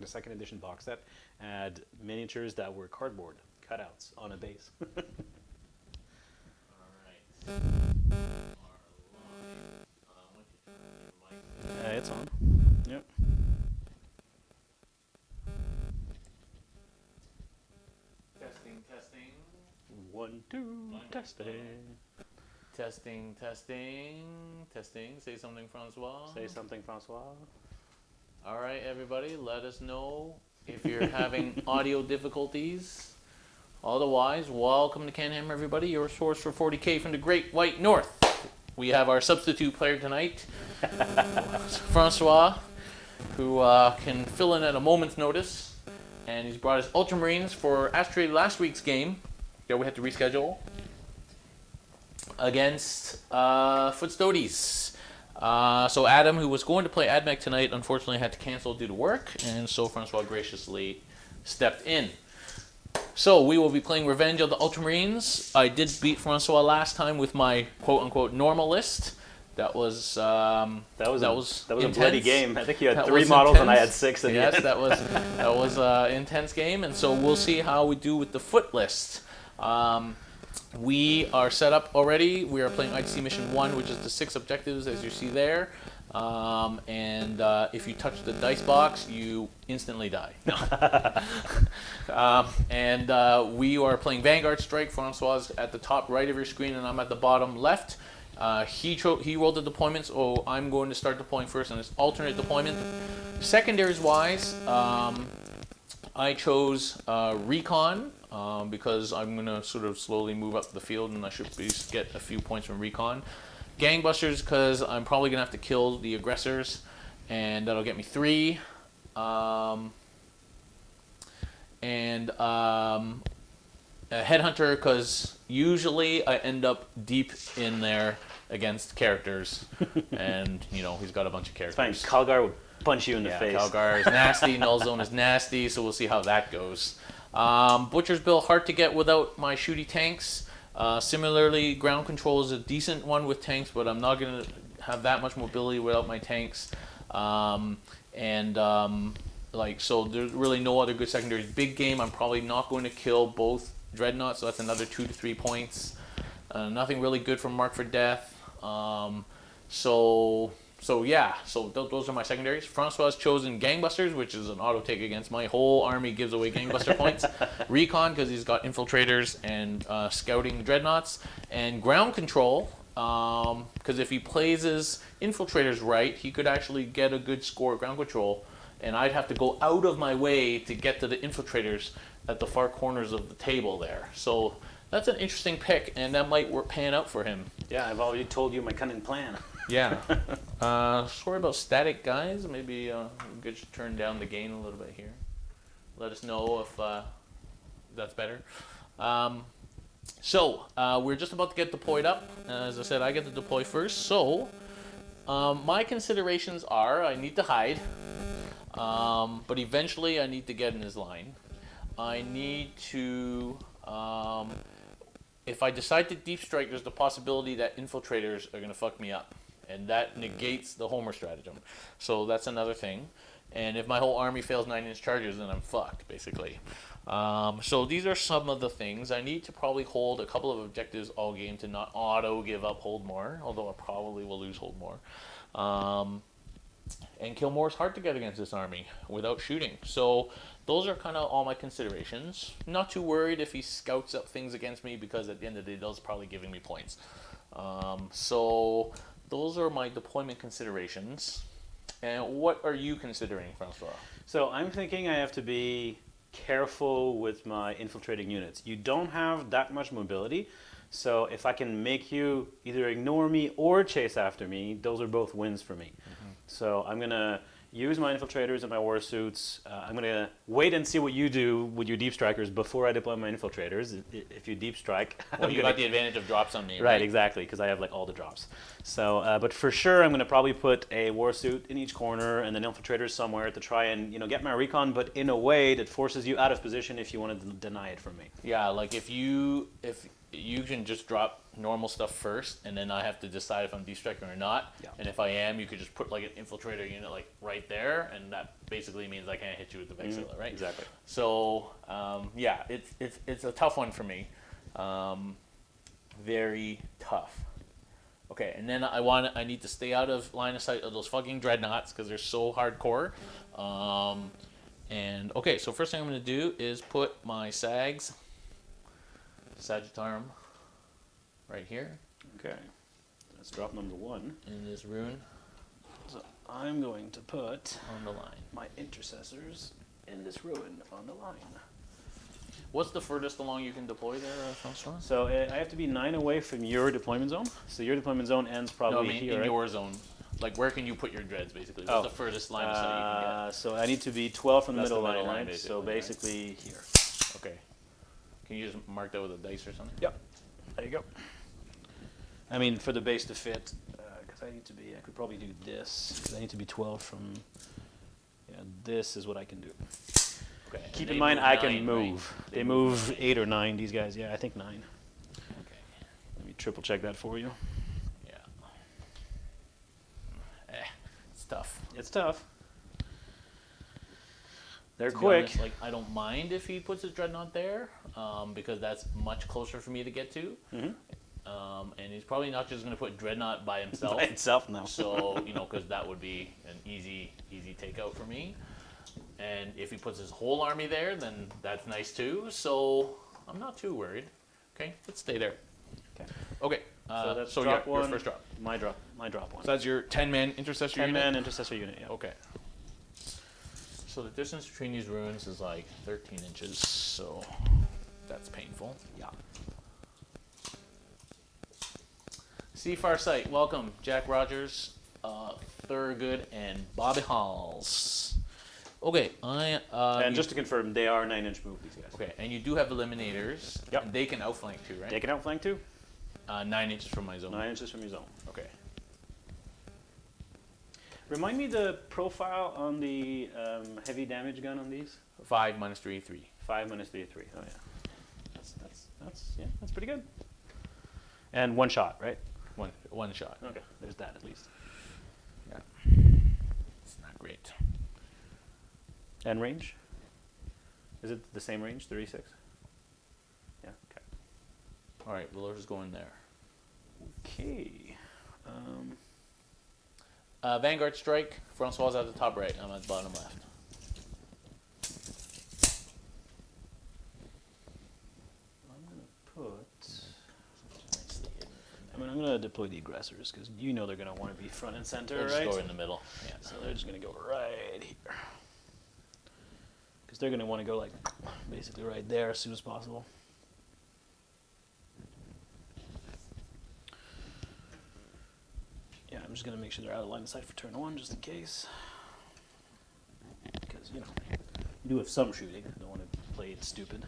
second edition box set had miniatures that were cardboard cutouts on a base. It's on. Yep. Testing. 1, 2, testing. Testing. Say something, Francois. Say something, Francois. All right, everybody, let us know if you're having audio difficulties. Otherwise, welcome to CanHammer, everybody, your source for 40k from the Great White North. We have our substitute player tonight, Francois, who can fill in at a moment's notice. And he's brought his Ultramarines for actually last week's game that we had to reschedule against Footstodes. So Adam, who was going to play AdMech tonight, unfortunately had to cancel due to work, and so Francois graciously stepped in. So we will be playing Revenge of the Ultramarines. I did beat Francois last time with my quote-unquote normal list. That was a bloody game. I think you had that 3 models intense. and I had 6 in the end. Yes, that was an intense game, and so we'll see how we do with the foot list. We are set up already. We are playing ITC Mission 1, which is the 6 objectives, as you see there. If you touch the dice box, you instantly die. We are playing Vanguard Strike. Francois is at the top right of your screen, and I'm at the bottom left. He rolled the deployments, so I'm going to start deploying first, and it's alternate deployment. Secondaries wise, I chose Recon because I'm going to sort of slowly move up the field, and I should get a few points from Recon. Gangbusters because I'm probably going to have to kill the aggressors, and that'll get me 3. A Headhunter because usually I end up deep in there against characters, and he's got a bunch of characters. It's fine. Calgar would punch you in the face. Calgar is nasty. Null Zone is nasty, so we'll see how that goes. Butcher's Bill, hard to get without my shooty tanks. Similarly, ground control is a decent one with tanks, but I'm not going to have that much mobility without my tanks. So there's really no other good secondaries. Big game, I'm probably not going to kill both Dreadnoughts, so that's another 2 to 3 points. Nothing really good from Mark for Death. Those are my secondaries. Francois has chosen Gangbusters, which is an auto take against my whole army, gives away Gangbuster points. Recon, because he's got infiltrators and scouting Dreadnoughts. And ground control, because if he plays his infiltrators right, he could actually get a good score at ground control. And I'd have to go out of my way to get to the infiltrators at the far corners of the table there. So that's an interesting pick, and that might pan out for him. Yeah, I've already told you my cunning plan. Yeah. Sorry about static, guys. Maybe we should turn down the gain a little bit here. Let us know if that's better. We're just about to get deployed up. As I said, I get to deploy first. So my considerations are I need to hide, but eventually I need to get in his line. I need to... if I decide to deep strike, there's the possibility that infiltrators are going to fuck me up. And that negates the Homer stratagem. So that's another thing. And if my whole army fails 9-inch charges, then I'm fucked, basically. So these are some of the things. I need to probably hold a couple of objectives all game to not auto give up hold more, although I probably will lose hold more. And kill more is hard to get against this army without shooting. So those are kind of all my considerations. Not too worried if he scouts up things against me, because at the end of the day, those probably giving me points. So those are my deployment considerations. And what are you considering, Francois? So I'm thinking I have to be careful with my infiltrating units. You don't have that much mobility, so if I can make you either ignore me or chase after me, those are both wins for me. Mm-hmm. So I'm going to use my infiltrators and my war suits. I'm going to wait and see what you do with your deep strikers before I deploy my infiltrators. If you deep strike... Well, you got the advantage of drops on me, right? Exactly, because I have all the drops. So, but for sure, I'm going to probably put a war suit in each corner and then infiltrators somewhere to try and get my recon, but in a way that forces you out of position if you want to deny it from me. Yeah, like if you can just drop normal stuff first, and then I have to decide if I'm destructing or not. Yeah. And if I am, you could just put like an infiltrator unit like right there, and that basically means I can't hit you with the vexilla, right? Exactly. So yeah, it's a tough one for me. Very tough. Okay, and then I need to stay out of line of sight of those fucking dreadnoughts because they're so hardcore. And okay, so first thing I'm gonna do is put my sagittarum right here Okay. That's drop number 1. in this rune So I'm going to put on the line. my intercessors in this ruin on the line. What's the furthest along you can deploy there, Francois? So I have to be 9 away from your deployment zone. So your deployment zone ends probably No, I mean here, in right? your zone. Like where can you put your dreads basically? What's the furthest line of sight you can get? So I need to be 12 from the That's middle the middle line, line, right? So basically, basically here. Okay. Can you just mark that with a dice or something? Yep. There you go. I mean, for the base to fit, because I could probably do this, because I need to be 12 from, this is what I can do. Okay. and Keep they in mind, move I 9, can right? move. They move 8 or 9, these guys. Yeah, I think 9. Okay. Let me triple check that for you. Yeah. It's tough. It's tough. They're To be quick. honest, like I don't mind if he puts his dreadnought there, because that's much closer for me to get to. Mm-hmm. And he's probably not just going to put dreadnought by himself. By itself, no. So because that would be an easy takeout for me. And if he puts his whole army there, then that's nice too. So I'm not too worried. Okay, let's stay there. Okay. Okay. So that's so drop your 1. first drop. My drop 1. So that's your 10-man intercessor 10 unit. man intercessor unit. Yeah. Okay. So the distance between these ruins is like 13 inches. So that's painful. Yeah. See Farsight, welcome. Jack Rogers, Thurgood, and Bobby Halls. Okay, And just to confirm, they are 9-inch move, these guys. okay, and you do have eliminators. Yep. And they can outflank too, right? They can outflank too. 9 inches from my zone. 9 inches from your zone. Okay. Remind me the profile on the heavy damage gun on these. 5 minus 3, 3. 5 minus 3, 3. Oh yeah. That's pretty good. And 1 shot, right? One shot. Okay. There's that at least. Yeah. It's not great. And range? Is it the same range, 36? Yeah. Okay. All right, Valoris is going there. Okay. Vanguard strike. Francois at the top right. I'm at the bottom left. I'm gonna put. I'm gonna deploy the aggressors because you know they're gonna want to be front and center, We'll right? just go in the middle. Yeah. So they're just gonna go right here because they're gonna want to go like basically right there as soon as possible. Yeah, I'm just gonna make sure they're out of line of sight for turn 1 just in case, because you do have some shooting. Don't want to play it stupid.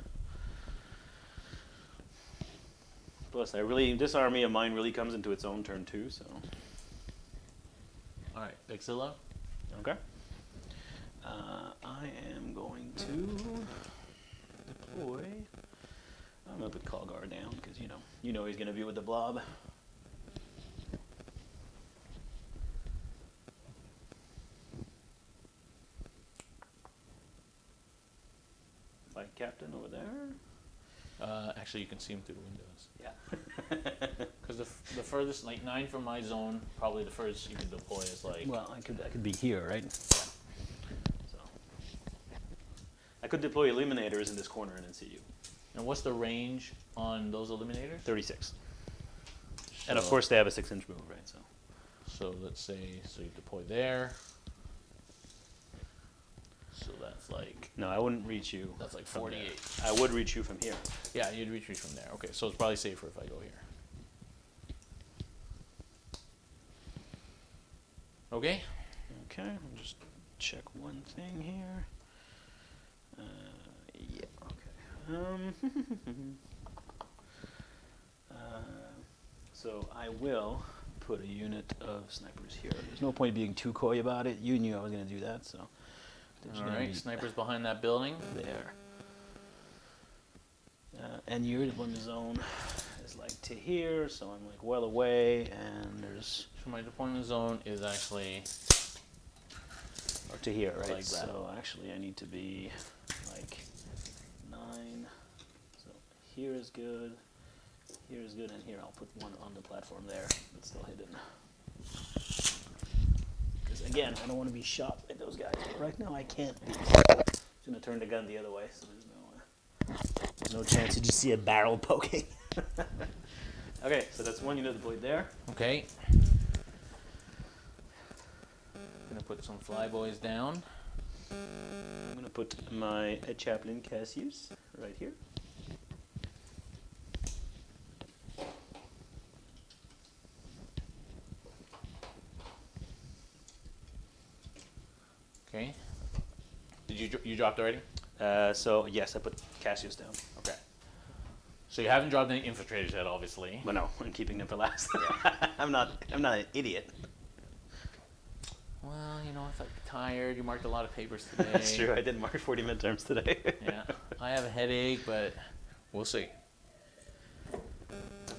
Plus, this army of mine really comes into its own turn 2, so. All right, vexilla. Okay. I am going to deploy. I'm gonna put Calgar down because you know he's gonna be with the blob. Fight captain over there. Actually, you can see him through the windows. Yeah. Because the furthest, like 9 from my zone, probably the furthest you can deploy is like. Well, I could be here, right? So I could deploy eliminators in this corner and then see you. And what's the range on those eliminators? 36. And of So- course they have a 6-inch move, right? So. So let's say, so you deploy there. So that's like. No, I wouldn't reach you. That's like from 48. there. I would reach you from here. Yeah, you'd reach me from there. Okay, so it's probably safer if I go here. Okay. Okay, I'll just check one thing here. Yeah, okay. So I will put a unit of snipers here. There's no point being too coy about it. You knew I was going to do that, so. they're just All gonna right, be snipers behind that building. there. And your deployment zone to here, so I'm like well away, and there's So my deployment zone is actually to here, right? Like that. So actually I need to be like 9. So here is good, and here I'll put one on the platform there, but still hidden. Because again, I don't want to be shot by those guys. But right now I can't be. I'm just gonna turn the gun the other way, so there's no chance you just see a barrel poking. Okay, so that's one unit deployed there. okay. Gonna put some flyboys down. I'm gonna put my chaplain cassius right here. Okay. Did you dropped already? So yes, I put cassius down. Okay. So you haven't dropped any infiltrators yet, obviously. But no, I'm keeping them for last. I'm not an idiot. Well, you know, if I'm tired, you marked a lot of papers today. That's true. I did mark 40 midterms today. Yeah. I have a headache, but we'll see. But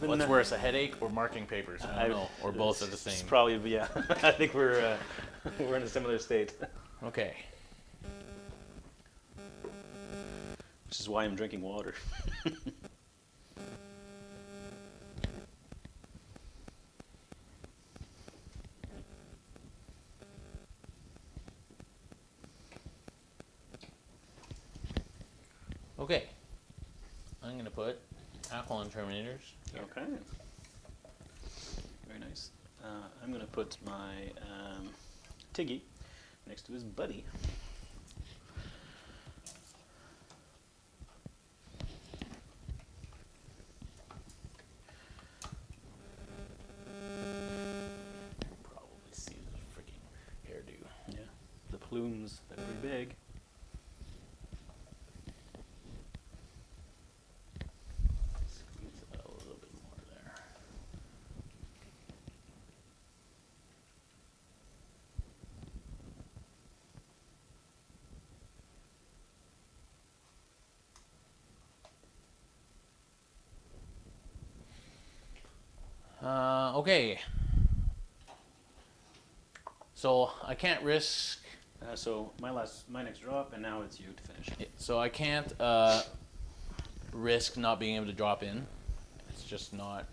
What's no- worse, a headache or marking papers? I don't know. Or both are the It's same. probably, yeah. I think we're in a similar state. Okay. Which is why I'm drinking water. Okay. I'm going to put aquilon terminators. Here. Okay. Very nice. I'm going to put my Tiggy next to his buddy. Probably see the freaking hairdo. Yeah. The plumes, they're pretty big. Squeeze it out a little bit more there. Okay. So I can't risk. So my next drop, and now it's you to finish. So I can't risk not being able to drop in. It's just not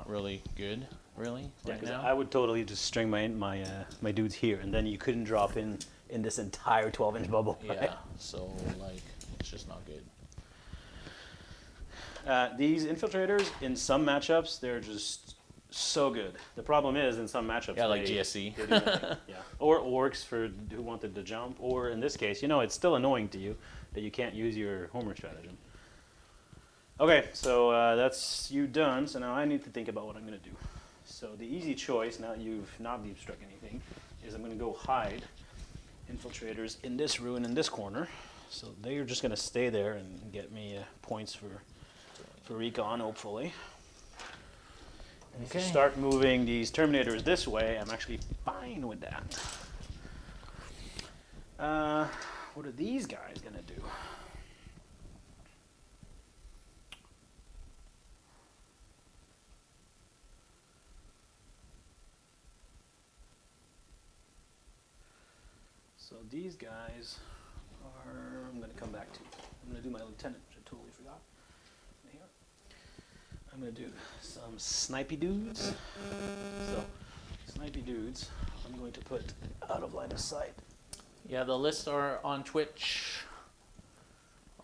really good, really. Yeah, Right because now. I would totally just string my dudes here, and then you couldn't drop in this entire 12-inch bubble. Right? Yeah. So like, it's just not good. These infiltrators, in some matchups, they're just so good. The problem is, in some matchups, Yeah, like they GSC. do nothing. Yeah. Or orcs for who wanted to jump, or in this case, it's still annoying to you that you can't use your Homer stratagem. Okay, so that's you done. So now I need to think about what I'm going to do. So the easy choice, now that you've not deep struck anything, is I'm going to go hide infiltrators in this ruin in this corner. So they're just going to stay there and get me points for recon, hopefully. And if you Okay. start moving these Terminators this way, I'm actually fine with that. What are these guys going to do? So these guys are, I'm going to come back to. I'm going to do my lieutenant, which I totally forgot. Here. I'm going to do some snipey dudes. So, snipey dudes, I'm going to put out of line of sight. Yeah, the lists are on Twitch.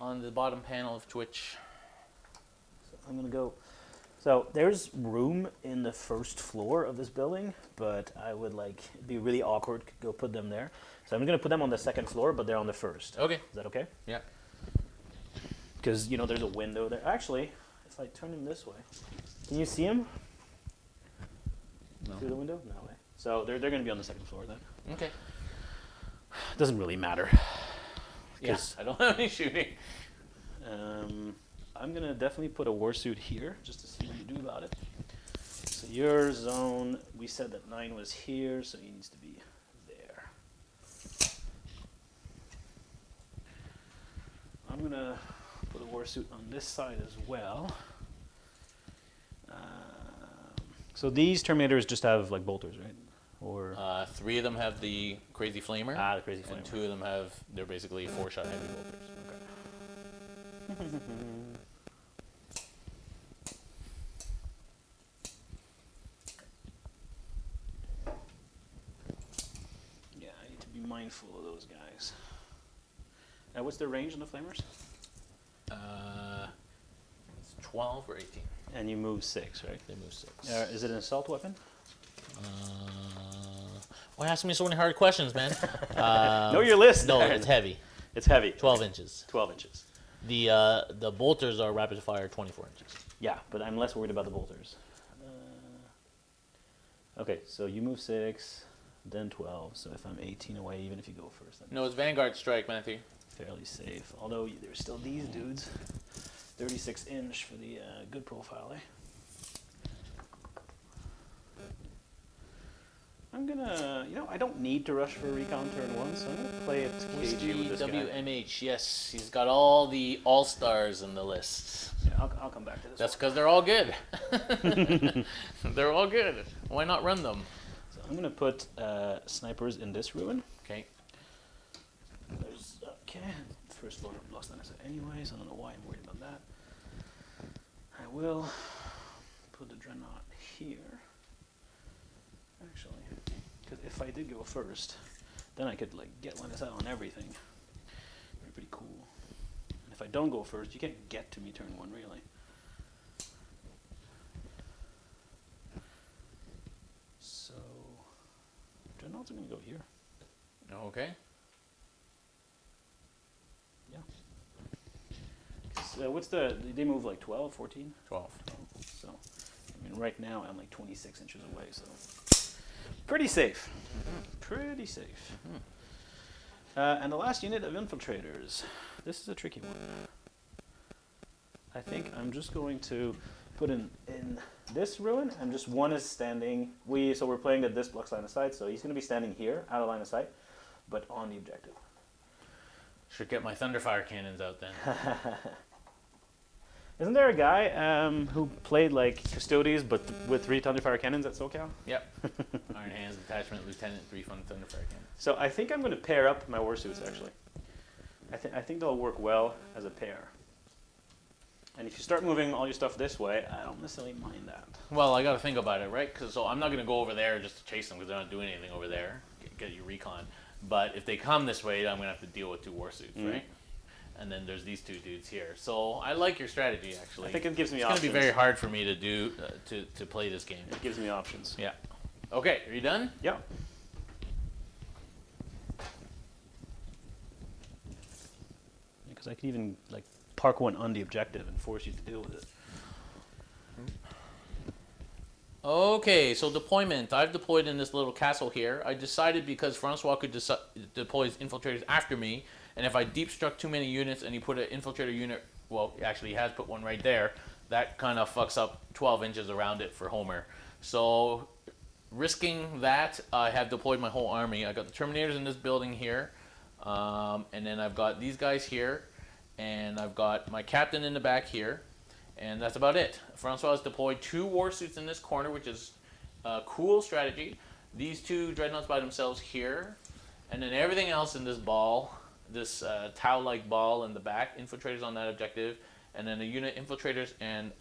On the bottom panel of Twitch. So I'm going to go. So there's room in the first floor of this building, but I would it'd be really awkward to go put them there. So I'm going to put them on the second floor, but they're on the first. Okay. Is that okay? Yeah. Because, there's a window there. Actually, if I turn him this way, can you see him through the window? No way. So they're going to be on the second floor then. Okay. Doesn't really matter. Yeah, I don't have any shooting. I'm going to definitely put a warsuit here, just to see what you do about it. So your zone, we said that 9 was here, so he needs to be there. I'm going to put a warsuit on this side as well. So these Terminators just have like bolters, right? Or 3 of them have the crazy flamer. the crazy flamer. And 2 of them have, they're basically 4-shot heavy bolters. Yeah, I need to be mindful of those guys. What's their range on the flamers? It's 12 or 18. And you move 6, right? They move 6. Is it an assault weapon? Why asking me so many hard questions, man? Know your list. No, there. it's heavy. It's heavy. 12 inches. 12 inches. The bolters are rapid fire 24 inches. Yeah, but I'm less worried about the bolters. Okay, so you move 6, then 12. So if I'm 18 away, even if you go first, then No, it's Vanguard Strike, Matthew. fairly safe. Although there's still these dudes. 36 inch for the good profile, eh? I'm gonna, I don't need to rush for recon turn 1, so I'm gonna play it cagey with this guy. WMH, yes. He's got all the all-stars in the list. Yeah, I'll come back to this. That's because they're all good. They're all good. Why not run them? So I'm gonna put snipers in this ruin. Okay. There's first floor blocks line of sight anyways. I don't know why I'm worried about that. I will put the dreadnought here. Actually, because if I did go first, then I could get line of sight on everything. It'd be pretty cool. And if I don't go first, you can't get to me turn 1 really. So dreadnoughts are gonna go here. Okay. What's they move like 12, 14? 12. So, I mean, right now I'm like 26 inches away, so pretty safe. Pretty safe. And the last unit of infiltrators. This is a tricky one. I think I'm just going to put in this ruin, and just one is standing. So we're playing at this blocks line of sight, so he's going to be standing here, out of line of sight, but on the objective. Should get my Thunderfire cannons out then. Isn't there a guy who played like Custodes but with 3 Thunderfire cannons at SoCal? Yep. Iron Hands, Detachment, Lieutenant, 3 Thunderfire cannons. So I think I'm going to pair up my warsuits actually. I think they'll work well as a pair. And if you start moving all your stuff this way, I don't necessarily mind that. Well, I got to think about it, right? So I'm not going to go over there just to chase them because they're not doing anything over there. Get your recon. But if they come this way, I'm going to have to deal with 2 warsuits, right? And then there's these 2 dudes here. So I like your strategy, actually. I think it gives me options. It's options. going to be very hard for me to do to play this game. It gives me options. Yeah. Okay, are you done? Yeah. Because I could even park one on the objective and force you to deal with it. Okay, so deployment. I've deployed in this little castle here. I decided because Francois could deploy his infiltrators after me, and if I deep struck too many units and he put an infiltrator unit, well, actually he has put one right there, that kind of fucks up 12 inches around it for Homer. So risking that, I have deployed my whole army. I got the Terminators in this building here, and then I've got these guys here, and I've got my captain in the back here. And that's about it. Francois has deployed 2 warsuits in this corner, which is a cool strategy. These 2 dreadnoughts by themselves here. And then everything else in this ball, this towel-like ball in the back, infiltrators on that objective. And then a unit infiltrators and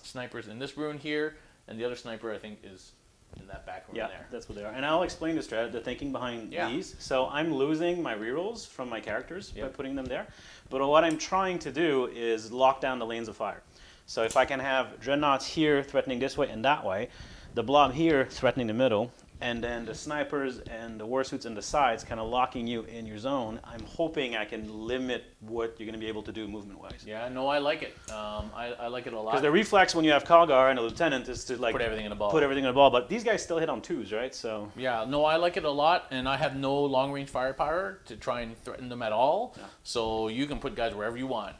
snipers in this ruin here. And the other sniper, I think, is in that back room there. Yeah, that's what they are. And I'll explain the thinking behind these. So I'm losing my rerolls from my characters by putting them there. But what I'm trying to do is lock down the lanes of fire. So if I can have dreadnoughts here threatening this way and that way, the blob here threatening the middle, and then the snipers and the warsuits in the sides kind of locking you in your zone, I'm hoping I can limit what you're going to be able to do movement-wise. Yeah, no, I like it. I like it a lot. Because the reflex when you have Calgar and a lieutenant is to put everything in a ball. Put everything in a ball, but these guys still hit on 2s, right? So yeah, no, I like it a lot, and I have no long-range firepower to try and threaten them at all. Yeah. So you can put guys wherever you want.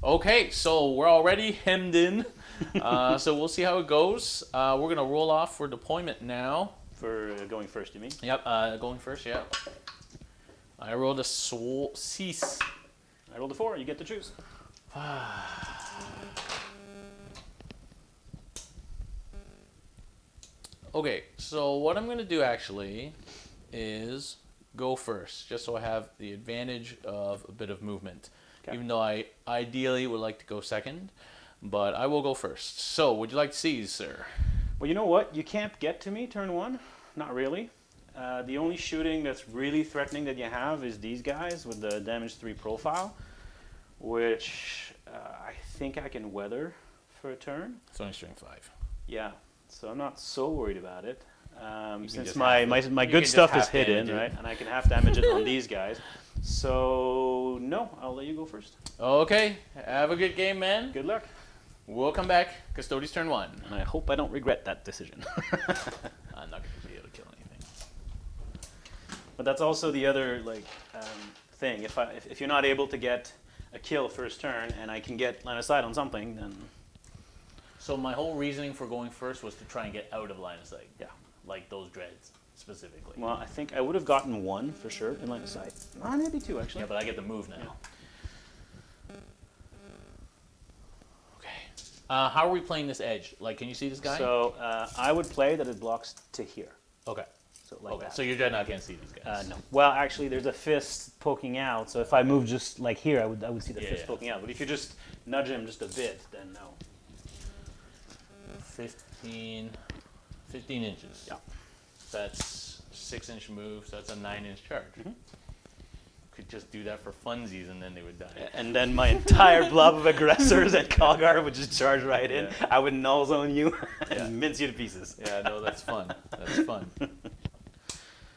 Okay, so we're already hemmed in. So we'll see how it goes. We're going to roll off for deployment now. For going first, you mean? Yep, going first, yeah. I rolled a cease. I rolled a 4, you get to choose. Okay, so what I'm going to do actually is go first, just so I have the advantage of a bit of movement. Okay. Even though I ideally would like to go second, but I will go first. So, would you like to seize, sir? Well, you know what? You can't get to me turn 1. Not really. The only shooting that's really threatening that you have is these guys with the damage 3 profile, which I think I can weather for a turn. It's only strength 5. Yeah, so I'm not so worried about it. Since just my you good can stuff just is hidden, half damage it. right? And I can half damage it on these guys. So, no, I'll let you go first. Okay, have a good game, man. Good luck. We'll come back. Custodies turn 1. And I hope I don't regret that decision. I'm not going to be able to kill anything. But that's also the other thing. If you're not able to get a kill first turn and I can get line of sight on something, then So my whole reasoning for going first was to try and get out of line of sight. yeah. Like those dreads, specifically. Well, I think I would have gotten 1 for sure in line of sight. Maybe 2 actually. Yeah, but I get the move now. Yeah. Okay. How are we playing this edge? Like, can you see this guy? So I would play that it blocks to here. Okay. So like that. So your dreadnought can't see these guys. No. Well, actually, there's a fist poking out. So if I move just like here, I would see the fist Yeah. poking out. But if you just nudge him just a bit, then no. 15 inches. Yeah. That's 6-inch move. So that's a 9-inch charge. Could just do that for funsies, and then they would die. And then my entire blob of aggressors at Calgar would just charge right in. Yeah. I would null zone you and Yeah. mince you to pieces. Yeah, no, that's fun. That's fun.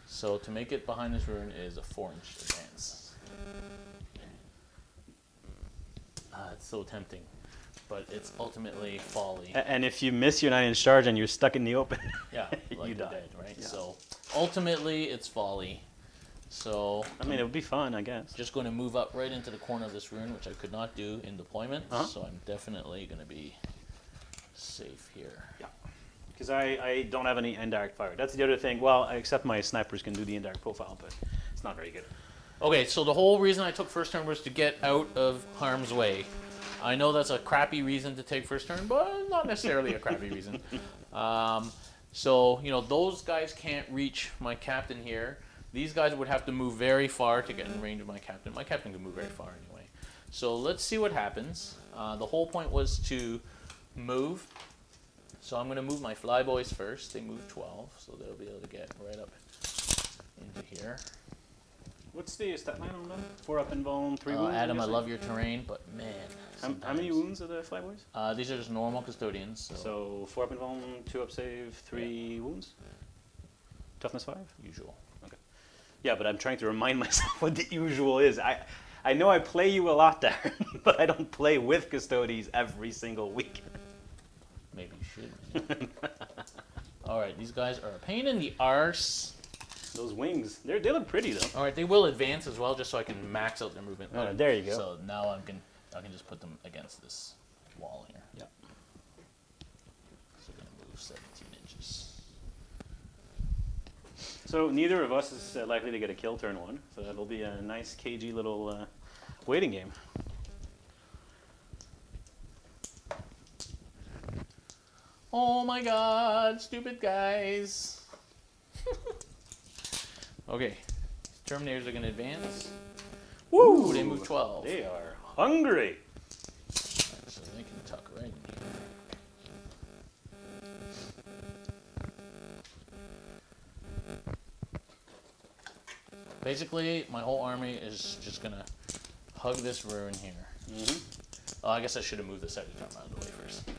So to make it behind this rune is a 4-inch advance. It's so tempting, but it's ultimately folly. And if you miss your 9-inch charge and you're stuck in the open, Yeah, like you you're die. dead, right? Yeah. So ultimately, it's folly. So I mean, it would be fun, I guess. just going to move up right into the corner of this rune, which I could not do in deployment. Uh-huh. So I'm definitely going to be safe here. Yeah. Because I don't have any indirect fire. That's the other thing. Well, except my snipers can do the indirect profile, but it's not very good. Okay, so the whole reason I took first turn was to get out of harm's way. I know that's a crappy reason to take first turn, but not necessarily a crappy reason. So, you know, those guys can't reach my captain here. These guys would have to move very far to get in range of my captain. My captain can move very far anyway. So let's see what happens. The whole point was to move. So I'm going to move my flyboys first. They move 12, so they'll be able to get right up into here. What's the stat line on them? 4 up and vuln, 3 wounds? Adam, I guessing? love your terrain, but man. How many wounds are the flyboys? These are just normal custodians. So 4 up and vuln, 2 up save, 3 wounds? Toughness 5? Usual. Okay. Yeah, but I'm trying to remind myself what the usual is. I know I play you a lot, Darren, but I don't play with custodies every single week. Maybe you should. Alright, these guys are a pain in the arse. Those wings, they look pretty though. Alright, they will advance as well, just so I can max out their movement. Oh, there you go. So now I can just put them against this wall here. Yep. So we're going to move 17 inches. So neither of us is likely to get a kill turn 1, so that'll be a nice cagey little waiting game. Oh my god, stupid guys. Okay, Terminators are going to advance. Woo! They move 12. They are hungry. Alright, so they can tuck right in here. Basically, my whole army is just going to hug this rune here. Mm-hmm. Oh, I guess I should have moved the sagittarum out of the way first.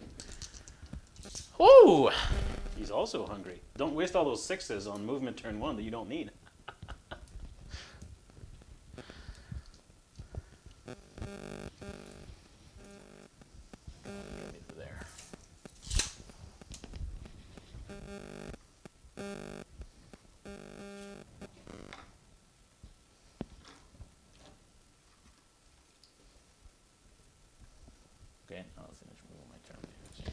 Woo! He's also hungry. Don't waste all those 6s on movement turn 1 that you don't need. Get me to there. Okay, now let's finish moving my terminators here.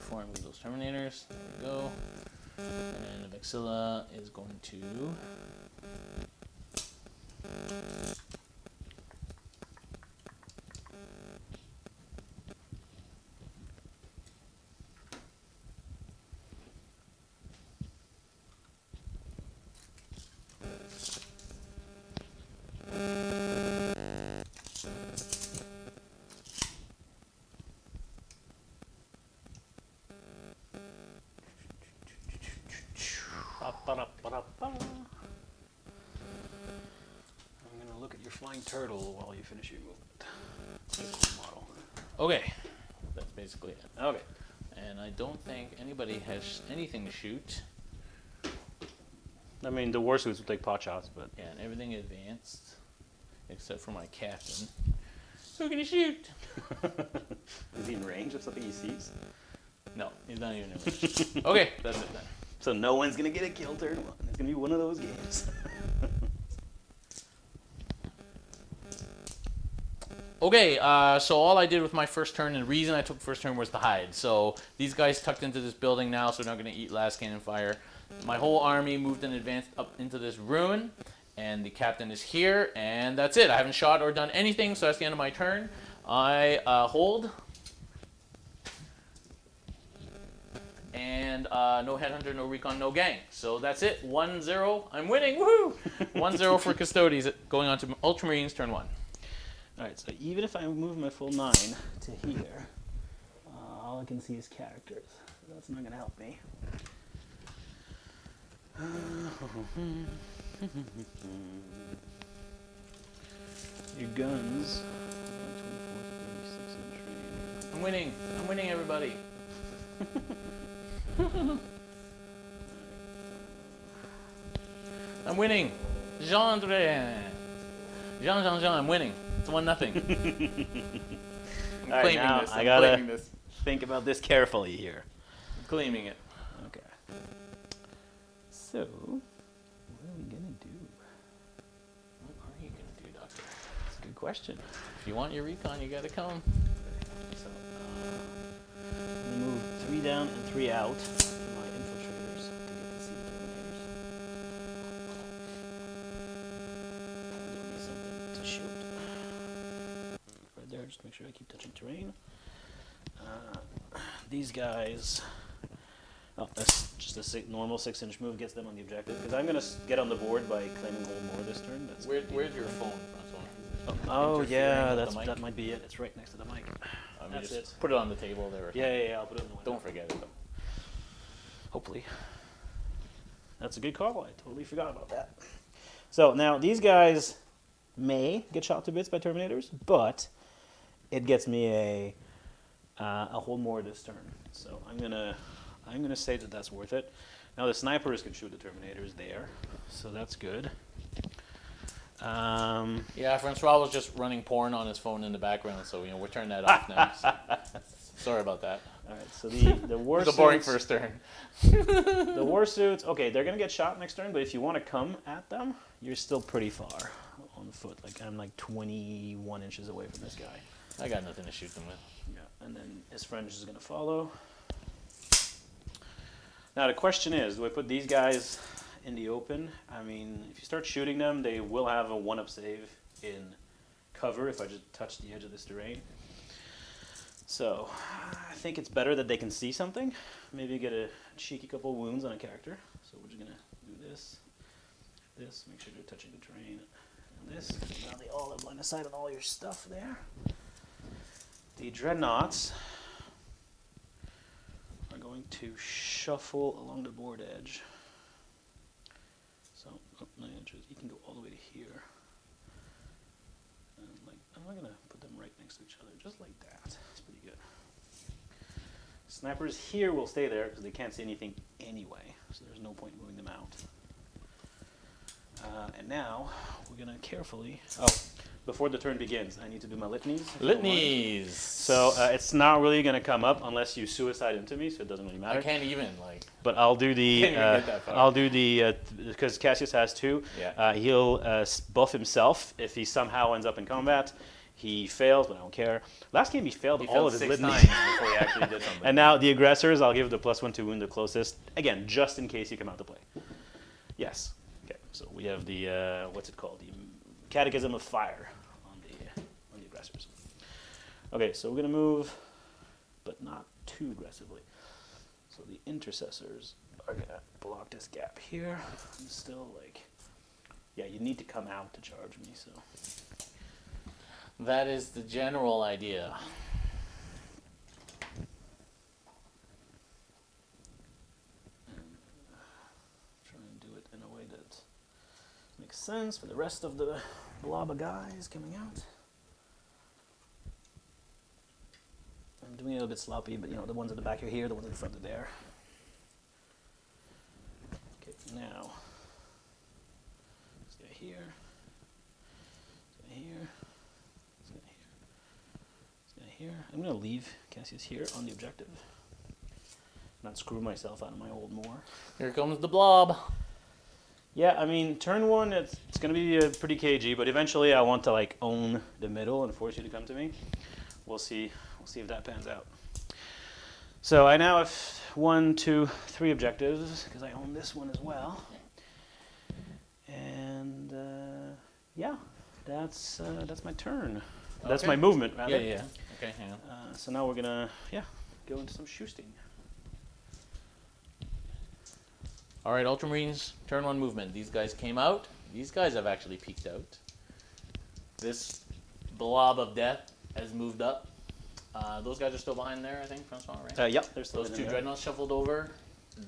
before I move those Terminators. There we go. And the vexilla is going to... I'm gonna look at your flying turtle while you finish your movement. It's a cool model. Okay, that's basically it. Okay. And I don't think anybody has anything to shoot. I mean, the war suits will take pot shots, but... Yeah, and everything advanced, except for my captain. Who can you shoot? Is he in range of something he sees? No, he's not even in range. Okay, that's it then. So no one's gonna get a kill turn one. It's gonna be one of those games. Okay, so all I did with my first turn, and the reason I took first turn was to hide. So these guys tucked into this building now, so they're not going to eat last cannon fire. My whole army moved and advanced up into this ruin, and the captain is here, and that's it. I haven't shot or done anything, so that's the end of my turn. I hold. And no headhunter, no recon, no gang. So that's it. 1-0. I'm winning. Woohoo! 1-0 for Custodes. Going on to Ultramarines, turn 1. Alright, so even if I move my full 9 to here, all I can see is characters. So that's not going to help me. Your guns. 24 to 36 inch range. I'm winning. I'm winning, everybody. I'm winning. Jean, I'm winning. It's 1-0. I'm All right, claiming now this. I I'm gotta claiming this. think about this carefully here. I'm claiming it. Okay. So, what are we gonna do? What are you gonna do, Doctor? That's a good question. If you want your recon, you gotta come. So, I'm gonna move 3 down and 3 out for my infiltrators to get to see the eliminators. Give me something to shoot. Right there, just make sure I keep touching terrain. These guys. Oh, that's just a normal 6-inch move, gets them on the objective. Because I'm gonna get on the board by claiming hold more this turn. That's Where's your phone, Francois? Oh yeah, with the mic? that might be it. It's right next to the mic. That's it. Put it on the table there. Yeah, I'll put it in the window. Don't forget it though. Hopefully. That's a good call. I totally forgot about that. So now these guys may get shot to bits by Terminators, but it gets me a hold more this turn. So I'm gonna say that that's worth it. Now the snipers can shoot the Terminators there, so that's good. Yeah, Francois was just running porn on his phone in the background, so we're turning that off now. So. Sorry about that. All right, so the war It was a boring first turn. The war suits, okay, they're gonna get shot next turn, but if you want to come at them, you're still pretty far on foot. Like I'm like 21 inches away from this guy. I got nothing to shoot them with. Yeah, and then his friend is gonna follow. Now the question is, do I put these guys in the open? I mean, if you start shooting them, they will have a 1-up save in cover if I just touch the edge of this terrain. So, I think it's better that they can see something. Maybe get a cheeky couple wounds on a character. So we're just gonna do this, make sure they're touching the terrain, and this. Now they all have line of sight on all your stuff there. The dreadnoughts are going to shuffle along the board edge. So, 9 inches, you can go all the way to here. And I'm not gonna put them right next to each other, just like that. It's pretty good. Snipers here will stay there because they can't see anything anyway, so there's no point moving them out. And now we're gonna carefully. Oh, before the turn begins, I need to do my litanies. Litanies. So it's not really gonna come up unless you suicide into me, so it doesn't really matter. I can't even like. But I'll do the. Can't even get that far. I'll do the because Cassius has 2. Yeah. He'll buff himself if he somehow ends up in combat. He failed, but I don't care. Last game he failed all of his 6 litany. times before he actually did something. And now the aggressors, I'll give the +1 to wound the closest. Again, just in case you come out to play. Yes. Okay. So we have the what's it called? The Catechism of Fire on the aggressors. Okay. So we're gonna move, but not too aggressively. So the intercessors are gonna block this gap here. I'm still like, yeah, you need to come out to charge me. So. That is the general idea. Try and do it in a way that makes sense for the rest of the blob of guys coming out. I'm doing it a little bit sloppy, but you know, the ones at the back are here, the ones at the front are there. Okay, now, this guy here, this guy here. Here. I'm going to leave Cassius here on the objective. Not screw myself out of my old moor. Here comes the blob. Yeah, I mean, turn one, it's going to be pretty cagey, but eventually I want to like own the middle and force you to come to me. We'll see. We'll see if that pans out. So I now have 1, 2, 3 objectives because I own this one as well. And yeah, that's my turn. That's Okay. my movement, rather. Yeah. Okay, hang on. So now we're gonna, go into some shooting. All right, Ultramarines, turn 1 movement. These guys came out. These guys have actually peeked out. This blob of death has moved up. Those guys are still behind there, I think, Francois, right? Yep, there's Those 2 dreadnoughts shuffled over.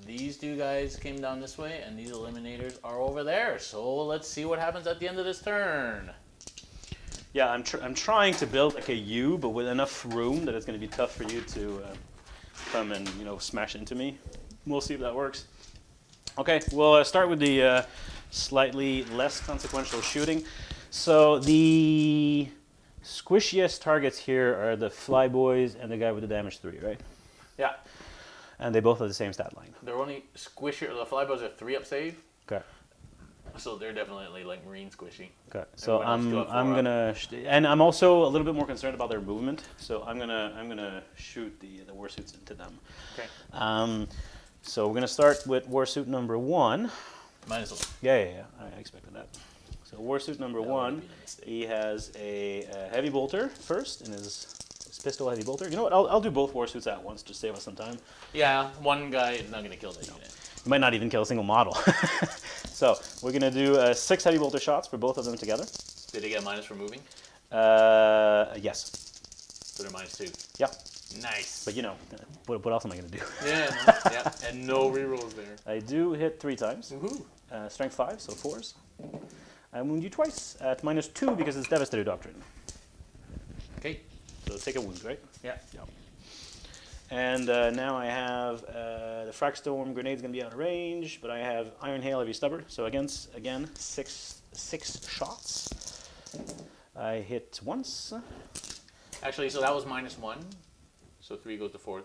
These 2 guys came down this way, and these eliminators are over there. So let's see what happens at the end of this turn. Yeah, I'm trying to build like a U, but with enough room that it's going to be tough for you to come and smash into me. We'll see if that works. Okay, we'll start with the slightly less consequential shooting. So the squishiest targets here are the flyboys and the guy with the damage 3, right? Yeah. And they both have the same stat line. They're only squishy. The flyboys are 3 up save. Okay. So they're definitely like marine squishy. Okay, so Everyone else still have 4 I'm up. gonna and I'm also a little bit more concerned about their movement. So I'm gonna shoot the warsuits into them. Okay. So we're gonna start with warsuit number 1. -1. Yeah. I expected that. So warsuit number That 1, would've been a mistake. he has a heavy bolter first in his pistol heavy bolter. You know what? I'll do both warsuits at once to save us some time. Yeah, one guy is not gonna kill that unit. You might not even kill a single model. So we're gonna do 6 heavy bolter shots for both of them together. Did they get minus for moving? Yes. So they're -2. Yeah. Nice. But what else am I gonna do? Yeah, and no rerolls there. I do hit 3 times. Woohoo! Strength 5, so 4s. I wound you twice at -2 because it's Devastator Doctrine. Okay. So take a wound, right? Yeah. And now I have the Fragstorm Grenade's going to be out of range, but I have Iron Hail Heavy Stubber. So again, 6 shots. I hit once. Actually, so that was -1. So 3 goes to 4.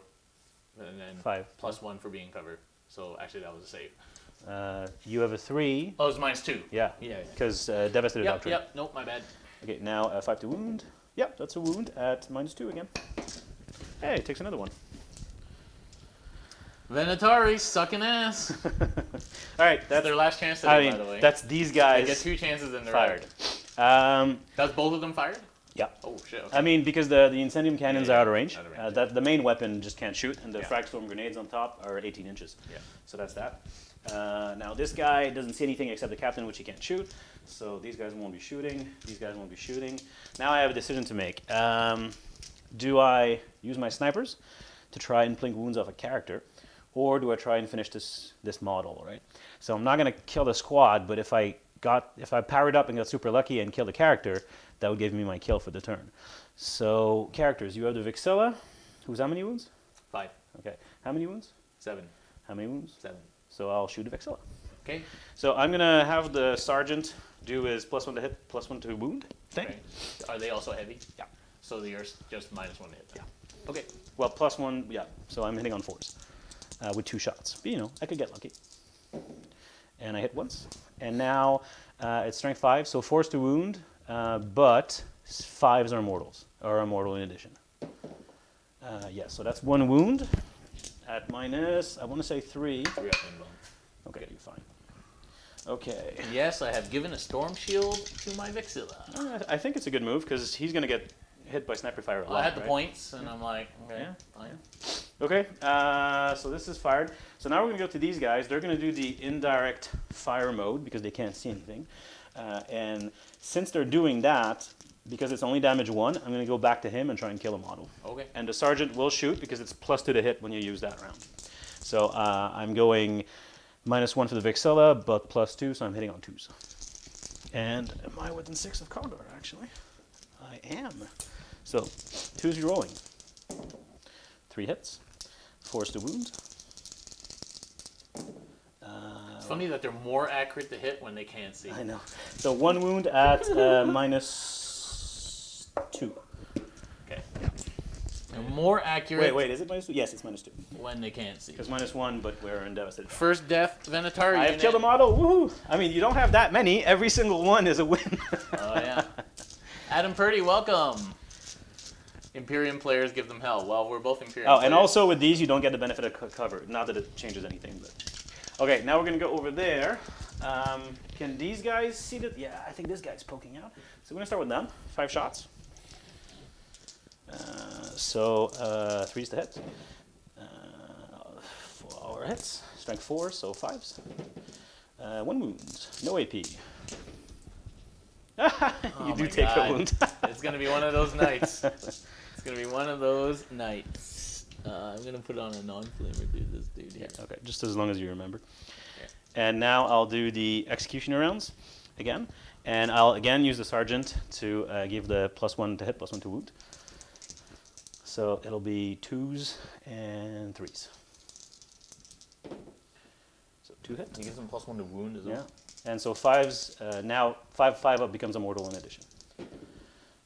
And then 5. +1 for being covered. So actually that was a save. You have a 3. Oh, it was -2. Yeah. Yeah. Because Devastator Doctrine. Yep. Nope, my bad. Okay, now 5 to wound. Yep, that's a wound at -2 again. Hey, it takes another one. Venatari sucking ass. All right, That's their last chance today, I by the way. mean, that's these They guys get 2 chances and they're fired. out. That's both of them fired? Yeah. Oh shit. Okay. I mean, because the Incendium cannons Yeah, are out of range. out of range, That the main weapon just can't shoot, and the Yeah. Fragstorm grenades on top are 18 inches. Yeah. So that's that. Now this guy doesn't see anything except the captain, which he can't shoot. So these guys won't be shooting. These guys won't be shooting. Now I have a decision to make. Do I use my snipers to try and plink wounds off a character, or do I try and finish this model, right? So I'm not going to kill the squad, but if I powered up and got super lucky and killed a character, that would give me my kill for the turn. So characters, you have the vexilla, who's how many wounds? 5. Okay, how many wounds? 7. How many wounds? 7. So I'll shoot a vexilla. Okay. So I'm gonna have the sergeant do his +1 to hit, +1 to wound thing. Okay. Are they also heavy? Yeah. So yours just -1 to hit. Yeah. Okay. Well, +1, yeah. So I'm hitting on 4s with 2 shots. But I could get lucky. And I hit once. And now it's strength 5, so 4s to wound, but 5s are mortals, or a mortal in addition. Yeah, so that's 1 wound at minus, I want to say 3. 3 up in bone. Okay, you're fine. Okay. Yes, I have given a storm shield to my vexilla. I think it's a good move because he's going to get hit by sniper fire a lot. I had the right? points, and I'm like, okay, Yeah. fine. Okay, so this is fired. So now we're going to go to these guys. They're going to do the indirect fire mode because they can't see anything. And since they're doing that, because it's only damage 1, I'm going to go back to him and try and kill a model. Okay. And the sergeant will shoot because it's +2 to hit when you use that round. So I'm going -1 for the vexilla, but +2, so I'm hitting on 2s. And am I within 6 of Calgar, actually? I am. So 2s rolling. 3 hits. 4s to wound. It's funny that they're more accurate to hit when they can't see. I know. So 1 wound at -2. Okay. They're more accurate Wait, is it -2? Yes, it's -2. when they can't see. Because -1, but we're in devastated. First death, venatari. I have killed a model. Woohoo! I mean, you don't have that many. Every single one is a win. Oh, yeah. Adam Purdy, welcome. Imperium players give them hell. Well, we're both Imperium Oh, players. and also with these, you don't get the benefit of cover. Not that it changes anything, but... Okay, now we're going to go over there. Can these guys see that? Yeah, I think this guy's poking out. So we're going to start with them. 5 shots. 3s to hit. 4 hits. Strength 4, so 5s. 1 wound. No AP. You do take a wound. It's going to be one of those nights. It's going to be one of those nights. I'm going to put on a non-flamer to this dude here. Yeah, okay, just as long as you remember. Yeah. And now I'll do the executioner rounds again. And I'll again use the sergeant to give the +1 to hit, +1 to wound. So it'll be 2s and 3s. So 2 hit. He gives him +1 to wound as well. Yeah. And so 5s, now 5 up becomes a mortal in addition.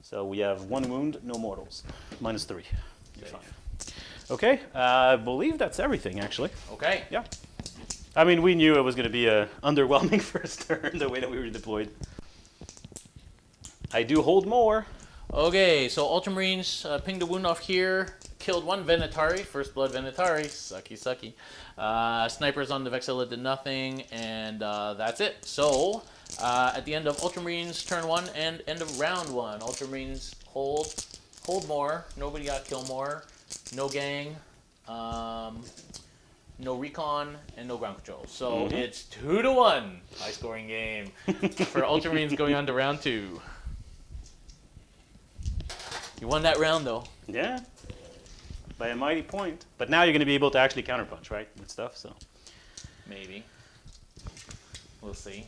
So we have 1 wound, no mortals. -3. You're fine. Okay, I believe that's everything actually. Okay. Yeah. I mean, we knew it was going to be a underwhelming first turn, the way that we were deployed. I do hold more. Okay, so Ultramarines pinged a wound off here, killed 1 venatari, first blood venatari, sucky, sucky. Snipers on the vexilla did nothing, and that's it. So, at the end of Ultramarines turn 1 and end of round 1, Ultramarines hold more, nobody got kill more, no gang, no recon, and no ground control. So it's 2-1, high scoring game for Ultramarines going on to round 2. You won that round, though. Yeah, by a mighty point. But now you're going to be able to actually counterpunch, right, with stuff, so. Maybe. We'll see.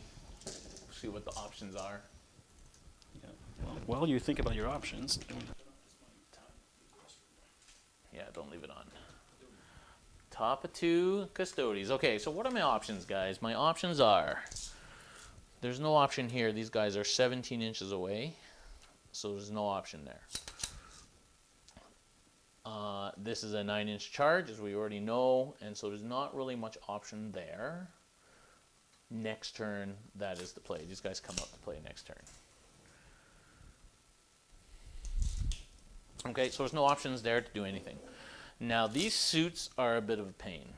See what the options are. Yeah. Well, while you think about your options. Yeah, don't leave it on. Top of 2 custodies. Okay, so what are my options, guys? My options are, there's no option here. These guys are 17 inches away, so there's no option there. This is a 9-inch charge, as we already know, and so there's not really much option there. Next turn, that is the play. These guys come up to play next turn. Okay, so there's no options there to do anything. Now, these suits are a bit of a pain.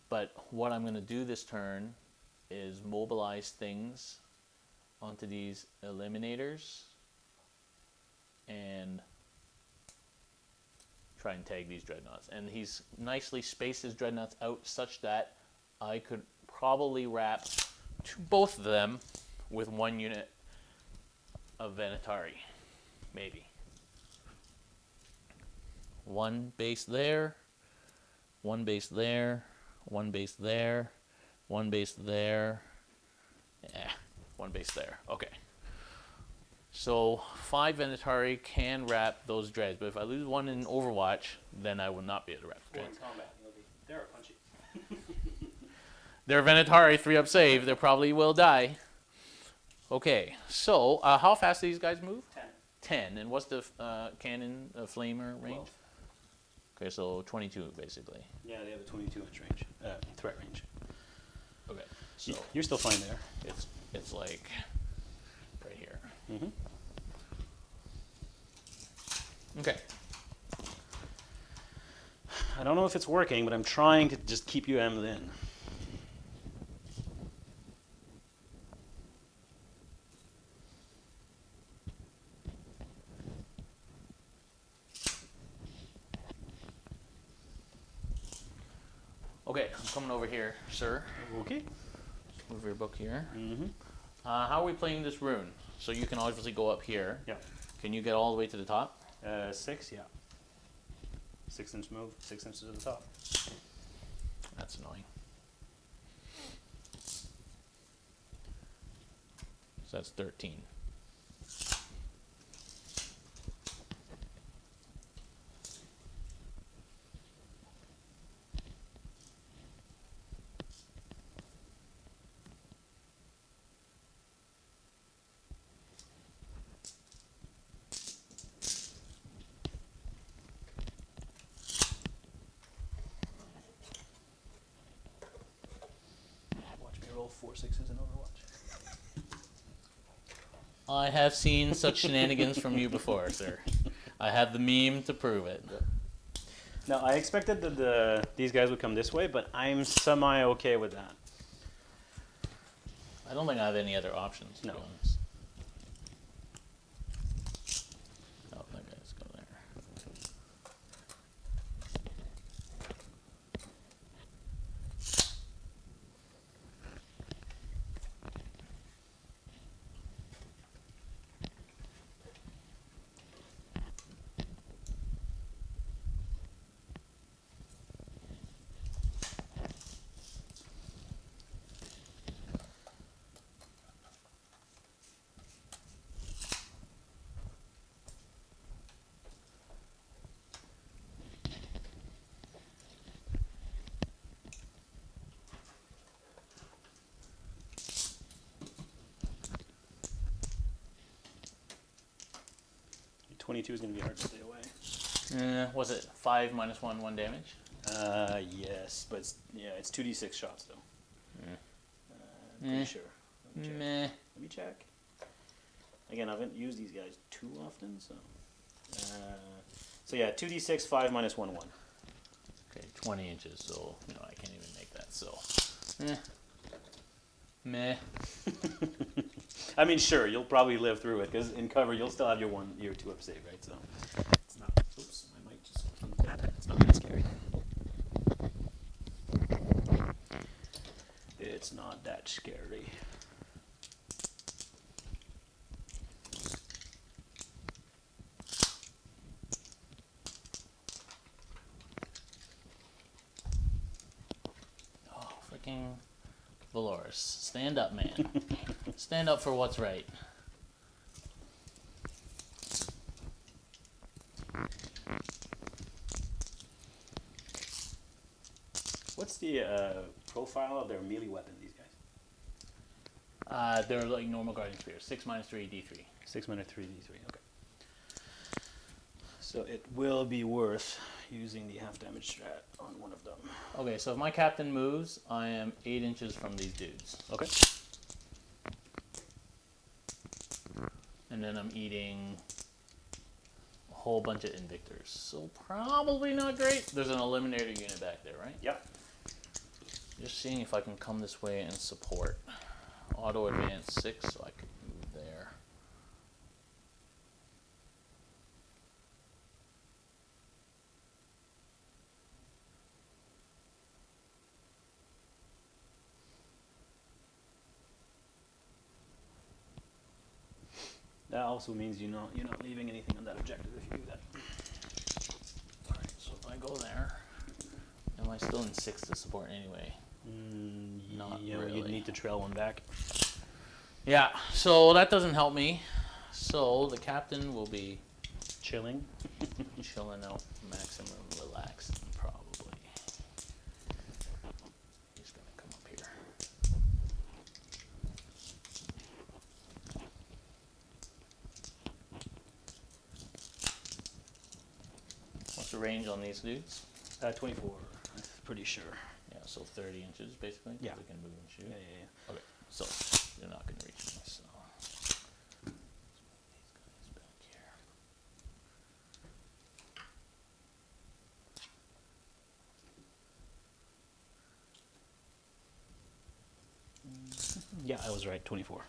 But what I'm going to do this turn is mobilize things onto these eliminators and try and tag these dreadnoughts. And he's nicely spaced his dreadnoughts out such that I could probably wrap both of them with 1 unit of venatari, maybe. 1 base there, 1 base there, 1 base there, 1 base there, 1 base there. Okay. So 5 venatari can wrap those dreads, but if I lose 1 in Overwatch, then I will not be able to wrap the dreads. They're punchy. They're venatari, 3-up save. They probably will die. Okay, so how fast do these guys move? 10. And what's the cannon flamer range? 12. Okay, so 22 basically. Yeah, they have a 22-inch range, threat range. Okay, so You're still fine there. it's like Mm-hmm. Okay. I don't know if it's working, but I'm trying to just keep you hemmed in. Okay, I'm coming over here, sir. Okay. Move your book here. Mm-hmm. How are we playing this rune? So you can obviously go up here. Yeah. Can you get all the way to the top? 6, yeah. 6-inch move, 6 inches to the top. That's annoying. So that's 13. Watch me roll 4 6s in Overwatch. I have seen such shenanigans from you before, sir. I have the meme to prove it. Now, I expected that these guys would come this way, but I'm semi-okay with that. I don't think I have any other options, to No. be honest. Oh, that guy's go there. Your 22 is going to be hard to stay away. Was it 5 minus 1, 1 damage? Yes, but it's 2d6 shots though. Mm. Pretty sure. Let me check. Meh. Let me check. Again, I haven't used these guys too often, so. So yeah, 2d6, 5 minus 1, 1. Okay, 20 inches, so, I can't even make that, so. Meh. I mean, sure, you'll probably live through it, because in cover, you'll still have your 2 up save, right? So, it's not, oops, I might just, it's not that scary. It's not that scary. Oh, freaking Valoris. Stand up, man. Stand up for what's right. What's the profile of their melee weapon, these guys? They're like normal guarding spears. 6 minus 3, D3. 6 minus 3, D3, okay. So it will be worth using the half damage strat on one of them. Okay, so if my captain moves, I am 8 inches from these dudes. Okay. And then I'm eating a whole bunch of invictors. So probably not great. There's an eliminator unit back there, right? Yep. Just seeing if I can come this way and support. Auto advance 6, so I can move there. That also means you're not leaving anything on that objective if you do that. Alright, so if I go there, am I still in 6 to support anyway? Not really. You'd need to trail one back. Yeah, so that doesn't help me. So the captain will be Chilling. chilling out, maximum relaxing, probably. He's gonna come up here. What's the range on these dudes? 24, I'm pretty sure. Yeah, so 30 inches basically. Yeah. They can move and shoot. Yeah. Okay, so you're not gonna reach me. So Yeah, I was right. 24.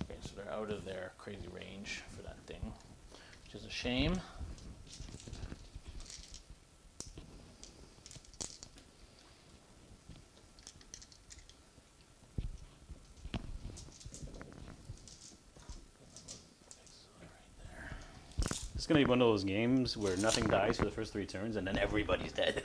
Okay, so they're out of their crazy range for that thing, which is a shame. It's gonna be one of those games where nothing dies for the first 3 turns, and then everybody's dead.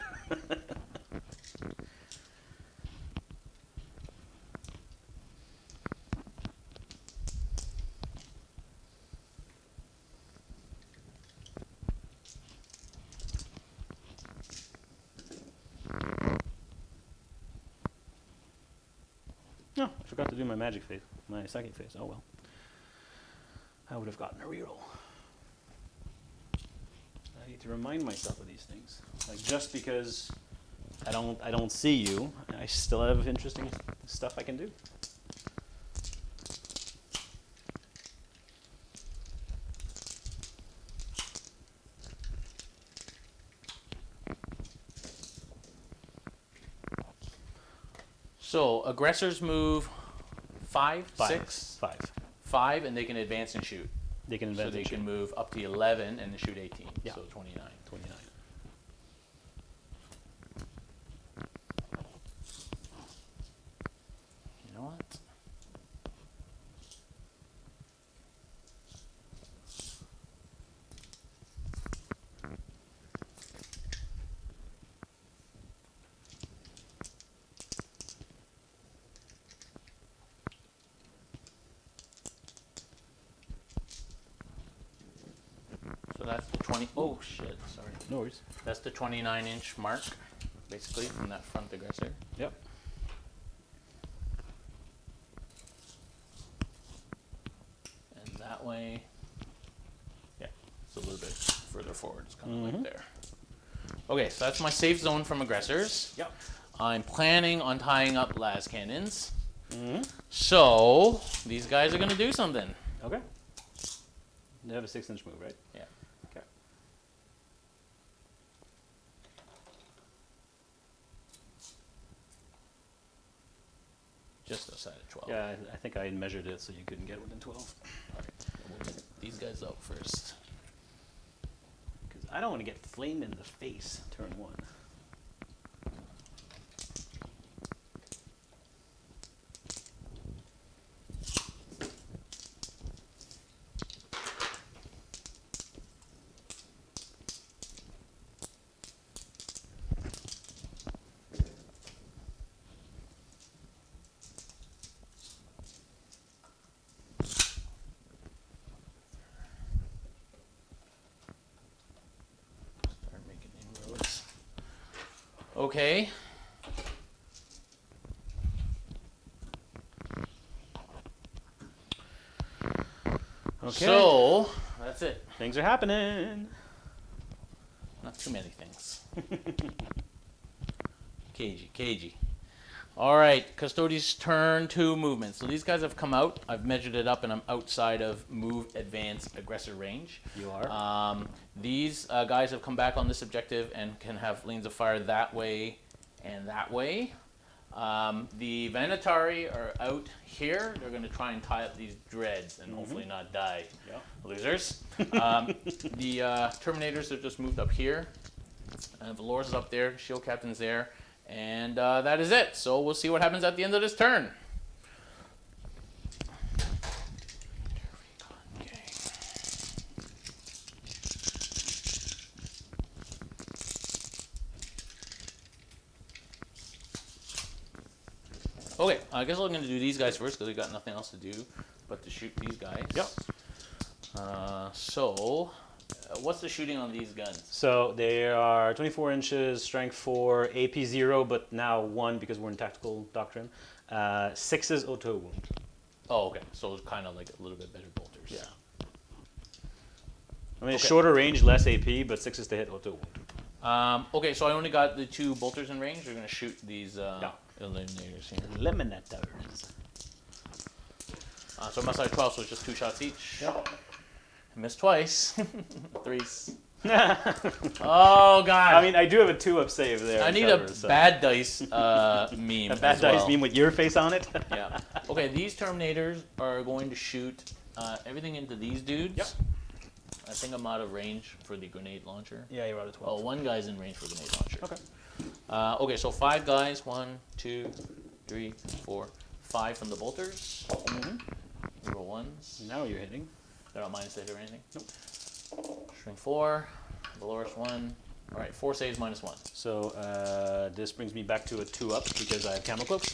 No, I forgot to do my magic phase, my psychic phase. Oh well. I would have gotten a reroll. I need to remind myself of these things. Like, just because I don't see you, I still have interesting stuff I can do. So aggressors move 5, 5. 6, 5. 5, and they can advance and shoot. They can advance. So they and can shoot. move up to 11 and shoot 18. Yeah. So 29. 29. You know what? So that's the 20. Oh shit! Sorry. No worries. That's the 29-inch mark, basically, from that front aggressor. Yep. And that way, yeah, it's a little bit further forward. It's kind of like there. Okay, so that's my safe zone from aggressors. Yep. I'm planning on tying up las cannons. So these guys are going to do something. Okay. They have a 6-inch move, right? Yeah. Okay. Just outside of 12. Yeah, I think I measured it so you couldn't get within 12. All right. We'll get these guys out first. Because I don't want to get flamed in the face turn 1. Start making inroads. Okay. Okay. So that's it. Things are happening. Not too many things. Cagey. All right, Custodes turn 2 movement. So these guys have come out. I've measured it up, and I'm outside of move, advance, aggressor range. You are. These guys have come back on this objective and can have lanes of fire that way and that way. The venatari are out here. They're going to try and tie up these dreads and hopefully not die. Yeah. Losers. The Terminators have just moved up here. Valoris is up there. Shield Captain's there. And that is it. So we'll see what happens at the end of this turn. Okay. Okay, I guess I'm going to do these guys first because we got nothing else to do but to shoot these guys. Yep. What's the shooting on these guns? So they are 24 inches, strength 4, AP 0, but now 1 because we're in tactical doctrine. 6 is auto wound. Oh, okay. So it's kind of like a little bit better bolters. Yeah. I mean, Okay. shorter range, less AP, but 6 is to hit auto wound. Okay, so I only got the 2 bolters in range. We're going to shoot these eliminators here. Eliminators. So I'm outside 12, so it's just 2 shots each. Yep. I missed twice. 3s. Oh god. I mean, I do have a 2-up save there. I in need cover, a so. bad dice meme. A bad as dice well. meme with your face on it. Yeah. Okay, these Terminators are going to shoot everything into these dudes. Yep. I think I'm out of range for the grenade launcher. Yeah, you're out of 12. Oh, one guy's in range for grenade launcher. Okay. Okay, so 5 guys. 1, 2, 3, 4, 5 from the bolters. Mm-hmm. Roll ones. Now you're hitting. They're not minus hit or anything. Nope. String 4. Valoris 1. All right, 4 saves minus 1. So this brings me back to a 2-up because I have camel cloaks.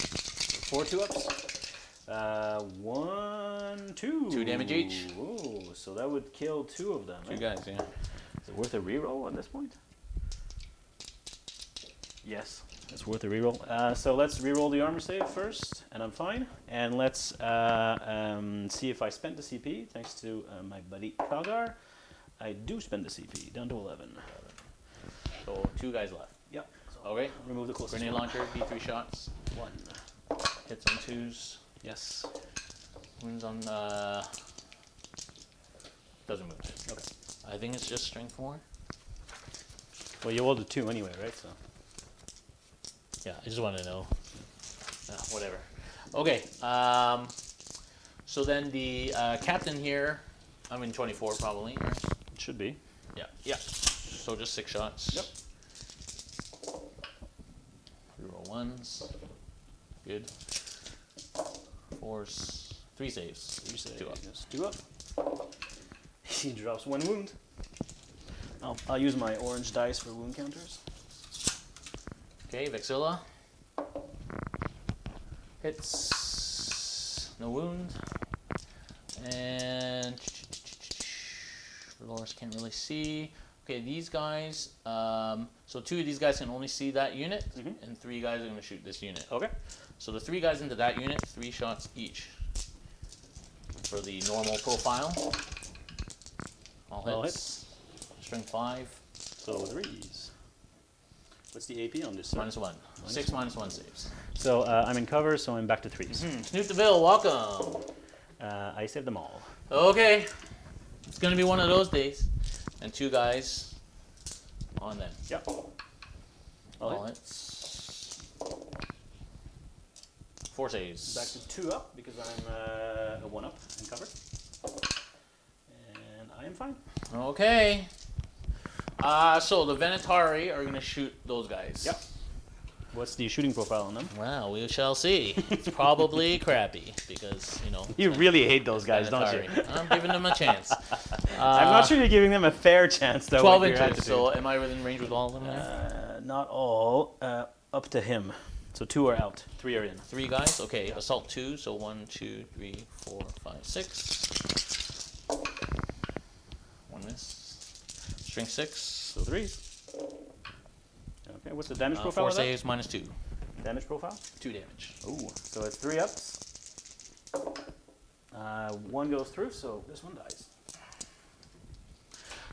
4 2-ups. 1, 2. 2 damage each. Oh, so that would kill 2 of them. 2 guys, yeah. Is it worth a reroll at this point? Yes, it's worth a reroll. So let's reroll the armor save first, and I'm fine. And let's see if I spent the CP, thanks to my buddy Calgar. I do spend the CP, down to 11. So 2 guys left. Yep. Okay. Remove the closest Grenade one. launcher, D3 shots. 1. Hits on 2s. Yes. Wounds on doesn't move. Okay. I think it's just string 4. Well, you rolled a 2 anyway, right? So. Yeah, I just want to know. Whatever. Okay. So then the captain here, I'm in 24 probably. Right? It should be. Yeah. Yeah. So just 6 shots. Yep. Reroll ones. Good. 4s. 3 saves. 3 saves. 2 up. Yes, 2 up. He drops 1 wound. I'll use my orange dice for wound counters. Okay, vexilla. Hits. No wound. And Valoris can't really see. Okay, these guys. So 2 of these guys can only see that unit, and 3 guys are going to shoot this unit. Okay. So the 3 guys into that unit, 3 shots each. For the normal profile. All hits. String 5. So 3s. What's the AP on this? Sir? -1. 6 -1 saves. So I'm in cover, so I'm back to 3s. Snoop DeVille, welcome. I saved them all. Okay. It's going to be one of those days. And 2 guys on them. Yep. All hits. 4 saves. Back to 2 up because I'm a 1 up in cover. And I am fine. Okay. So the venatari are going to shoot those guys. Yep. What's the shooting profile on them? Well, we shall see. It's probably crappy because, you know. You really hate those guys, don't you? venatari. I'm giving them a chance. I'm not sure you're giving them a fair chance, though. 12 with your inches. attitude. So am I within range with all of them now? Not all. Up to him. So 2 are out. 3 are in. 3 guys? Okay. Assault 2. So 1, 2, 3, 4, 5, 6. 1 miss. String 6. So 3s. Okay, what's the damage profile 4 of that? saves -2. Damage profile? 2 damage. Ooh, so it's 3 ups. 1 goes through, so this one dies.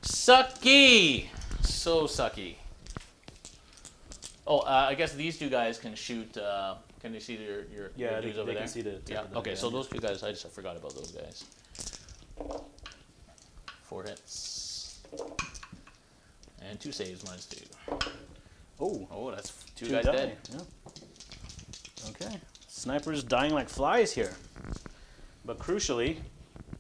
Sucky! So sucky. Oh, I guess these 2 guys can shoot. Can they see your Yeah, dudes they over there? can see the tip Yeah. of the Okay, so gun. those 2 guys, I just forgot about those guys. 4 hits. And 2 saves -2. Oh, Oh, that's 2 2 guys die. dead. Yeah. Okay. Snipers dying like flies here. But crucially,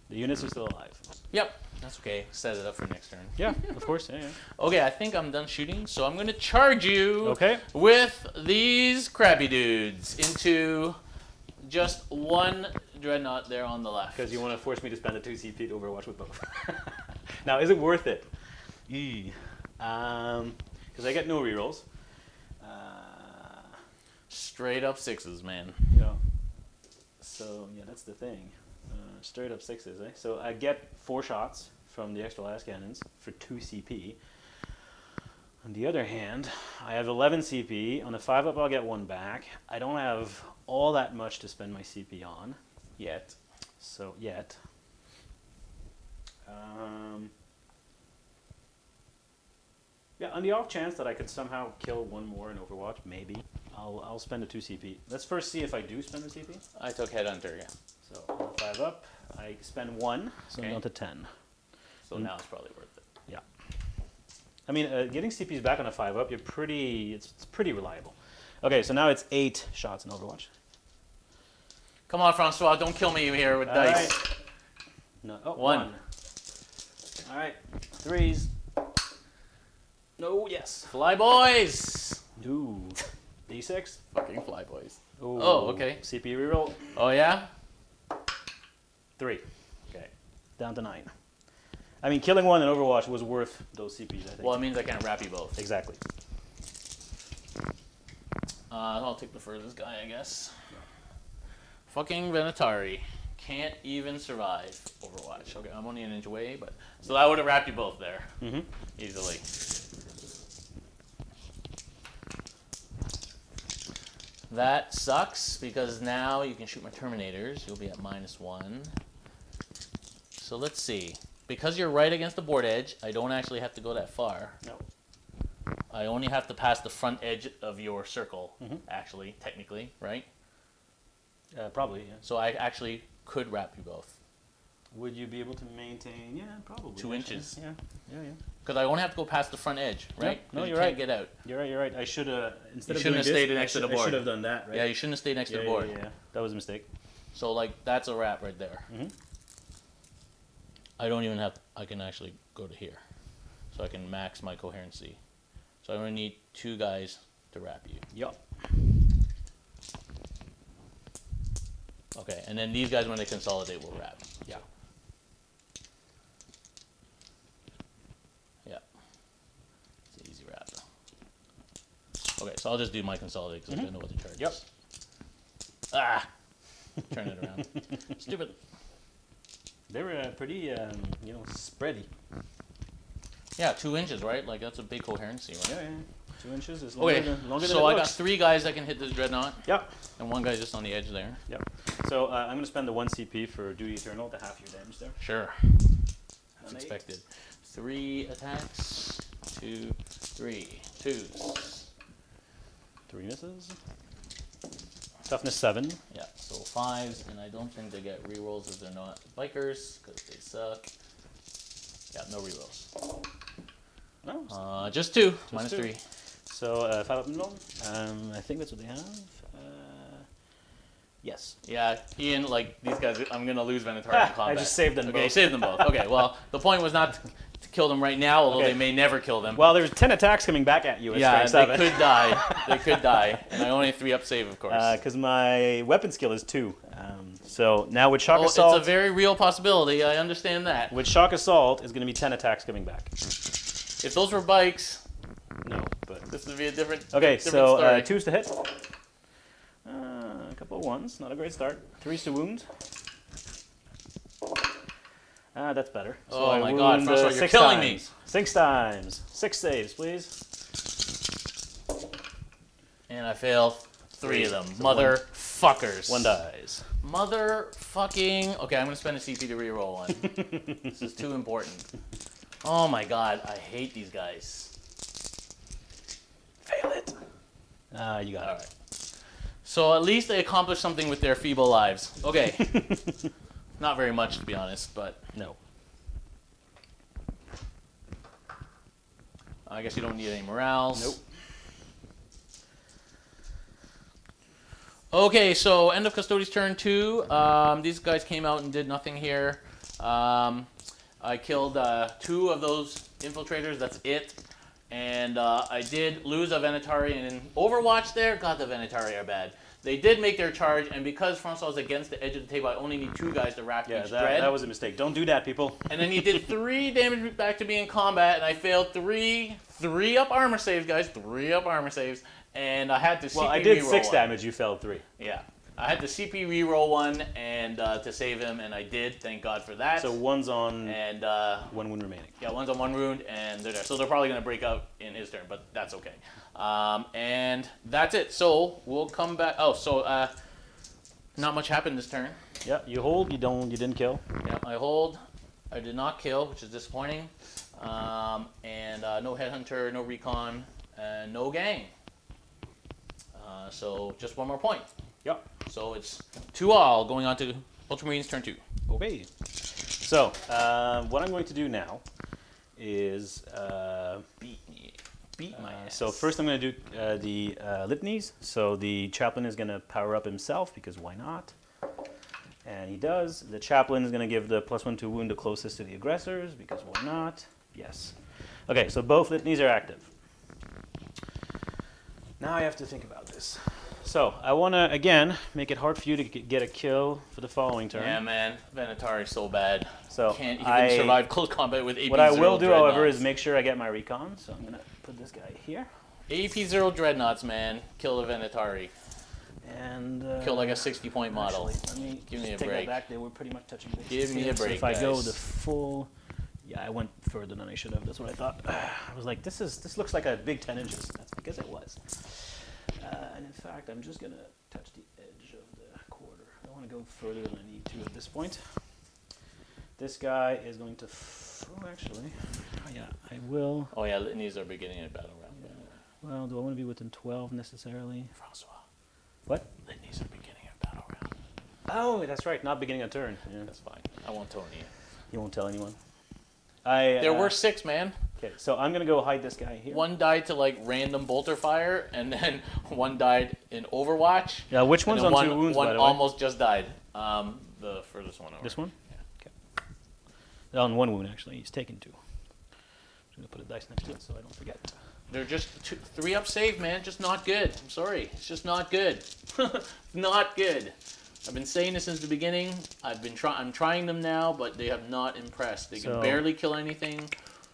the units are still alive. Yep, that's okay. Set it up for next turn. Yeah, of course. Yeah, yeah. Okay, I think I'm done shooting, so I'm gonna charge you Okay. with these crappy dudes into just 1 dreadnought there on the left. Because you want to force me to spend a 2 CP to Overwatch with both. Now, is it worth it? Because I get no rerolls. Straight up 6s, man. Yeah. So yeah, that's the thing. Straight up 6s, eh? So I get 4 shots from the extra las cannons for 2 CP. On the other hand, I have 11 CP. On a 5 up, I'll get 1 back. I don't have all that much to spend my CP on Yet. So yet. Yeah, on the off chance that I could somehow kill 1 more in Overwatch, maybe I'll spend a 2 CP. Let's first see if I do spend a CP. I took Headhunter, yeah. So on a 5 up, I spend 1, so I'm Okay. down to 10. So now it's probably worth it. Yeah. I mean, getting CPs back on a 5-up, it's pretty reliable. Okay, so now it's 8 shots in Overwatch. Come on, Francois, don't kill me here with dice. Right. No, oh, 1. All right, 3s. No, yes. Fly boys. Ooh, D6. Fucking fly boys. Ooh. Oh, okay. CP reroll. Oh yeah. 3. Okay, down to 9. I mean, killing one in Overwatch was worth those CPs, I think. Well, it means I can't wrap you both. Exactly. I'll take the furthest guy, I guess. Fucking Venatari. Can't even survive Overwatch. Okay, I'm only an inch away, but... So that would have wrapped you both there. Mm-hmm. Easily. That sucks, because now you can shoot my Terminators. You'll be at -1. So let's see. Because you're right against the board edge, I don't actually have to go that far. No. I only have to pass the front edge of your circle, actually, technically, right? Probably, yeah. So I actually could wrap you both. Would you be able to maintain? Yeah, probably. 2 inches. Yeah, yeah, yeah. Because I only have to go past the front edge, right? Yep. No, 'Cause you're you right. can't get out. You're right, you're right. I should have, instead of shouldn't doing have this, stayed next to the I board. should have done that, right? Yeah, you shouldn't have stayed next to the Yeah, board. yeah. That was a mistake. So, like, that's a wrap right there. Mm-hmm. I don't even have, I can actually go to here. So I can max my coherency. So I'm going to need 2 guys to wrap you. Yup. Okay, and then these guys, when they consolidate, will wrap. Yeah. Yeah. It's an easy wrap. Okay, so I'll just do my consolidate because I don't know what the charge Yep. is. Ah! Turn it around. Stupid. They were pretty, spready. Yeah, 2 inches, right? Like, that's a big coherency, right? Yeah, yeah. 2 inches is longer, Okay, longer than so it I got looks. 3 guys that can hit this dreadnought, Yep. and 1 guy just on the edge there. Yep. So I'm going to spend the 1 CP for Duty Eternal to half your damage there. Sure. As An 8. expected. 3 attacks. 2, 3. 2s. 3 misses. Toughness 7. Yeah, so 5s, and I don't think they get rerolls if they're not bikers, because they suck. Yeah, no rerolls. No. Just 2. Just Minus 2. 3. So 5 up and low. I think that's what they have. Yes. Yeah, Ian, like, these guys, I'm going to lose Venatari in combat. I just saved them Okay, both. saved them both. Okay, well, the point was not to kill them right now, although Okay. they may never kill them. Well, there's 10 attacks coming back at you at yeah, strength they 7. could die. They could die. And I only have 3 up save, of course. Because my weapon skill is 2. So now with Shock Assault... It's a very real possibility. I understand that. With Shock Assault, is going to be 10 attacks coming back. If those were bikes, No, but... this would be a different Okay, different so story. 2s to hit. A couple of 1s, not a great start. 3s to wound. That's better. So Oh I my God, wound, Francois, you're 6 killing times. me. 6 times. 6 saves, please. And I failed 3 of them. So Motherfuckers. 1 dies. Motherfucking... Okay, I'm going to spend a CP to reroll 1. This is too important. Oh my God, I hate these guys. Fail it. You got All it. right. So at least they accomplished something with their feeble lives. Okay. Not very much, to be honest, but No. I guess you don't need any morales. Nope. Okay, so end of Custodes turn 2. These guys came out and did nothing here. I killed 2 of those infiltrators, that's it. And I did lose a Venatari, and in Overwatch there, God, the Venatari are bad. They did make their charge, and because Francois was against the edge of the table, I only need 2 guys to wrap Yeah, each dread. that was a mistake. Don't do that, people. And then he did 3 damage back to me in combat, and I failed 3 up armor saves, guys. 3 up armor saves. And I had to CP Well, I did reroll 6 one. damage. You failed 3. Yeah. I had to CP reroll 1 and to save him, and I did. Thank God for that. So 1's on and 1 wound remaining. yeah, 1's on 1 wound, and they're there. So they're probably going to break out in his turn, but that's okay. And that's it. So we'll come back. Oh, so not much happened this turn. Yeah, you hold. You didn't kill. Yeah, I hold. I did not kill, which is disappointing. And no headhunter, no recon, and no gang. So just 1 more point. Yep. So it's 2-all going on to Ultramarines turn 2. Okay. So what I'm going to do now is Beat my ass. so first I'm going to do the litanies. So the chaplain is going to power up himself because why not? And he does. The chaplain is going to give the +1 to wound the closest to the aggressors because why not? Yes. Okay, so both litanies are active. Now I have to think about this. So I want to, again, make it hard for you to get a kill for the following turn. Yeah, man. Venatari is so bad. So Can't even survive close combat with AP0 what I will do, however, dreadnoughts. is make sure I get my recon. So I'm going to put this guy here. AP0 dreadnoughts, man. Kill the Venatari. And Kill like a 60-point model. Actually, let me Give me a take break. that back. They were pretty much touching base. Give me a So break, if I go guys. the full, yeah, I went further than I should have. That's what I thought. I was like, this looks like a big 10 inches. That's because it was. And in fact, I'm just gonna touch the edge of the quarter. I don't want to go further than I need to at this point. This guy is going to. Actually, yeah, I will. Oh yeah, litanies are beginning a battle round. Yeah. Well, do I want to be within 12 necessarily? Francois. What? Litanies are beginning a battle round. Oh, that's right. Not beginning a turn. Yeah. That's fine. I won't tell you. You won't tell anyone. There There were 6, man. Okay, so I'm gonna go hide this guy here. One died to like random bolter fire, and then one died in Overwatch. Yeah, which one's on and then 2 wounds, one by the way? almost just died. The furthest one over. This one? Yeah. Okay. On 1 wound, actually. He's taken 2. I'm gonna put a dice next to it so I don't forget. They're just 3 up save, man. Just not good. I'm sorry. It's just not good. Not good. I've been saying this since the beginning. I'm trying them now, but they have not impressed. They can barely kill anything.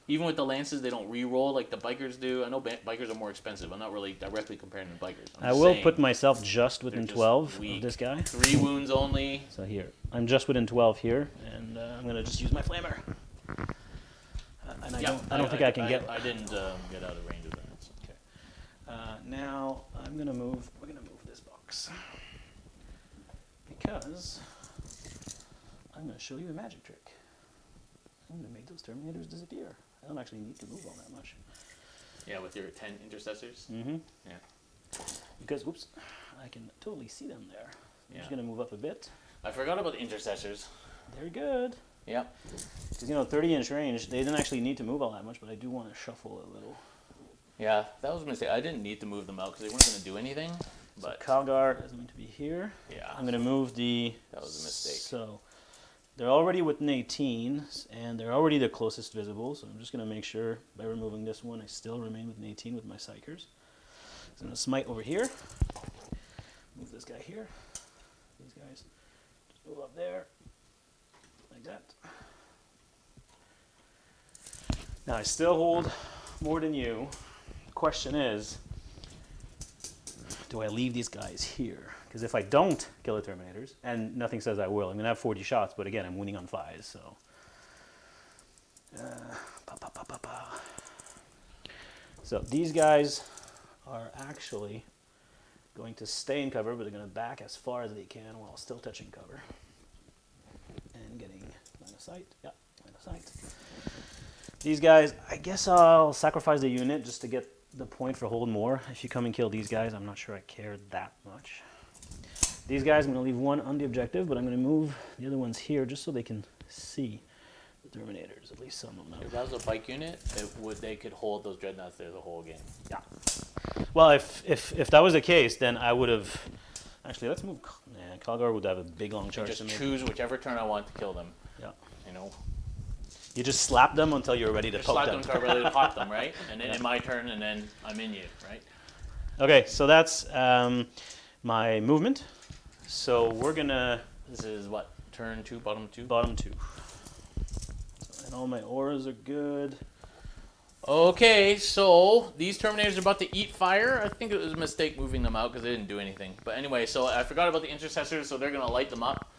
Even with the lances, they don't re-roll like the bikers do. I know bikers are more expensive. I'm not really directly comparing the bikers. I will put myself just within just 12 weak. of this guy. 3 wounds only. So here. I'm just within 12 here, and I'm going to just use my flamer. And I don't think I can get... I didn't get out of range of that. So. Okay. Now, we're going to move this box. Because I'm going to show you a magic trick. I'm going to make those Terminators disappear. I don't actually need to move all that much. Yeah, with your 10 intercessors? Mm-hmm. Yeah. Because, whoops, I can totally see them there. I'm just Yeah. going to move up a bit. I forgot about the intercessors. They're good. Yeah. Because, 30-inch range, they didn't actually need to move all that much, but I do want to shuffle a little. Yeah, that was a mistake. I didn't need to move them out because they weren't going to do anything. But So Calgar is going to be here. yeah, I'm going to move the... that was a mistake. So they're already within 18, and they're already the closest visible, so I'm just going to make sure by removing this one, I still remain within 18 with my psychers. So I'm going to smite over here. Move this guy here. These guys just move up there. Like that. Now I still hold more than you. The question is, do I leave these guys here? Because if I don't kill the Terminators, and nothing says I will, I'm going to have 40 shots, but again, I'm winning on 5s, so. So these guys are actually going to stay in cover, but they're going to back as far as they can while still touching cover. And getting line of sight. Yeah, line of sight. These guys, I guess I'll sacrifice the unit just to get the point for hold more. If you come and kill these guys, I'm not sure I care that much. These guys, I'm going to leave one on the objective, but I'm going to move the other ones here just so they can see the Terminators, at least some of them. If that was a bike unit, they could hold those dreadnoughts there the whole game. Yeah. Well, if that was the case, then I would have... Actually, let's move... Yeah, Calgar would have a big, long charge Just to make. choose whichever turn I want to kill them. Yeah. You know, You just slap them until you're ready to just poke slap them. them until I'm ready to pop them, right? And then in my turn, and then I'm in you, right? Okay, so that's my movement. So we're gonna This is what? Turn 2, bottom 2? bottom 2. And all my auras are good. Okay, so these Terminators are about to eat fire. I think it was a mistake moving them out because they didn't do anything. But anyway, so I forgot about the intercessors, so they're going to light them up.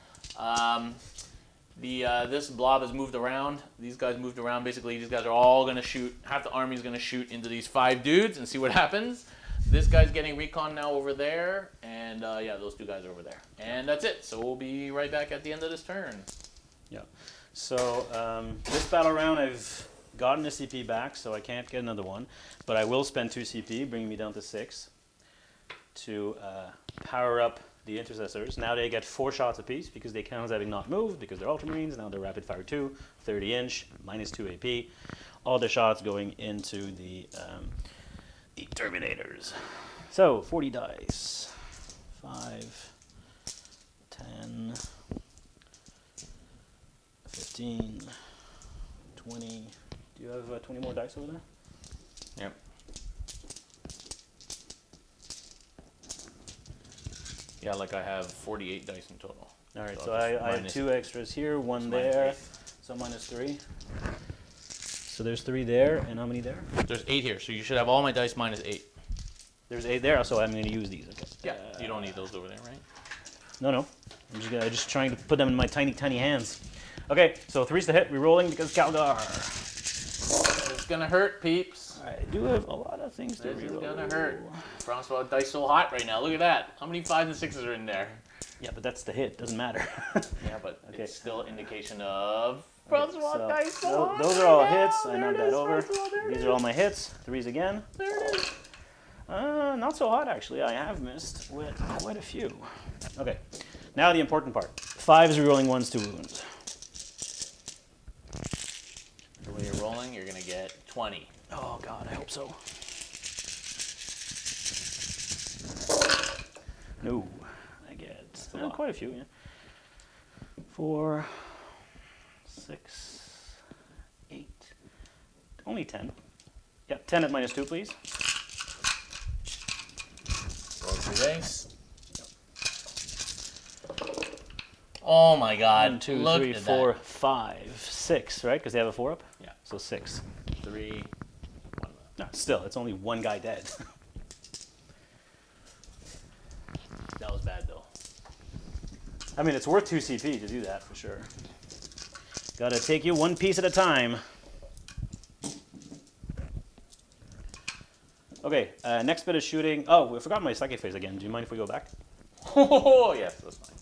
This blob has moved around. These guys moved around. Basically, these guys are all going to shoot. Half the army is going to shoot into these 5 dudes and see what happens. This guy's getting recon now over there. And yeah, those 2 guys are over there. And that's it. So we'll be right back at the end of this turn. Yeah. So this battle round I've gotten a CP back, so I can't get another one. But I will spend 2 CP, bringing me down to 6, to power up the intercessors. Now they get 4 shots apiece because they count as having not moved because they're Ultramarines. Now they're rapid fire 2, 30-inch, -2 AP. all the shots going into the Terminators. So 40 dice. 5, 10, 15, 20. Do you have 20 more dice over there? Yep. Yeah, like I have 48 dice in total. All right, so I have 2 extras here, 1 there, so -3. So there's 3 there, and how many there? There's 8 here, so you should have all my dice -8. There's 8 there, so I'm going to use these. Okay. Yeah, you don't need those over there, right? No. I'm just trying to put them in my tiny, tiny hands. Okay, so 3's to hit, re-rolling because Calgar. It's gonna hurt, peeps. I do have a lot of things to This is re-roll. gonna hurt. Francois dice so hot right now. Look at that. How many 5s and 6s are in there? Yeah, but that's the hit. Doesn't matter. Yeah, but Okay. it's still indication of Francois So dice so hot. those are right all now. hits. I There knocked it that is, over. Francois, there it These is. are all my hits. 3's again. There it is. Not so hot actually. I have missed with quite a few. Okay, now the important part. 5's re-rolling 1's to wound. The way you're rolling, you're gonna get 20. Oh God, I hope so. No, I get quite a few. Yeah. 4, 6, 8. Only 10. Yeah, 10 at -2, please. Roll 2 dice. Oh my God! 1, 2, Look 3, at 4, that. 5, 6. Right? Because they have a 4 up. Yeah. So 6. 3. 1. No, still, it's only 1 guy dead. That was bad though. I mean, it's worth 2 CP to do that for sure. Gotta take you 1 piece at a time. Okay, next bit of shooting. Oh, I forgot my psychic phase again. Do you mind if we go back? Oh yes, that's fine.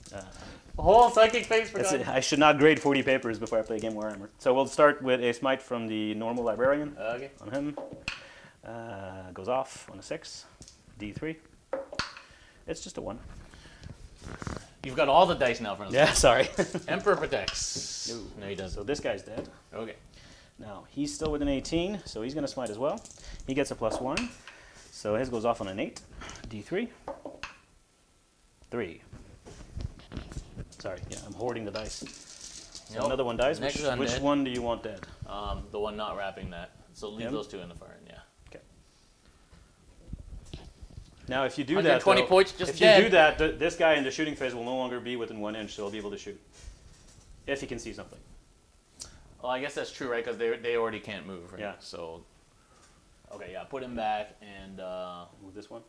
The whole psychic phase for God. I should not grade 40 papers before I play a game of Warhammer. So we'll start with a smite from the normal librarian Okay. on him. Goes off on a 6. D3. It's just a 1. You've got all the dice now, friends. Yeah, sorry. Emperor protects. No, he doesn't. So this guy's dead. Okay. Now, he's still within 18, so he's going to smite as well. He gets a +1. So his goes off on an 8. D3. 3. Sorry, yeah, I'm hoarding the dice. So Nope. another one dies. Next Which undead. one do you want dead? The one not wrapping that. So leave Him? those 2 in the fire end, yeah. Okay. Now, if you do that, 120 though, points, just if dead. you do that, this guy in the shooting phase will no longer be within 1 inch, so he'll be able to shoot. If he can see something. Well, I guess that's true, right? Because they already can't move, right? Yeah. So, okay, yeah, put him back, and With this one?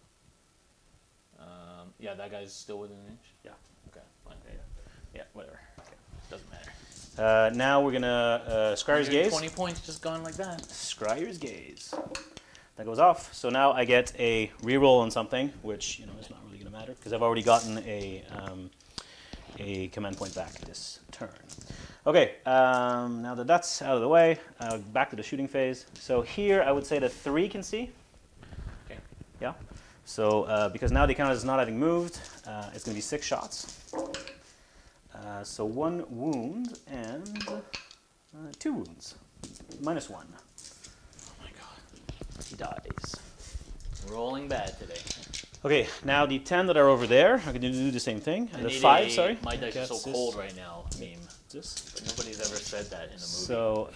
yeah, that guy's still within an inch. Yeah. Okay, fine. Yeah, whatever. Okay, doesn't matter. Now we're going to Scryer's Gaze. 20 points just gone like that. Scryer's Gaze. That goes off. So now I get a reroll on something, which is not really going to matter because I've already gotten a command point back this turn. Okay, now that that's out of the way, back to the shooting phase. So here I would say that 3 can see. Okay. Yeah. So because now they count as not having moved, it's going to be 6 shots. So 1 wound and 2 wounds. -1. Oh my God. He dies. Rolling bad today. Okay, now the 10 that are over there are going to do the same thing. I The need 5, sorry. My dice are Guess so this- cold right now. Meme. This. But nobody's ever said that in a movie. So,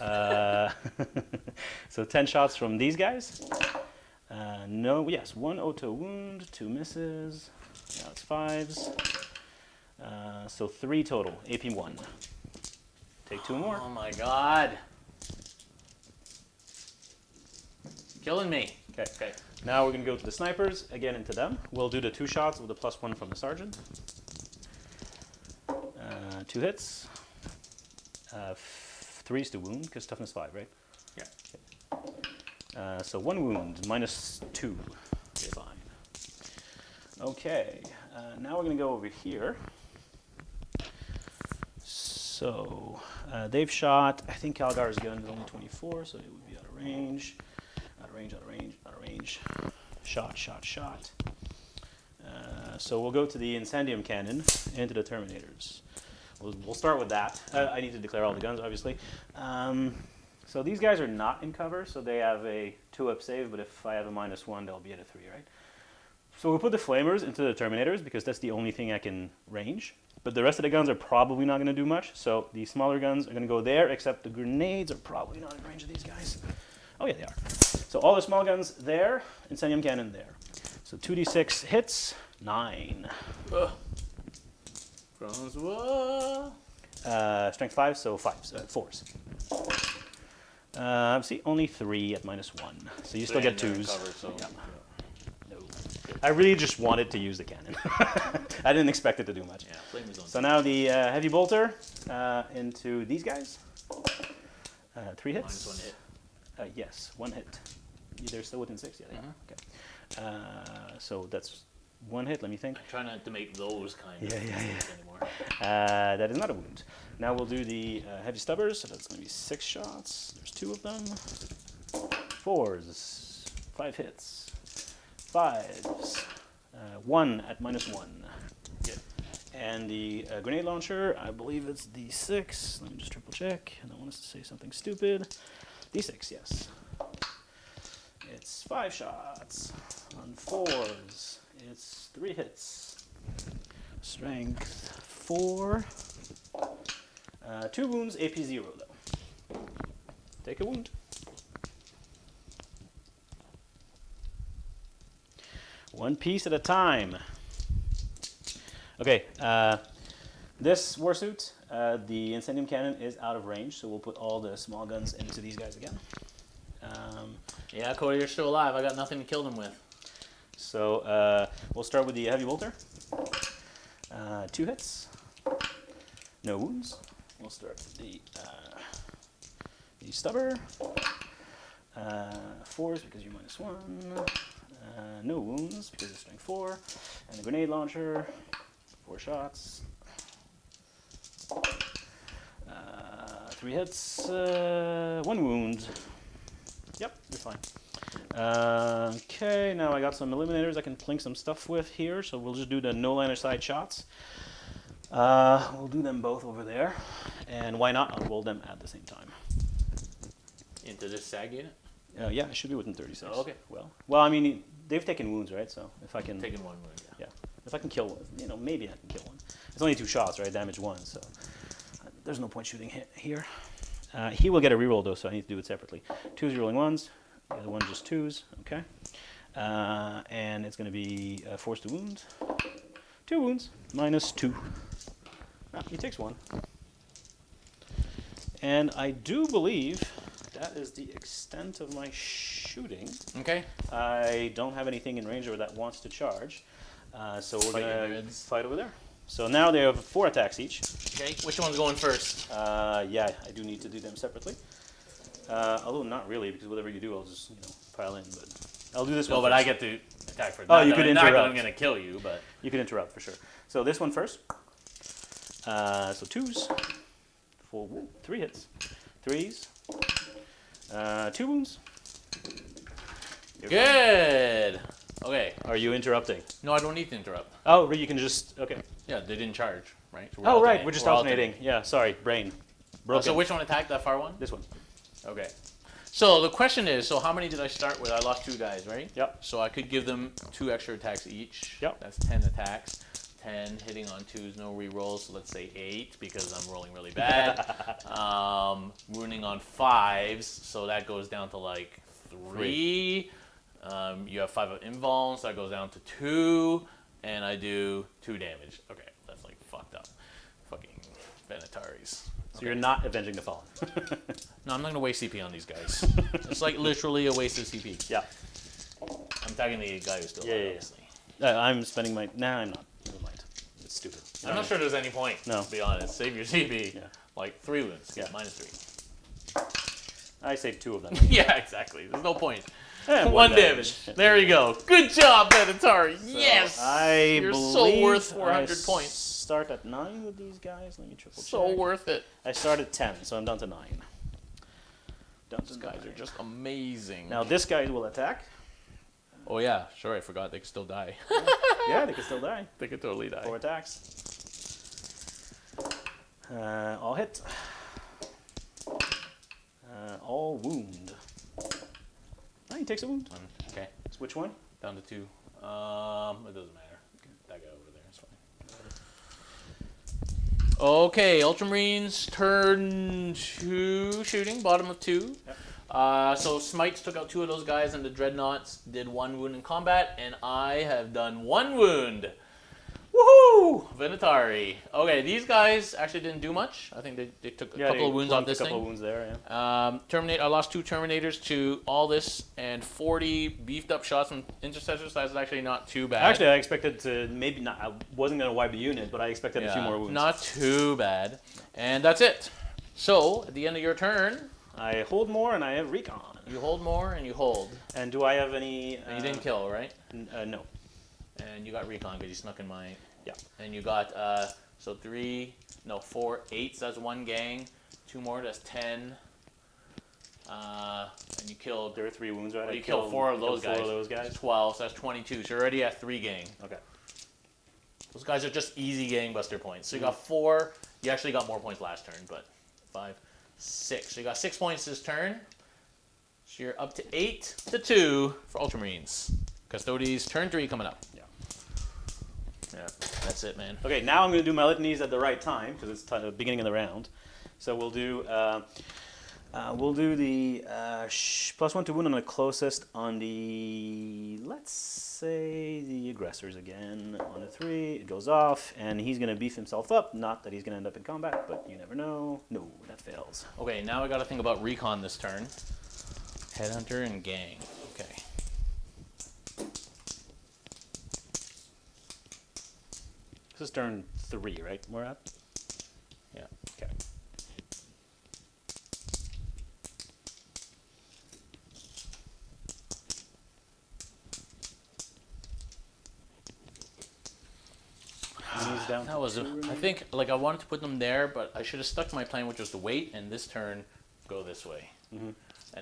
so 10 shots from these guys. No, yes, 1 auto wound, 2 misses. Now it's 5s. So 3 total. AP 1. Take 2 more. Oh my God. Killing me. Okay. Okay. Now we're going to go to the snipers, again into them. We'll do the 2 shots with the +1 from the sergeant. 2 hits. 3's to wound, because toughness 5, right? Yeah. So 1 wound, -2. Fine. Okay, now we're going to go over here. So they've shot, I think Calgar's gun is only 24, so it would be out of range. Out of range, out of range, out of range. Shot, shot, shot. So we'll go to the Incendium cannon into the Terminators. We'll start with that. I need to declare all the guns, obviously. So these guys are not in cover, so they have a 2-up save, but if I have a -1, they'll be at a 3, right? So we'll put the flamers into the terminators because that's the only thing I can range. But the rest of the guns are probably not going to do much. So the smaller guns are going to go there, except the grenades are probably not in range of these guys. Oh yeah, they are. So all the small guns there, incendium cannon there. So 2d6 hits, 9. Francois. Strength 5, so 4s. See, only 3 at -1. So you still get 2s. Cover, so. Yeah. No. I really just wanted to use the cannon. I didn't expect it to do much. Yeah, flame is on. So now the heavy bolter into these guys. 3 hits. -1 hit. Yes, 1 hit. They're still within 6, yeah. They are. Okay. So that's 1 hit. Let me think. I try not to make those kind of anymore. That is not a wound. Now we'll do the heavy stubbers. So that's going to be 6 shots. There's 2 of them. 4s, 5 hits. 5s, 1 at -1. Yeah. And the grenade launcher, I believe it's D6. Let me just triple check. I don't want us to say something stupid. D6, yes. It's 5 shots. On 4s, it's 3 hits. Strength 4. 2 wounds, AP 0 though. Take a wound. One piece at a time. Okay, this warsuit, the incendium cannon is out of range, so we'll put all the small guns into these guys again. Yeah, Cody, you're still alive. I got nothing to kill them with. So we'll start with the heavy bolter. 2 hits. No wounds. We'll start with the stubber. 4s because you're -1. No wounds because it's strength 4. And the grenade launcher. 4 shots. 3 hits. 1 wound. Yep, you're fine. Okay, now I got some eliminators I can plink some stuff with here, so we'll just do the no line of sight shots. We'll do them both over there, and why not? I'll roll them at the same time. Into this sag unit? Yeah, it should be within 36. Oh, okay. Well, I mean, they've taken wounds, right? So if I can... Taking 1 wound, yeah. If I can kill one, maybe I can kill one. It's only 2 shots, right? Damage 1, so there's no point shooting here. He will get a reroll, though, so I need to do it separately. 2s rolling 1s, the other one just 2s, okay? And it's going to be forced to wound. 2 wounds, -2. He takes 1. And I do believe that is the extent of my shooting. Okay. I don't have anything in range or that wants to charge. So we're going to fight over there. So now they have 4 attacks each. Okay, which one's going first? Yeah, I do need to do them separately. Although not really, because whatever you do, I'll just pile in. But I'll do this one. No, but first. I get to attack first. Oh, you could interrupt. Not that I'm going to kill you, but You can interrupt for sure. So this one first. So 2s, 3 hits, 3s, 2 wounds. You're good. fine. Okay. Are you interrupting? No, I don't need to interrupt. Oh, you can just okay. Yeah, they didn't charge, right? So We're just alternating. Yeah, sorry, brain. Broken. So which one attacked that far one? This one. Okay. So the question is, so how many did I start with? I lost 2 guys, right? Yep. So I could give them 2 extra attacks each. Yep. That's 10 attacks. 10 hitting on 2s, no rerolls. So let's say 8 because I'm rolling really bad. Wounding on 5s, so that goes down to like 3. You have 5 of invulns, so that goes down to 2, and I do 2 damage. Okay, that's like fucked up. Fucking venataris. So you're not avenging the fallen. No, I'm not gonna waste CP on these guys. It's like literally a waste of CP. Yeah. I'm tagging the guy who's still alive, obviously. I'm spending my... Nah, I'm not. Never mind. It's stupid. I'm not sure there's any point, No. to be honest. Save your CP. Yeah. Like 3 wounds. Yeah. -3. I saved 2 of them. Yeah, exactly. There's no point. And 1 damage. There you go. Good job, Venatari. So yes! You're so believe worth 400 I points. Start at 9 with these guys. Let me triple check. So worth it. I start at 10, so I'm down to 9. Down to These guys 9. are just amazing. Now this guy will attack. Oh yeah, sure. I forgot they can still die. Yeah, they can still die. They could totally die. 4 attacks. All hit. all wound. Oh, he takes a wound. Okay. So which one? Down to 2. It doesn't matter. That guy over there is fine. Okay, Ultramarines turn 2 shooting, bottom of 2. Yep. So Smites took out 2 of those guys, and the Dreadnoughts did 1 wound in combat, and I have done 1 wound. Woohoo! Venatari. Okay, these guys actually didn't do much. I think they took a couple of wounds on this thing. A couple of wounds there, yeah. I lost 2 Terminators to all this and 40 beefed up shots from Intercessors. That's actually not too bad. Actually, I expected to maybe not. I wasn't going to wipe the unit, but I expected a few more wounds. Not too bad. And that's it. So, at the end of your turn, I hold more and I have recon. you hold more and you hold. And do I have any... And you didn't kill, right? No. And you got recon because you snuck in my... Yeah. And you got, 4 8s, that's 1 gang. 2 more, that's 10. And you killed... There were 3 wounds, right? Well, you killed 4 of those guys. 4 of those guys. 12, so that's 22. So you're already at 3 gang. Okay. Those guys are just easy gangbuster points. So you got 4. You actually got more points last turn, but 5, 6. So you got 6 points this turn. So you're up to 8 to 2 for Ultramarines. Custodes, turn 3 coming up. Yeah, that's it, man. Okay, now I'm going to do my litanies at the right time because it's the beginning of the round. So we'll do the +1 to wound on the closest on the, let's say, the aggressors again. On the 3, it goes off, and he's going to beef himself up. Not that he's going to end up in combat, but you never know. No, that fails. Okay, now I got to think about recon this turn. Headhunter and gang. Okay. This is turn 3, right? We're at? Yeah. Okay. Down That was, I think, like I wanted to put them there, but I should have stuck to my plan, which was to wait and this turn go this way. And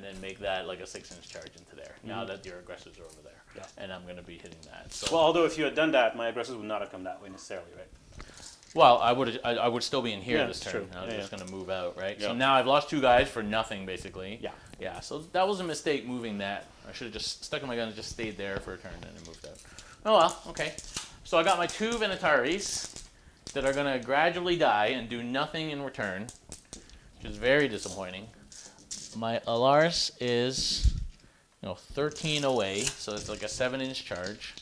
then make that like a 6-inch charge into there. Now that your aggressors are over there. Yeah. And I'm going to be hitting that. So, well, although if you had done that, my aggressors would not have come that way necessarily, right? well, I would still be in here this that's turn. true. I was just going to move out, right? Yeah. So now I've lost 2 guys for nothing, basically. Yeah. Yeah, so that was a mistake moving that. I should have just stuck in my gun and just stayed there for a turn and then moved out. Oh well, okay. So I got my 2 venataris that are going to gradually die and do nothing in return, which is very disappointing. My allarus is, 13 away, so it's like a 7-inch charge,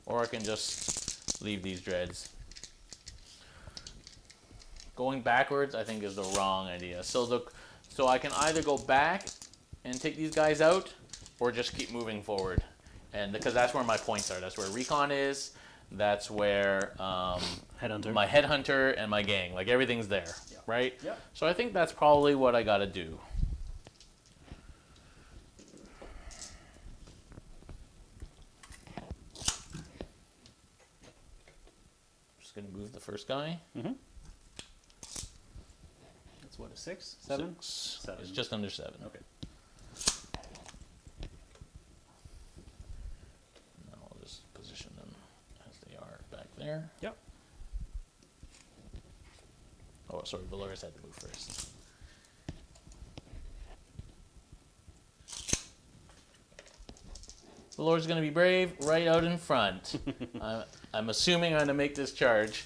or I can just leave these dreads. Going backwards, I think, is the wrong idea. So I can either go back and take these guys out, or just keep moving forward, and because that's where my points are. That's where recon is. That's where Headhunter. my headhunter and my gang, like everything's there, right? Yeah. So I think that's probably what I got to do. Just gonna move the first guy. That's what, a 6? 7? 7. It's just under 7. Okay. Now I'll just position them as they are back there. Yep. Oh, sorry, Valoris had to move first. Valoris is going to be brave right out in front. I'm assuming I'm going to make this charge.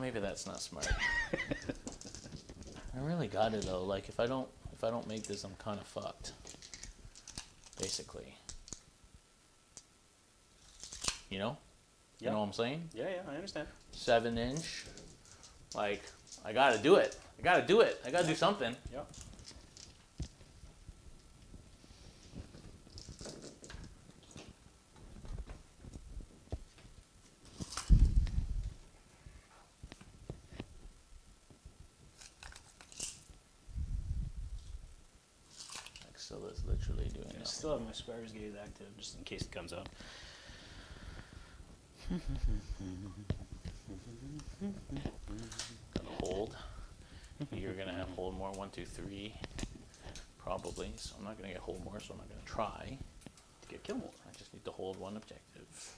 Maybe that's not smart. I really got it though. Like if I don't make this, I'm kind of fucked. Basically. You know? You know what I'm saying? Yeah, I understand. 7-inch. Like, I gotta do it. I gotta do it. I gotta do something. Yeah. Vexilla is literally doing I nothing. still have my Spider's Gaze active, just in case it comes up. Gonna hold. You're gonna have hold more. 1, 2, 3. Probably. So I'm not gonna get hold more, so I'm not gonna try. To get kill more. I just need to hold 1 objective.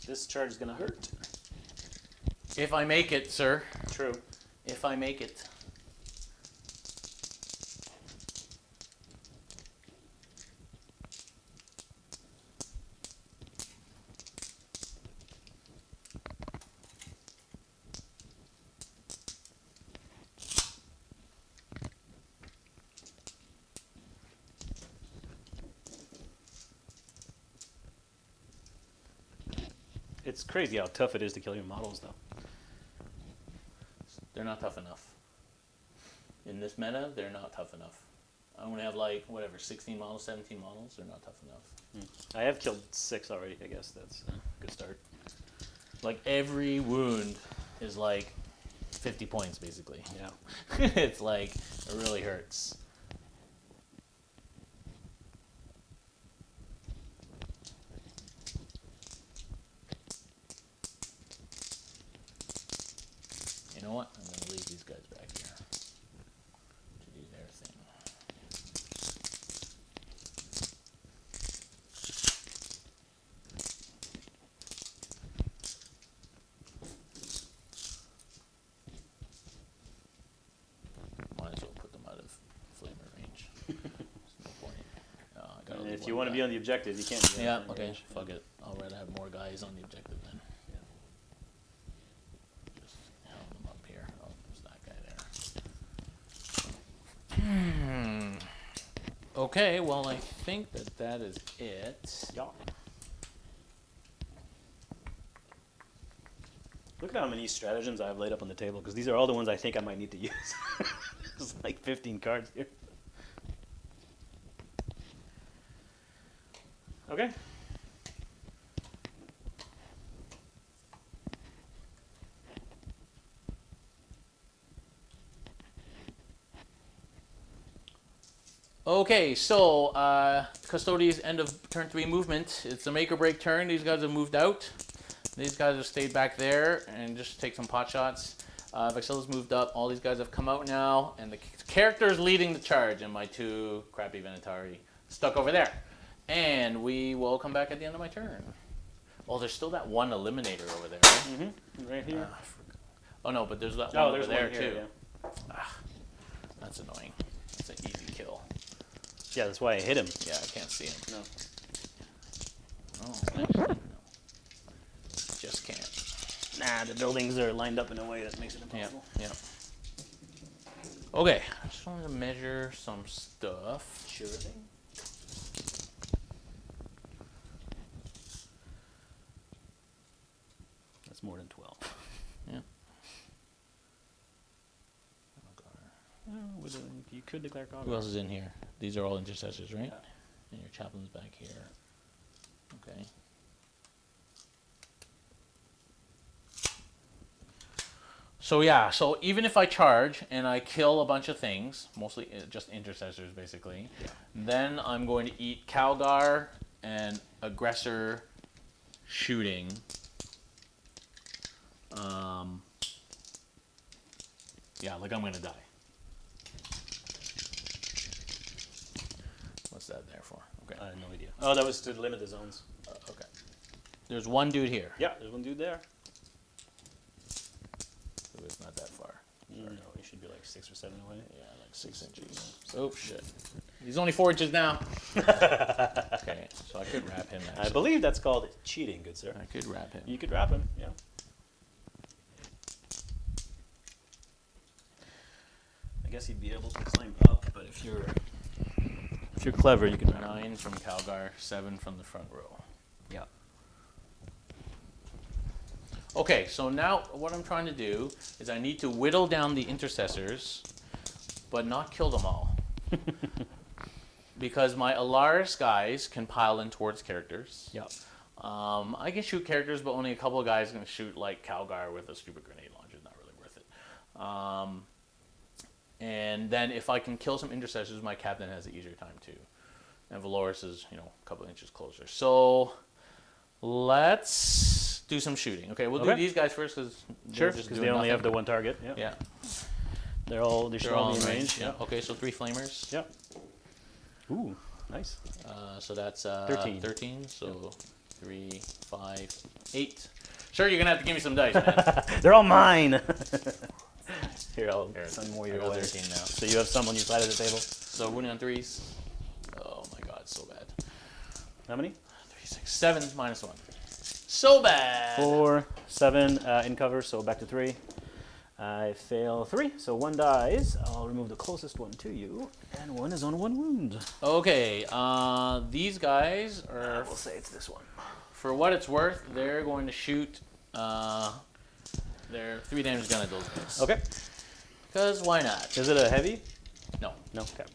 This charge is gonna hurt. If I make it, sir. True. If I make it. It's crazy how tough it is to kill your models, though. They're not tough enough. In this meta, they're not tough enough. I only have like, whatever, 16 models, 17 models. They're not tough enough. I have killed 6 already, I guess. That's a good start. Like, every wound is like 50 points, basically. Yeah. It's like, it really hurts. You know what? I'm going to leave these guys back here to do their thing. Might as well put them out of flamer range. There's no point. I gotta And leave if you one want to guy. be on the objective, you can't. Yeah, okay, fuck it. I'll rather have more guys on the objective then. Just helm them up here. Oh, there's that guy there. Okay, well, I think that is it. Yeah. Look at how many stratagems I've laid up on the table, because these are all the ones I think I might need to use. There's like 15 cards here. Okay. Okay, so Custodian's end of turn 3 movement. It's a make or break turn. These guys have moved out. These guys have stayed back there and just take some pot shots. Vexilla's moved up. All these guys have come out now, and the character's leading the charge, and my 2 crappy venatari stuck over there. And we will come back at the end of my turn. Oh, there's still that one eliminator over there, right? Right here. Oh no, but there's that one Oh, over there's there one here, too. yeah. That's annoying. That's an easy kill. Yeah, that's why I hit him. Yeah, I can't see him. No. Oh, no. Just can't. Nah, the buildings are lined up in a way that makes it Yeah, impossible. yeah. Okay, I just wanted to measure some stuff. Sure thing. That's more than 12. Yeah. You could declare Calgar. Who else is in here? These are all intercessors, right? Yeah. And your chaplain's back here. Okay. So yeah, so even if I charge and I kill a bunch of things, mostly just intercessors basically, then I'm going to eat Calgar and aggressor shooting. Yeah, like I'm gonna die. What's that there for? Okay. I have no idea. Oh, that was to limit the zones. Okay. There's one dude here. Yeah, there's one dude there. So it's not that far. No, he should be like 6 or 7 away. Yeah, like 6 inches. Oh shit. He's only 4 inches now. Okay, so I could wrap him actually. I believe that's called cheating, good sir. I could wrap him. You could wrap him, yeah. I guess he'd be able to climb up, but if you're clever, you can wrap him. 9 from Calgar, 7 from the front row. Yeah. Okay, so now what I'm trying to do is I need to whittle down the intercessors, but not kill them all. Because my allarus guys can pile in towards characters. Yeah. I can shoot characters, but only a couple of guys can shoot like Calgar with a stupid grenade launcher. Not really worth it. And then if I can kill some intercessors, my captain has an easier time too. And Valoris is, a couple of inches closer. So let's do some shooting. Okay, we'll do these guys first because they only have the one target. Yeah. Yeah. They should all be in range. Yeah. Okay, so 3 flamers. Yeah. Ooh, Nice. So that's 13. 13. So 3, 5, 8. Sure, you're gonna have to give me some dice, man. They're all mine. Here, I'll send more I your got way. 13 now. So you have some on your side of the table. So wounding on 3s. Oh my god, so bad. How many? 3, 6, 7 minus 1. So bad. 4, 7 in cover, so back to 3. I fail 3, so 1 dies. I'll remove the closest one to you, and 1 is on 1 wound. Okay, these guys are, We'll say it's this one. for what it's worth, they're going to shoot their 3 damage gun at those guys. Okay. Because why not? Is it a heavy? No. No. Okay.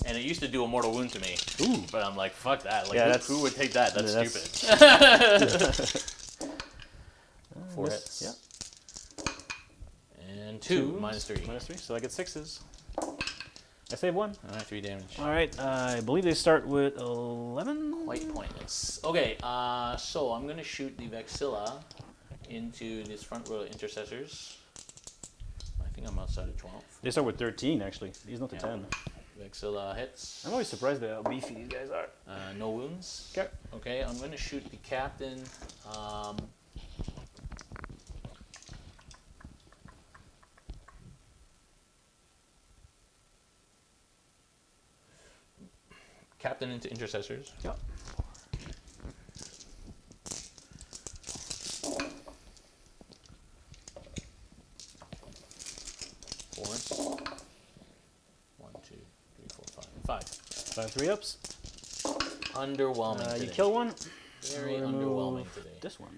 And it used to do a mortal wound to me. Ooh. But I'm like, fuck that. Like, Yeah, who would take that? That's stupid. 4 hits. Yeah. And 2 minus 3. Minus 3, so I get 6s. I save 1. Alright, 3 damage. Alright, I believe they start with 11. Quite pointless. Okay, so I'm going to shoot the vexilla into this front row of intercessors. I think I'm outside of 12. They start with 13, actually. These not to 10. Vexilla hits. I'm always surprised at how beefy these guys are. No wounds. Okay. Okay, I'm going to shoot the captain. Captain into intercessors. Yep. Force. 1, 2, 3, 4, 5. 5. 5 3-ups. Underwhelming today. You kill one. Very I'll underwhelming remove today. This one.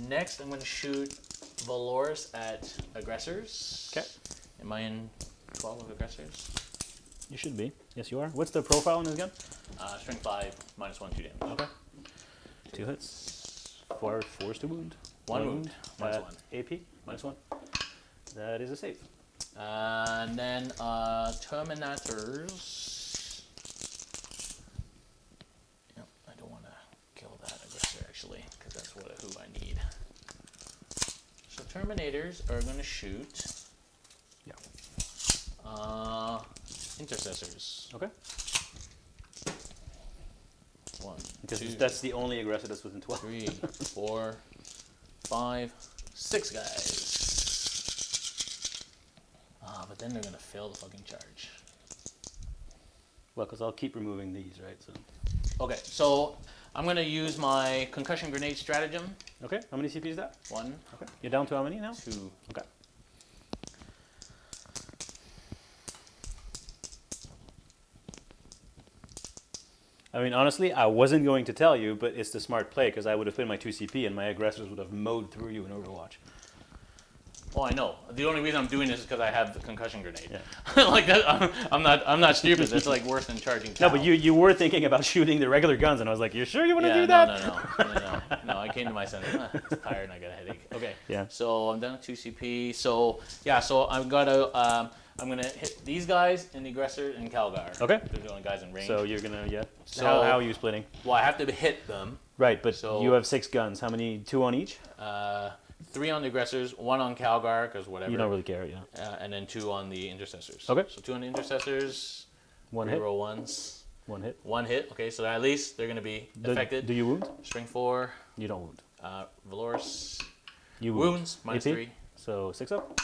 Next, I'm going to shoot Valoris at aggressors. Okay. Am I in 12 of aggressors? You should be. Yes, you are. What's the profile on his gun? Strength 5, minus 1, 2 damage. Okay. 2 hits. 4 force to wound. 1 wound, minus 1. AP, minus 1. That is a save. And then Terminators. Yep, I don't want to kill that aggressor actually, because that's who I need. So Terminators are going to shoot. Yeah. Intercessors. Okay. 1, Because 2, that's the only aggressor that's within 12. 3, 4, 5, 6 guys. But then they're gonna fail the fucking charge. Well, because I'll keep removing these, right? So. Okay, so I'm gonna use my concussion grenade stratagem. Okay. How many CP is that? 1, Okay. You're down to how many now? 2. Okay. I mean, honestly, I wasn't going to tell you, but it's the smart play because I would have put in my 2 CP and my aggressors would have mowed through you in Overwatch. Oh, I know. The only reason I'm doing this is because I have the concussion grenade. Yeah. Like that, I'm not stupid. That's like worse than charging. No, but you were thinking about shooting the regular guns, and I was like, "You're sure you want to do that?" No. I came to my senses. I'm tired and I got a headache. Okay. Yeah. So I'm done at 2 CP. So yeah. So I'm gonna hit these guys and the aggressor and Calgar. Okay. They're the only guys in range. So you're gonna So- how are you splitting? Well, I have to hit them. Right, but So- you have 6 guns. How many? 2 on each? 3 on the aggressors, 1 on Calgar, because whatever. You don't really care, yeah. And then 2 on the intercessors. Okay. So 2 on the intercessors. 1 hit. Roll ones. 1 hit. 1 hit. Okay, so at least they're gonna be affected. Do you wound? Strength 4. You don't wound. Valoris. You wound. Wounds minus AP? 3. So 6 up.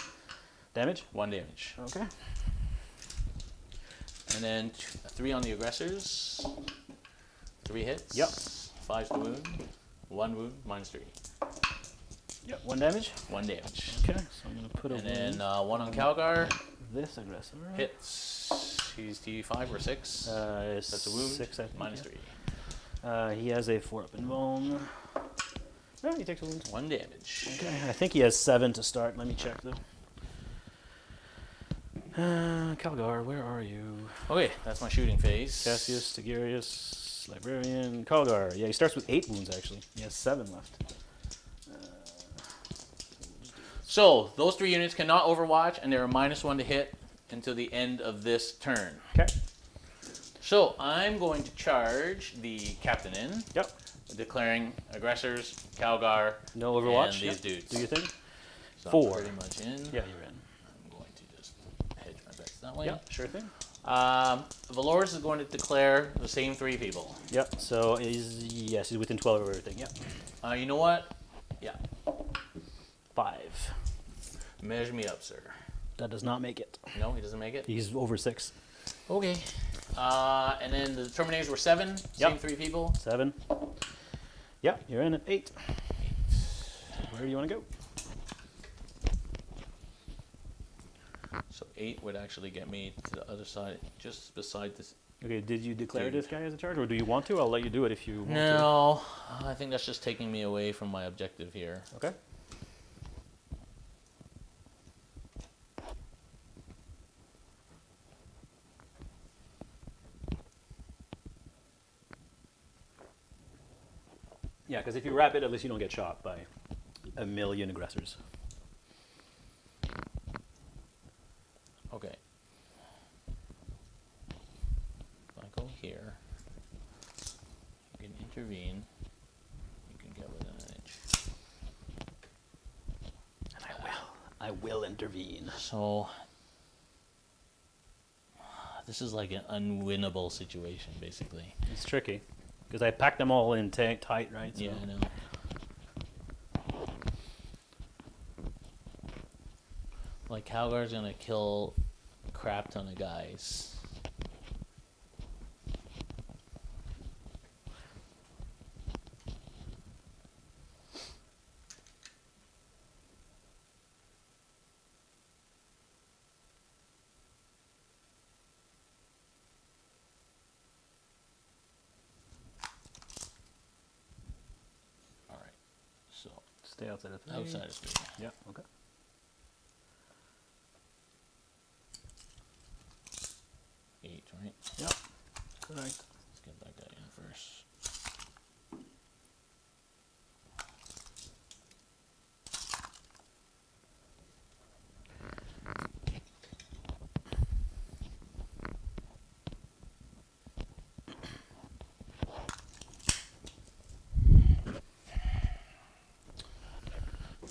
Damage. 1 damage. Okay. And then 3 on the aggressors. 3 hits. Yep. 5 to wound. 1 wound minus 3. Yep. 1 damage. 1 damage. Okay. So I'm gonna put a And wound. then 1 on Calgar. This aggressor. Hits. He's T5 or 6. That's a wound. 6, I think. Minus yeah. 3. He has a 4-up invuln. No, he takes a wound. 1 damage. Okay. I think he has 7 to start. Let me check though. Calgar, where are you? Okay, that's my shooting phase. Cassius, Tigurius, librarian, Calgar. Yeah, he starts with 8 wounds actually. He has 7 left. So, those 3 units cannot overwatch, and they're a -1 to hit until the end of this turn. Okay. So, I'm going to charge the captain in, Yep. declaring aggressors, Calgar, No Overwatch. and these dudes. Do you think? So 4. I'm pretty much in. Yeah, you're in. I'm going to just hedge my bets that way. Yeah, sure thing. Valoris is going to declare the same 3 people. Yep. So he's within 12 of everything. Yep. You know what? Yeah. 5. Measure me up, sir. That does not make it. No, he doesn't make it? He's over 6. Okay. And then the Terminators were 7. Same 3 people. 7. Yep, you're in at 8. Where do you want to go? So 8 would actually get me to the other side, just beside this. Okay, did you declare this guy as a charge, or do you want to? I'll let you do it if you want to. No, I think that's just taking me away from my objective here. Okay. Yeah, because if you wrap it, at least you don't get shot by a million aggressors. Okay. If I go here, you can intervene. You can get within an inch. And I will intervene. So this is like an unwinnable situation, basically. It's tricky, because I packed them all in tight, right? So. Yeah, I know. Like Calgar's gonna kill a crap ton of guys. All right, so Stay outside of 3. outside of 3. Yeah, okay. 8, right? Yep, correct. Let's get that guy in first.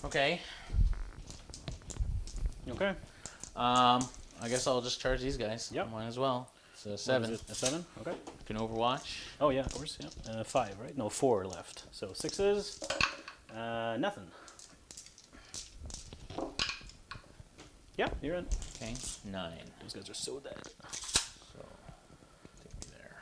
Okay. Okay. I guess I'll just charge these guys. Yep. Might as well. It's a What 7. is it? A 7? Okay. Can Overwatch. Oh yeah, of course. Yeah. 5, right? No, 4 left. So 6s. Nothing. Yeah, you're in. Okay. 9. Those guys are so dead. So take me there.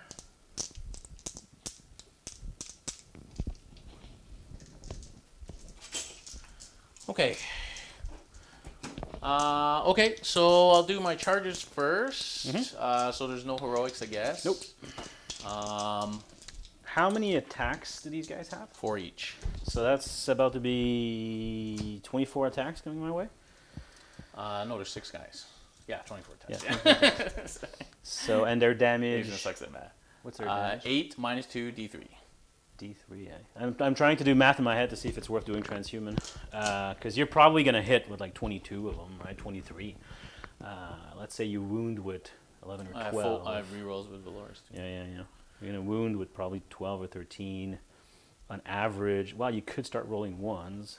Okay. Okay, so I'll do my charges first. So there's no heroics, I guess. Nope. How many attacks do these guys have? 4 each. So that's about to be 24 attacks coming my way. No, there's 6 guys. Yeah, 24 attacks. Yeah. Yeah. So, and their damage. Asian sucks at math. What's their damage? 8 minus 2, D3. D3, yeah. I'm trying to do math in my head to see if it's worth doing transhuman. Because you're probably going to hit with like 22 of them, right? 23. Let's say you wound with 11 or 12. I have rerolls with Valoris too. Yeah. You're going to wound with probably 12 or 13 on average. Well, you could start rolling 1s.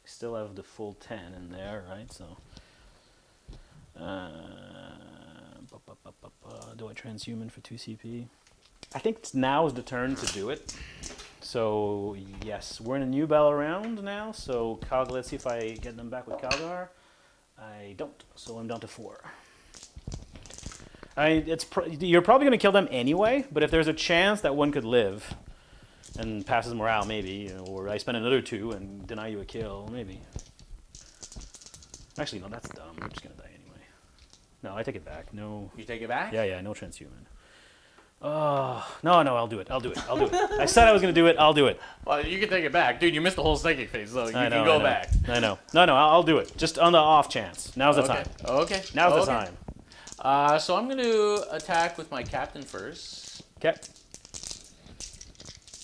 Still have the full 10 in there, right? So, do I transhuman for 2 CP? I think now is the turn to do it. So, yes, we're in a new battle round now. So, let's see if I get them back with Calgar. I don't, so I'm down to 4. You're probably going to kill them anyway, but if there's a chance that one could live and passes morale, maybe, or I spend another 2 and deny you a kill, maybe. Actually, no, that's dumb. I'm just going to die anyway. No, I take it back. No. You take it back? Yeah, no transhuman. Oh, no, I'll do it. I said I was going to do it. I'll do it. Well, you can take it back. Dude, you missed the whole psychic phase, so you I can go back. I know. No, I'll do it. Just on the off chance. Now's the time. Okay. Now's the time. So I'm going to attack with my captain first. Okay.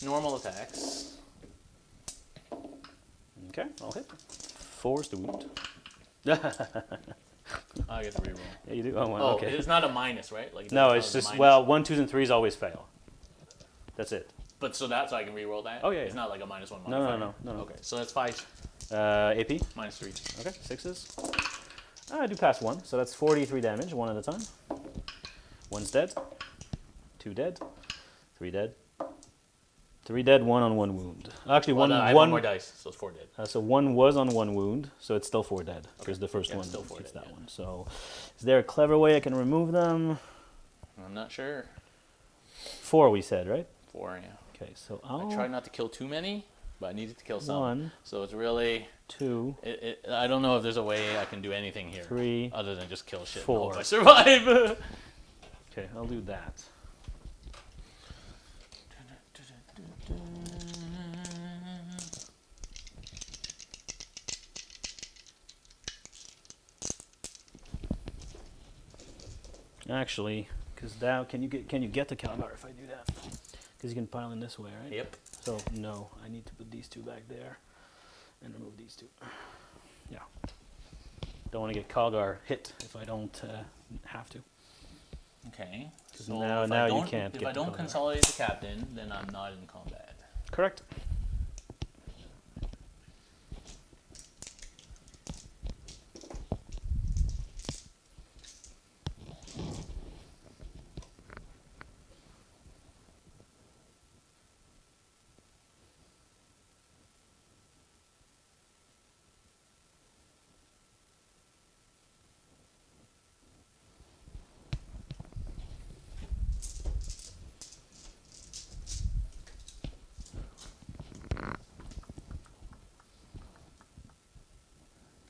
Normal attacks. Okay, I'll hit. 4's the wound. I get to reroll. Yeah, you do. Oh, wow, okay. It's not a minus, right? Like No, it's just, well, 1, 2s, and 3s always fail. That's it. But so I can reroll that? Oh, yeah. It's not like a -1 modifier. No. Okay, so that's 5. AP? Minus 3. Okay, 6s. I do pass 1, so that's 43 damage, 1 at a time. 1's dead. 2 dead. 3 dead. 3 dead, 1 on 1 wound. Actually, Well, one. I have one more dice, so it's 4 dead. So 1 was on 1 wound, so it's still 4 dead. Because the first one still 4 gets dead, that yeah. one. So, is there a clever way I can remove them? I'm not sure. 4, we said, right? 4, yeah. Okay, so I tried not to kill too many, but I needed to kill some. 1, So it's really... 2, I don't know if there's a way I can do anything here. 3, other than just kill shit 4. and hope I survive. Okay, I'll do that. Actually, because now can you get to Calgar if I do that? Because you can pile in this way, right? Yep. So no, I need to put these 2 back there and remove these 2. Yeah. Don't want to get Calgar hit if I don't have to. Okay. So now you can't. If I don't consolidate the captain, then I'm not in combat. Correct.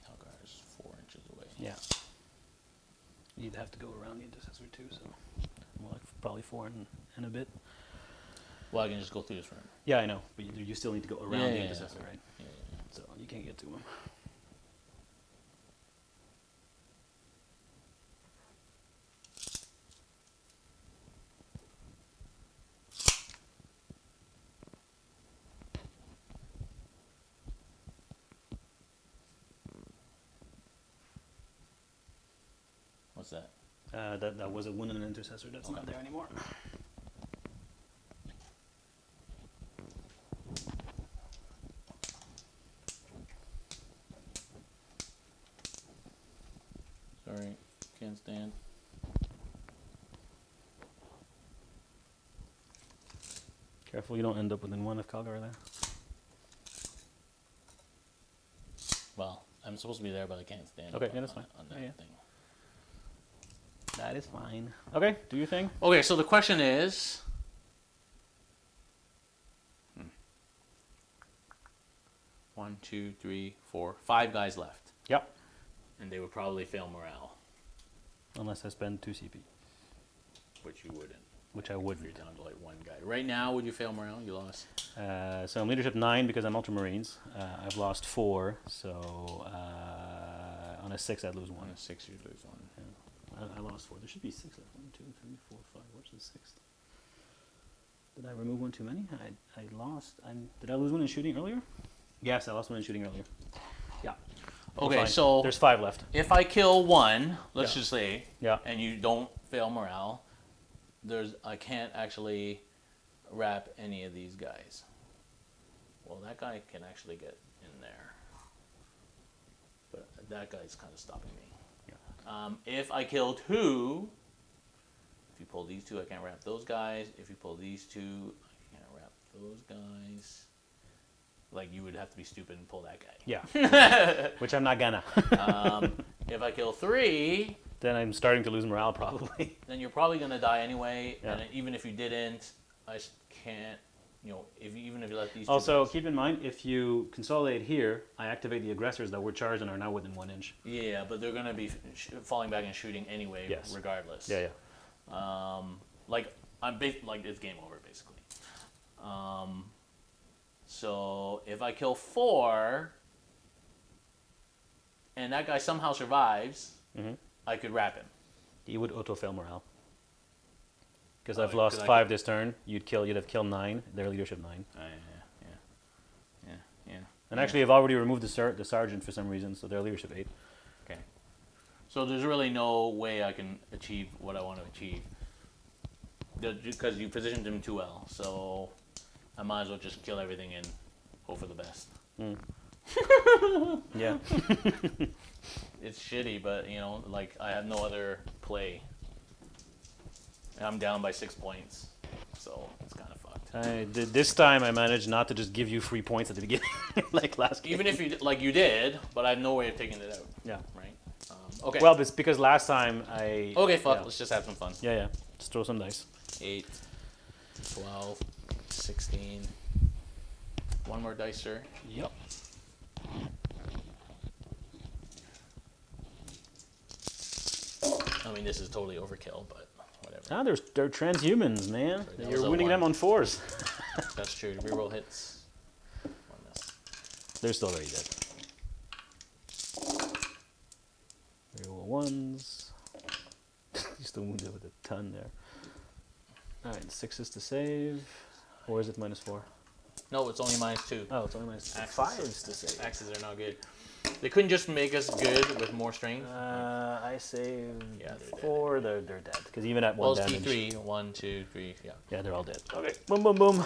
Calgar's 4 inches away. Yeah. You'd have to go around the intercessor too, so well, like probably 4 and a bit. Well, I can just go through this room. Yeah, I know, but you still need to go around the intercessor, right? Yeah. So you can't get to him. What's that? That was a wound in an intercessor. That's not there anymore. Sorry, can't stand. Careful you don't end up within 1 of Calgar there. Well, I'm supposed to be there, but I can't stand. Okay, up yeah, that's fine. on that Yeah. thing. That is fine. Okay, do your thing. Okay, so the question is... 1, 2, 3, 4, 5 guys left. Yep. And they would probably fail morale, Unless I spend 2 CP, which you wouldn't. which I If wouldn't. you're down to like 1 guy. Right now, would you fail morale? You lost. So I'm leadership 9 because I'm Ultramarines. I've lost 4, so on a 6 I'd lose 1. On a 6, you lose 1. I lost 4. There should be 6 left. 1, 2, 3, 4, 5. Where's the 6th? Did I remove 1 too many? I lost. Did I lose 1 in shooting earlier? Yes, I lost 1 in shooting earlier. Yeah. We're Okay, fine. so there's 5 left. if I kill 1, let's Yeah. just say, Yeah. and you don't fail morale, I can't actually wrap any of these guys. Well, that guy can actually get in there, but that guy's kind of stopping me. Yeah. If I kill 2, if you pull these 2, I can't wrap those guys. If you pull these 2, I can't wrap those guys. Like, you would have to be stupid and pull that guy. Yeah. Which I'm not gonna. If I kill 3, Then I'm starting to lose morale probably. then you're probably going to die anyway. Yeah. And even if you didn't, I can't, even if you let these 2 Also, guys. keep in mind, if you consolidate here, I activate the aggressors that were charged and are now within 1 inch. Yeah, but they're going to be falling back and shooting anyway, Yes. regardless. Yeah. Like it's game over, basically. So if I kill 4, and that guy somehow survives, Mm-hmm. I could wrap him. You would auto-fail morale. Because Oh, I've lost 'cause I 5 this turn. You'd have killed 9. Their leadership 9. Yeah. And actually, I've already removed the sergeant for some reason, so their leadership 8. Okay. So there's really no way I can achieve what I want to achieve. Because you positioned him too well. So I might as well just kill everything and hope for the best. Yeah. it's shitty, but you know, like I have no other play. And I'm down by 6 points, so it's kind of fucked. This time I managed not to just give you 3 points at the beginning, like last game. Even if you did, but I have no way of taking it out. Yeah. Right. Okay. Well, it's because last time I. Okay, fuck. Yeah. Let's just have some fun. Yeah, yeah. Just throw some dice. 8, 12, 16. One more dice, sir. Yep. I mean, this is totally overkill, but whatever. Ah, they're transhumans, man. That You're was a winning them 1. on 4s. That's true. Reroll hits. One miss. They're still very dead. Reroll 1s. You still wounded with a ton there. Alright, 6s to save. Or is it -4? No, it's only -2. Oh, it's only -2. 5s to save. Axes are not good. They couldn't just make us good with more strength. I saved Yeah, they're 4. They're dead. Because even at 1 Well, it's damage. T3. 1, 2, 3. Yeah. Yeah, they're all dead. Okay. Boom, boom, boom.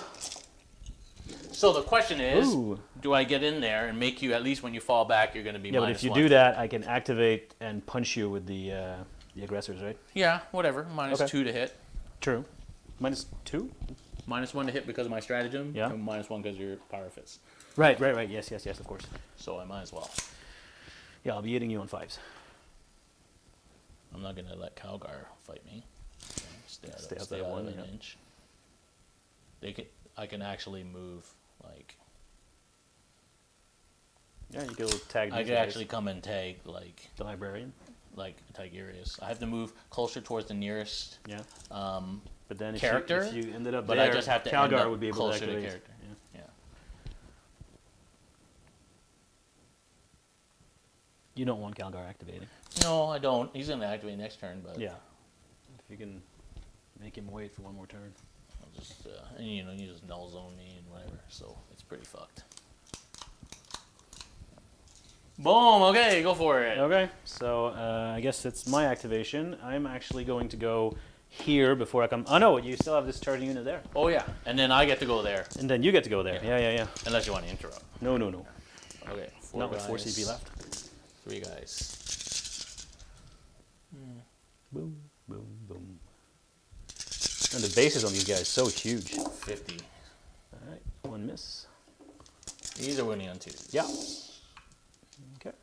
So the question is, Ooh. do I get in there and make you, at least when you fall back, you're going to be Yeah, but if you do that, I can activate and punch you with the aggressors, right? Yeah, whatever. -2 Okay. to hit. True. -2? -1 to hit because of my stratagem. Yeah. And -1 because you're power fist. Right. Yes, of course. So I might as well. Yeah, I'll be hitting you on 5s. I'm not going to let Calgar fight me. Stay out Stay of, out stay that out one, of an yeah. inch. I can actually move, like... Yeah, you go tag I these could guys. actually come and tag, like The librarian. tigurius. I have to move closer towards the nearest Yeah. But then character, if you ended up but there, I just have to end Calgar up would be able to closer to activate. character. Yeah. Yeah. You don't want Calgar activating. No, I don't. He's going to activate next turn, but Yeah. If you can make him wait for one more turn. I'll just, and you know, you just null zone me and whatever, so it's pretty fucked. Boom, okay, go for it. Okay, so I guess it's my activation. I'm actually going to go here before I come. Oh no, you still have this charging unit there. Oh yeah, and then I get to go there, And then you get to go there. Yeah. Yeah. unless you want to interrupt. No. Okay, Not with 4 CP left. 3 guys. Boom, boom, boom. And the bases on these guys so huge. 50. Alright, 1 miss. These are winning on 2s. Yeah. Okay.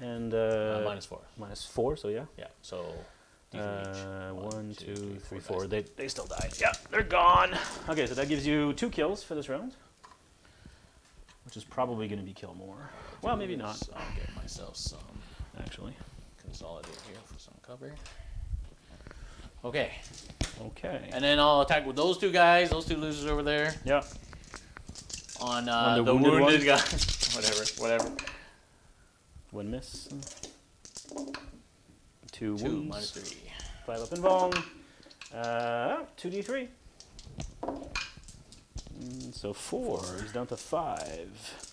And -4. -4, so yeah. Yeah, so these are each. 1, 2, 3, 4. guys. They still died. Yeah, they're gone. Okay, so that gives you 2 kills for this round. Which is probably going to be kill more. Well, maybe not, I'll get myself some. actually. Consolidate here for some cover. Okay, Okay. and then I'll attack with those 2 guys, those 2 losers over there. Yeah. On the the wounded wounded one? guy. whatever. 1 miss. 2 2 wounds. -3. 5 up and bong. 2d3. So 4. He's down to 5.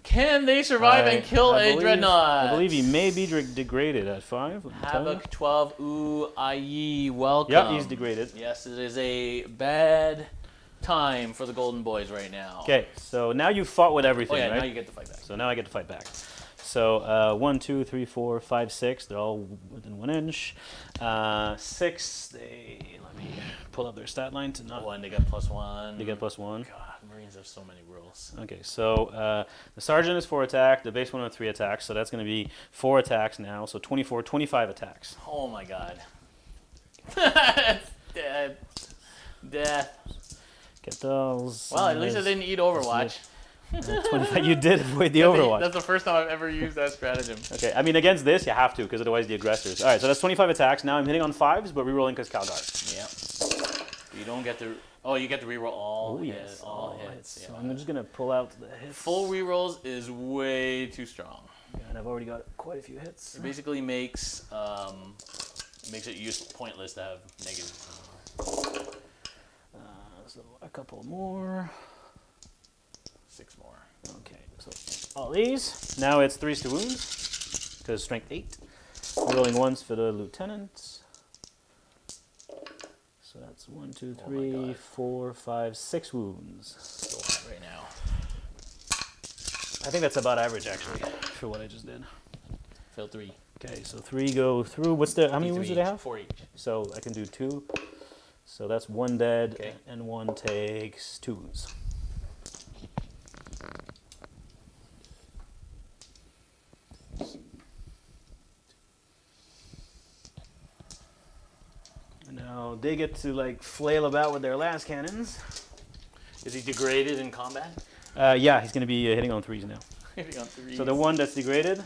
Can they survive and kill a dreadnought? I believe he may be degraded at 5. let me tell you. Havoc 12. Ooh, IE, welcome. Yep, he's degraded. Yes, it is a bad time for the Golden Boys right now. Okay, so now you fought with everything, Oh yeah, right? now you get to fight back. So now I get to fight back. So 1, 2, 3, 4, 5, 6. They're all within 1 inch. 6. Let me pull up their stat line to not. Oh, and they got +1. They get +1. God, Marines have so many rules. Okay, so the sergeant is 4 attack. The base one with 3 attacks. So that's going to be 4 attacks now. So 24, 25 attacks. Oh my God. Death. Get those. Well, at least I didn't eat Overwatch. 25. You did avoid the Overwatch. That's the first time I've ever used that stratagem. Okay, I mean against this you have to because otherwise the aggressors. All right, so that's 25 attacks. Now I'm hitting on 5s, but rerolling because Calgar. Yeah. You don't get to. Oh, you get to reroll all. Oh yes, all hits. So Yeah. I'm just gonna pull out the hits. Full rerolls is way too strong. Yeah, and I've already got quite a few hits. It basically makes it pointless to have negatives. So a couple more. 6 more. Okay, so all these. Now it's 3s to wounds because strength 8. Rolling 1s for the lieutenant. So that's 1, 2, 3, 4, 5, 6 wounds. So hot right now. I think that's about average actually for what I just did. Failed 3. Okay, so 3 go through. What's the? How many wounds do they have? 4 each. So I can do 2. So that's 1 dead, Okay. and 1 takes 2 wounds. Now they get to like flail about with their last cannons. Is he degraded in combat? Yeah, he's going to be hitting on 3s now. Hitting on 3s. So the one that's degraded,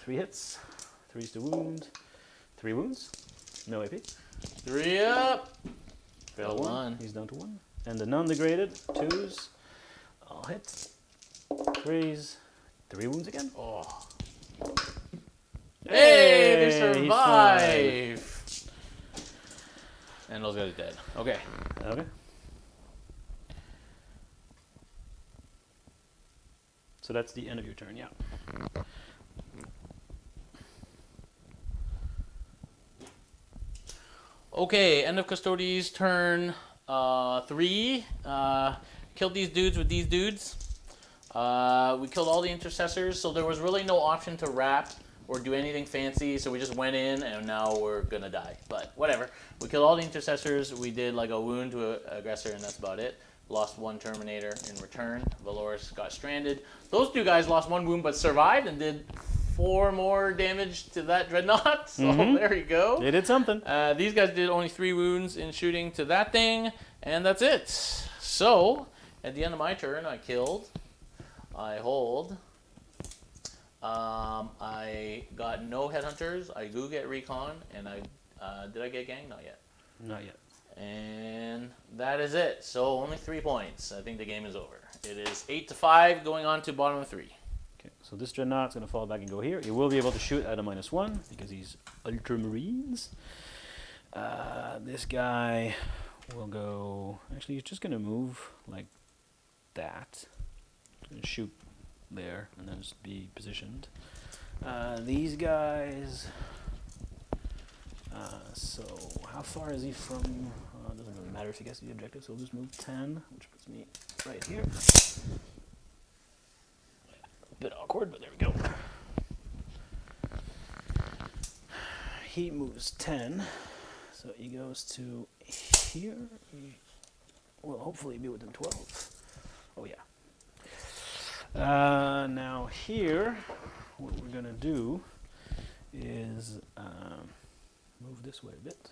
3 hits, 3's to wound, 3 wounds, no AP. 3 up. Fail Failed 1. He's down to 1. And the non-degraded, 2s, all hits, 3s, 3 wounds again. Oh. Hey, they Hey, survive. And those guys are dead. Okay. Okay. So that's the end of your turn, yeah. Okay, end of Custodes turn 3. Killed these dudes with these dudes. We killed all the intercessors, so there was really no option to wrap or do anything fancy, so we just went in and now we're gonna die. But whatever. We killed all the intercessors, we did like a wound to an aggressor, and that's about it. Lost 1 Terminator in return. Valoris got stranded. Those 2 guys lost 1 wound but survived and did 4 more damage to that dreadnought. So there you go. They did something. These guys did only 3 wounds in shooting to that thing, and that's it. So, at the end of my turn, I killed. I hold. I got no headhunters. I do get recon, and did I get gang? Not yet. Not yet. And that is it. So only 3 points. I think the game is over. It is 8-5, going on to bottom of 3. Okay, so this dreadnought's going to fall back and go here. He will be able to shoot at a -1 because he's Ultramarines. This guy will go... Actually, he's just going to move like that. He's going to shoot there and then just be positioned. These guys... so how far is he from... it doesn't really matter if he gets the objective, so we'll just move 10, which puts me right here. A bit awkward, but there we go. He moves 10, so he goes to here. He will hopefully be within 12. Oh yeah. Now here, what we're gonna do is move this way a bit,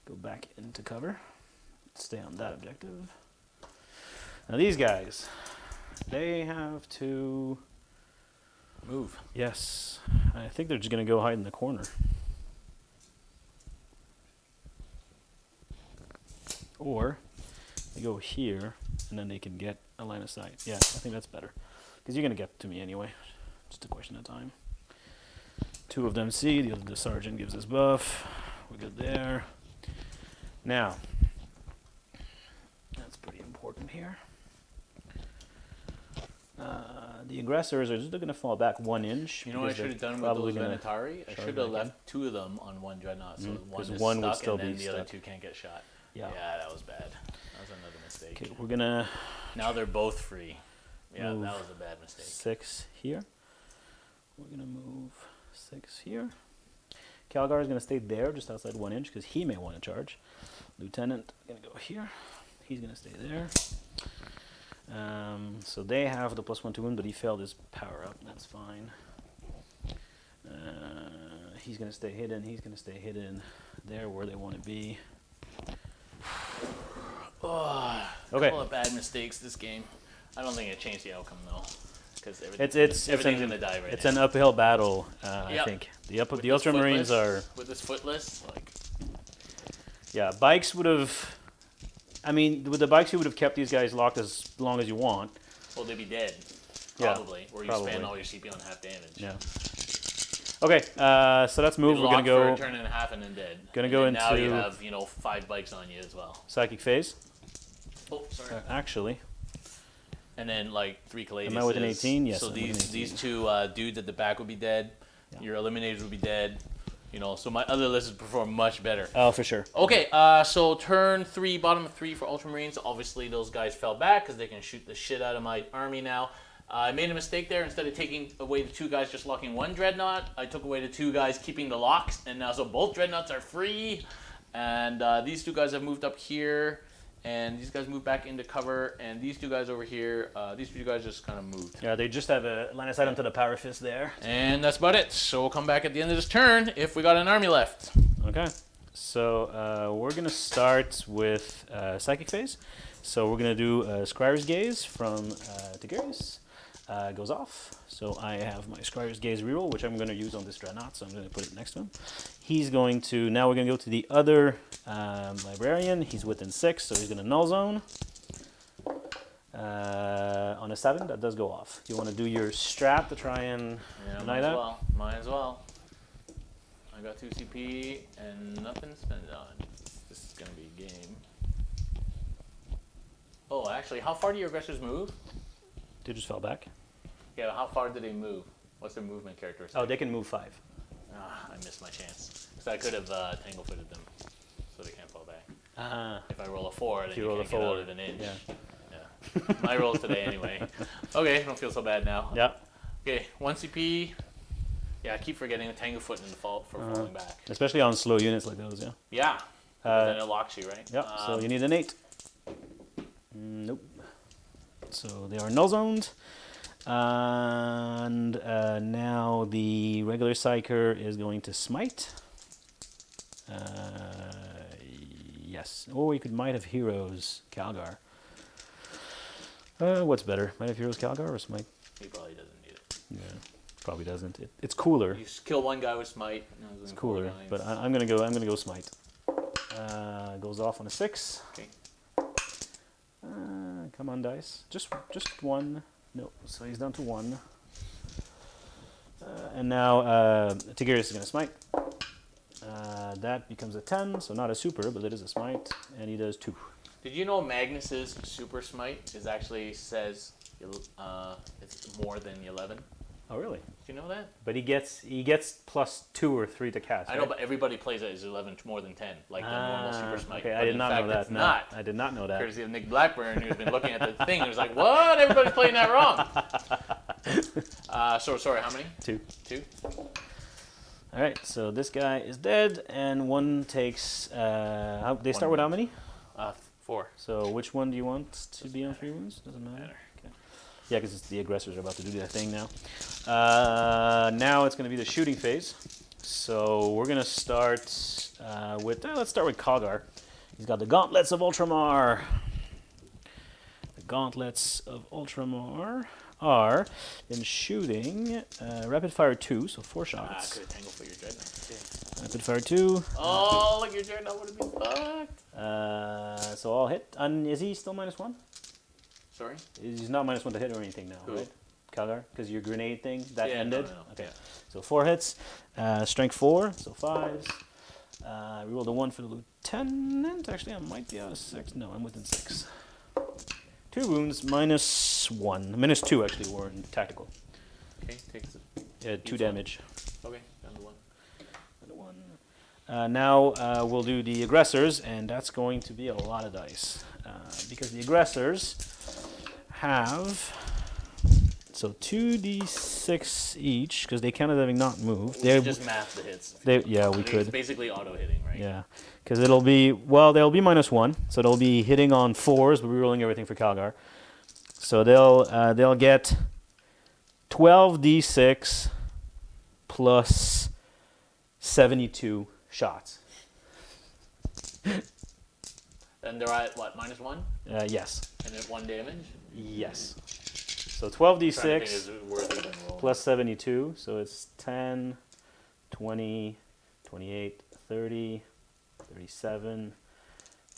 go back into cover, stay on that objective. Now these guys, they have to Move. Yes, I think they're just gonna go hide in the corner. Or they go here, and then they can get a line of sight. Yeah, I think that's better. Because you're going to get to me anyway. Just a question of time. 2 of them see, the sergeant gives us buff. We're good there. Now, that's pretty important here. The aggressors are just going to fall back 1 inch. You know what I should have done with those venatari? I should have left 2 of them on 1 dreadnought, so one is one stuck would still and then be the other stuck. 2 can't get shot. Yeah. Yeah, that was bad. That was another mistake. Okay, we're going to Now they're both free. Yeah, move that was a bad mistake. 6 here. We're going to move 6 here. Calgar is going to stay there, just outside 1 inch, because he may want to charge. Lieutenant going to go here. He's going to stay there. So they have the +1 to wound, but he failed his power up. That's fine. He's going to stay hidden. He's going to stay hidden there where they want to be. Oh, Okay. A couple of bad mistakes this game. I don't think it changed the outcome though, because everything's going to die right It's now. an uphill battle, Yep. I think. The With this Ultramarines footless- are... with this footless, like Yeah, bikes would have... I mean, with the bikes, you would have kept these guys locked as long as you want. well, they'd be dead. Yeah, Probably, or you probably. spend all your CP on half damage. Yeah. Okay, so let's move. They'd We're going to lock go for a turn and a half and then dead. Gonna And go then now you into- have 5 bikes on you as well. psychic phase. Oh, sorry. Actually, And then 3 Caladius. Am I within 18? Yes, So I'm within 18. these 2 dudes at the back would be dead. Yeah. Your eliminators would be dead. So my other lists would perform much better. oh, for sure. Okay, so turn 3, bottom of 3 for Ultramarines. Obviously, those guys fell back because they can shoot the shit out of my army now. I made a mistake there. Instead of taking away the 2 guys just locking 1 dreadnought, I took away the 2 guys keeping the locks, and now so both dreadnoughts are free. And these 2 guys have moved up here, and these guys moved back into cover, and these 2 guys over here, these 2 guys just kind of moved. Yeah, they just have a line of sight onto the power fist there. And that's about it. So we'll come back at the end of this turn if we got an army left. Okay. So we're going to start with Psychic Phase. So we're going to do Scryer's Gaze from tigurius. Goes off. So I have my Scryer's Gaze reroll, which I'm going to use on this Dreadnought, so I'm going to put it next to him. He's going to, now we're going to go to the other Librarian. He's within 6, so he's going to Null Zone. On a 7, that does go off. Do you want to do your strap to try and deny that? Well. Might as well. I got 2 CP and nothing to spend it on. This is going to be a game. Oh, actually, how far do your aggressors move? They just fell back. Yeah, how far do they move? What's their movement characteristic? Oh, they can move 5. I missed my chance. Because I could have tangle footed them, so they can't fall back. If I roll a 4, then you can't get out of an inch. Yeah. My rolls today anyway. Okay, don't feel so bad now. Yeah. Okay, 1 CP. Yeah, I keep forgetting a tangle foot in the fall for falling back. Especially on slow units like those, yeah. Yeah. Then it locks you, right? Yep, so you need an 8. Nope. So they are null zoned. And now the regular Psyker is going to smite. Yes. Or we might have heroes Calgar. What's better? Might have heroes Calgar or smite? He probably doesn't need it. Yeah, probably doesn't. It's cooler. You kill 1 guy with smite. It's cooler, but I'm gonna go smite. Goes off on a 6. Okay. Come on, dice. Just 1. No, so he's down to 1. And now tigurius is gonna smite. That becomes a 10, so not a super, but it is a smite, and he does 2. Did you know Magnus's super smite is actually says it's more than 11? Oh, really? Did you know that? But he gets plus 2 or 3 to cast. I know, but everybody plays it as 11 more than 10, like the normal super smite. Okay, but I did not know that. It's No, not. I did not know that. Courtesy of Nick Blackburn, who's been looking at the thing and was like, "What? Everybody's playing that wrong." So sorry, how many? 2. 2. All right, so this guy is dead, and 1 takes. They start with how many? 4. So which one do you want to be on 3 wounds? Doesn't matter. Okay. Yeah, because the aggressors are about to do their thing now. Now it's going to be the shooting phase. So we're going to start with. Let's start with Calgar. He's got the gauntlets of Ultramar. The gauntlets of Ultramar are in shooting rapid fire 2, so 4 shots. Could have tangled for your dreadnought. Rapid fire 2. Oh, look, your dreadnought would have been fucked. So I'll hit. And is he still -1? Sorry? He's not -1 to hit or anything now, Who? right? Calgar? Because your grenade thing, that ended? No. Okay. Yeah. So 4 hits. Strength 4, so 5s. We rolled a 1 for the lieutenant. Actually, I might be out of 6. No, I'm within 6. 2 wounds, -1. -2, actually, were in tactical. Okay, takes it. 2 damage. Okay, down to 1. Now we'll do the aggressors, and that's going to be a lot of dice. Because the aggressors have... So 2d6 each, because they counted having not moved. We just math the hits. Yeah, we could. It's basically auto-hitting, right? Yeah, because it'll be, well, they'll be -1, so they'll be hitting on 4s, but we're rolling everything for Calgar. So they'll get 12d6 plus 72 shots. And they're at what, -1? Yes. And at 1 damage? Yes. So Trying to think 12d6 is worthy than roll. plus 72, so it's 10, 20, 28, 30, 37,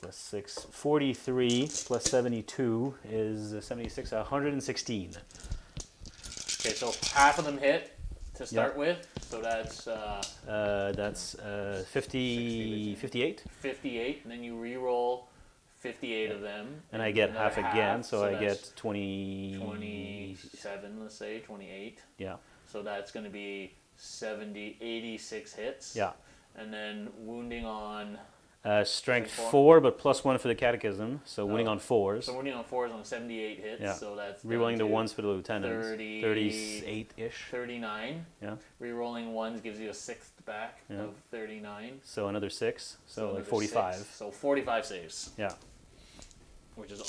plus 6, 43, plus 72 is 76, 116. Okay, so half of them hit to start with, so that's... That's 50, 58. 58, and then you re-roll 58 of them. And I get half another again, so I that's get 20... 27, let's say, 28. Yeah. So that's going to be 86 hits. Yeah. And then wounding on... Strength Strength 4, but +1 for the catechism, so winning on 4s. So winning on 4s on 78 hits, Yeah. so that's Rerolling the down to 1s for the lieutenants. 38-ish. 39. Yeah. Rerolling 1s gives you a 6th back of 39. So another 6, so like another 45. 6. So 45 saves. Yeah. Which is...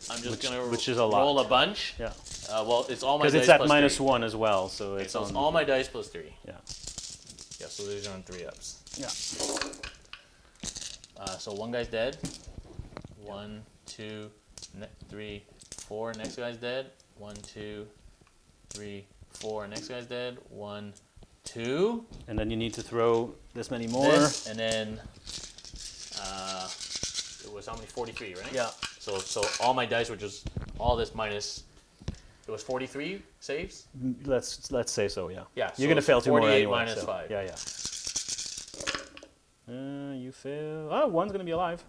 I'm just going to which is a lot. roll a bunch. Yeah. Well, it's all my dice Because it's at plus 3. -1 as well, so Okay, it's so on... it's all my dice plus 3. Yeah. Yeah, so these are on 3-ups. Yeah. So one guy's dead. 1, 2, 3, 4. Next guy's dead. 1, 2, 3, 4. Next guy's dead. 1, 2. And then you need to throw this many more. This, and then it was how many? 43, right? Yeah. So all my dice were just all this minus. It was 43 saves. Let's say so. Yeah. Yeah. You're gonna fail 2 more 48 anyway. minus so. 5. Yeah, yeah. You fail. Oh, one's gonna be alive.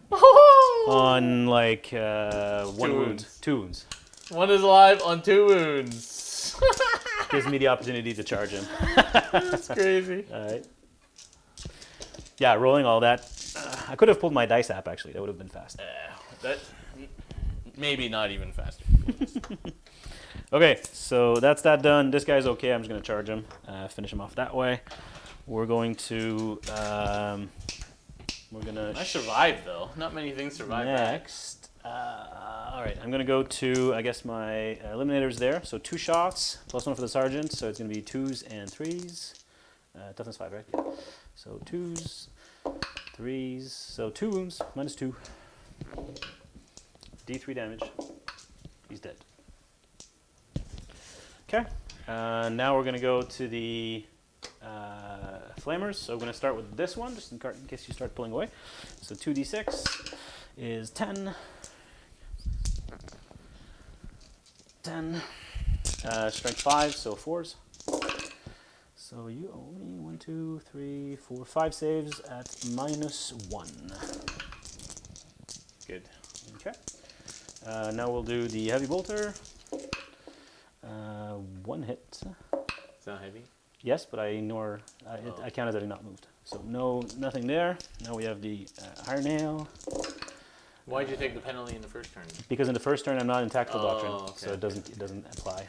On like 1 wound. wounds. 2 wounds. One is alive on 2 wounds. Gives me the opportunity to charge him. That's crazy. All right. Yeah, rolling all that. I could have pulled my dice app actually. That would have been fast. That maybe not even faster. Okay, so that's that done. This guy's okay. I'm just gonna charge him. Finish him off that way. We're going to. We're gonna. I survived though. Not many things survive. Next. All right, I'm gonna go to. I guess my eliminators there. So 2 shots +1 for the sergeant. So it's gonna be 2s and 3s. Toughness 5, right? Yeah. So 2s, 3s. So 2 wounds -2. D3 damage. He's dead. Okay. Now we're gonna go to the flamers. So we're gonna start with this one, just in case you start pulling away. So 2d6 is 10. 10. Strength 5, so 4s. So you owe me 1, 2, 3, 4, 5 saves at -1. Good. Okay. Now we'll do the heavy bolter. 1 hit. It's not heavy. Yes, but I ignore. I count as having not moved. So nothing there. Now we have the iron nail. Why did you take the penalty in the first turn? Because in the first turn I'm not in tactical doctrine, okay. so it doesn't apply.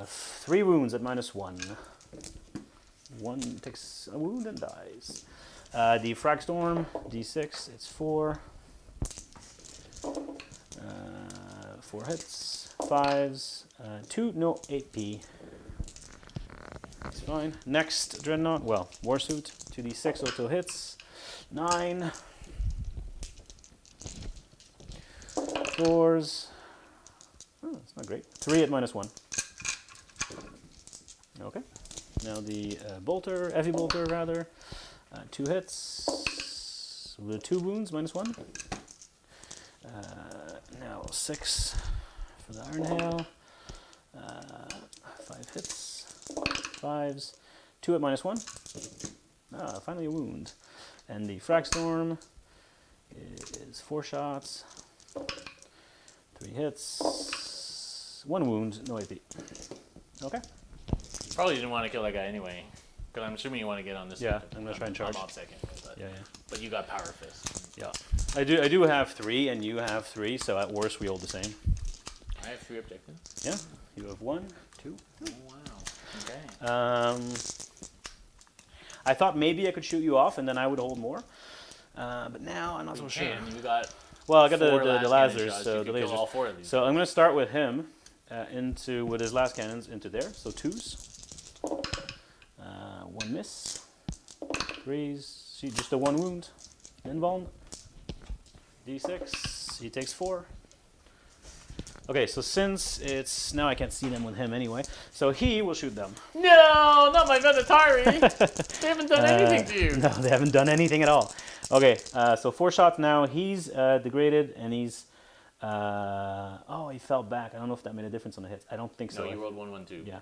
3 wounds at -1. 1 takes a wound and dies. The frag storm d6. It's 4. 4 hits. 5s. 2. No 8p. That's fine. Next dreadnought. Well, warsuit. 2d6 auto hits. 9. 4s. Oh, that's not great. 3 at -1. Okay. Now the bolter, heavy bolter rather. 2 hits. With 2 wounds, -1. Now 6 for the iron hail. 5 hits. 5s. 2 at -1. Finally a wound. And the frag storm is 4 shots. 3 hits. 1 wound, no AP. Okay. Probably didn't want to kill that guy anyway. Because I'm assuming you want to get on this. Yeah, I'm gonna try and charge. I'm off second. But, Yeah. But you got power fist. Yeah. I do have 3, and you have 3, so at worst we hold the same. I have 3 objectives. Yeah. You have 1, 2. Oh, wow. Okay. I thought maybe I could shoot you off, and then I would hold more. But now I'm not so sure. You got. Well, I got the 4 lasers, shots. so You the could kill lasers. all 4 of these. So I'm going to start with him with his last cannons into there. So 2s. 1 miss. 3s. See, just a 1 wound. Invuln. D6. He takes 4. Okay, so since it's now I can't see them with him anyway, so he will shoot them. No, not my venatari. They haven't done anything to you. No, they haven't done anything at all. Okay, so 4 shots now. He's degraded, and he's. Oh, he fell back. I don't know if that made a difference on the hits. I don't think so. No, you rolled 1, 1, 2. Yeah.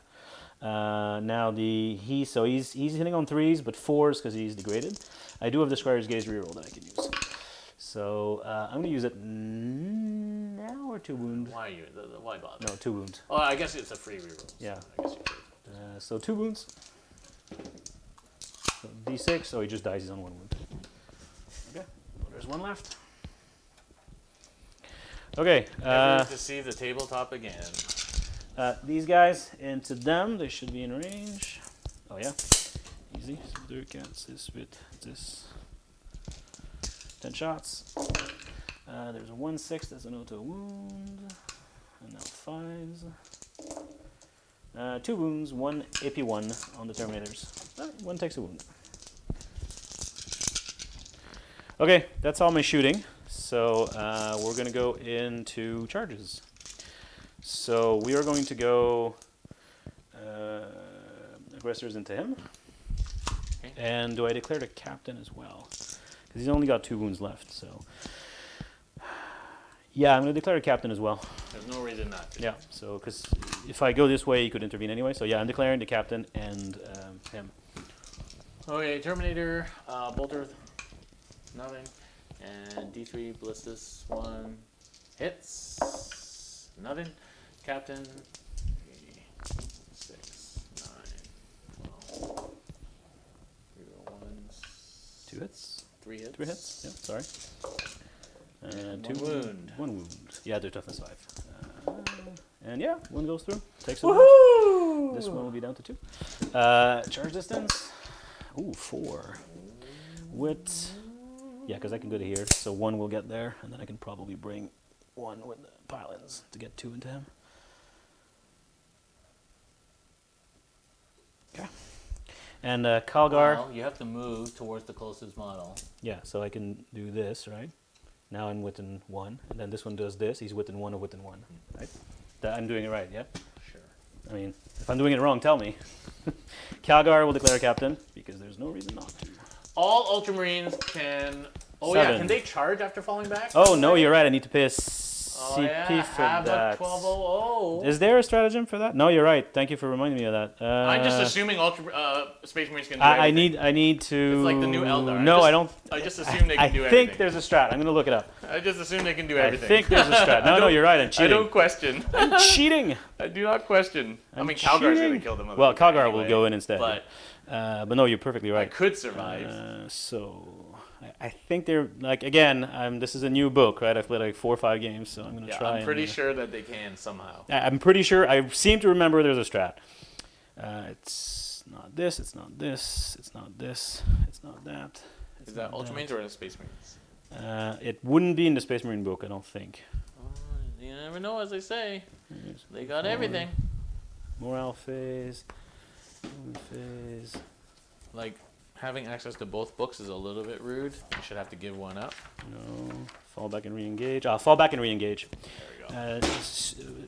Now he's hitting on 3s, but 4s because he's degraded. I do have the Squire's Gaze reroll that I can use. So I'm gonna use it now or 2 wound. Why are you? Why bother? No, 2 wound. Oh, I guess it's a free reroll. Yeah. I guess you could. So 2 wounds. So D6. Oh, he just dies. He's on 1 wound. Okay. Well, there's 1 left. Okay. Never to see the tabletop again. These guys, into them. They should be in range. Oh, yeah. Easy. So there gets this with this. 10 shots. There's a 1/6. That's an auto wound. And now 5s. 2 wounds, 1 AP1 on the Terminators. 1 takes a wound. Okay, that's all my shooting. So we're going to go into charges. So we are going to go aggressors into him. Okay. And do I declare the captain as well? Because he's only got 2 wounds left, so... Yeah, I'm going to declare a captain as well. There's no reason not to. Yeah, so because if I go this way, he could intervene anyway. So yeah, I'm declaring the captain and him. Okay, Terminator, Bolter, nothing, and D3 Ballistus 1 hits, nothing. Captain, 3, 6, 9, 12. 2 hits. 3 hits. 3 hits. Yeah, sorry. And 2 1 wound. 1 wound. Yeah, they're toughness 5. And yeah, 1 goes through. Takes a Woohoo! wound. This one will be down to 2. Charge distance. Ooh, 4. With yeah, because I can go to here, so 1 will get there, and then I can probably bring 1 with the pylons to get 2 into him. Okay. And Calgar. Well, you have to move towards the closest model. Yeah, so I can do this, right? Now I'm within 1, and then this one does this. He's within 1 of within 1, right? I'm doing it right, yeah? Sure. I mean, if I'm doing it wrong, tell me. Calgar will declare captain, because there's no reason not to. All Ultramarines can... Oh 7. yeah, can they charge after falling back? Oh, no, you're right. I need to pay a CP yeah, for have that. a 1200. Is there a stratagem for that? No, you're right. Thank you for reminding me of that. I'm just assuming Space Marines can do everything. I need to... It's like the new Eldar. No, I don't... I just assume they can do I everything. think there's a strat. I'm going to look it up. I just assume they can do everything. I think there's a strat. No, you're right. I'm cheating. I don't question. I'm cheating. I do not question. I I'm mean, Calgar's cheating. going to kill them. Well, Calgar anyway, will go in instead. But no, you're perfectly right. I could survive. So I think they're like again. This is a new book, right? I've played like 4 or 5 games, so I'm gonna try. I'm pretty sure that they can somehow. I'm pretty sure. I seem to remember there's a strat. It's not this. It's not this. It's not this. It's not that. Is that Ultramarines or Space Marines? It wouldn't be in the Space Marine book, I don't think. You never know, as they say. They got everything. Morale phase. Phase. Like, having access to both books is a little bit rude. You should have to give one up. No. Fall back and re-engage. Fall back and re-engage. There we go.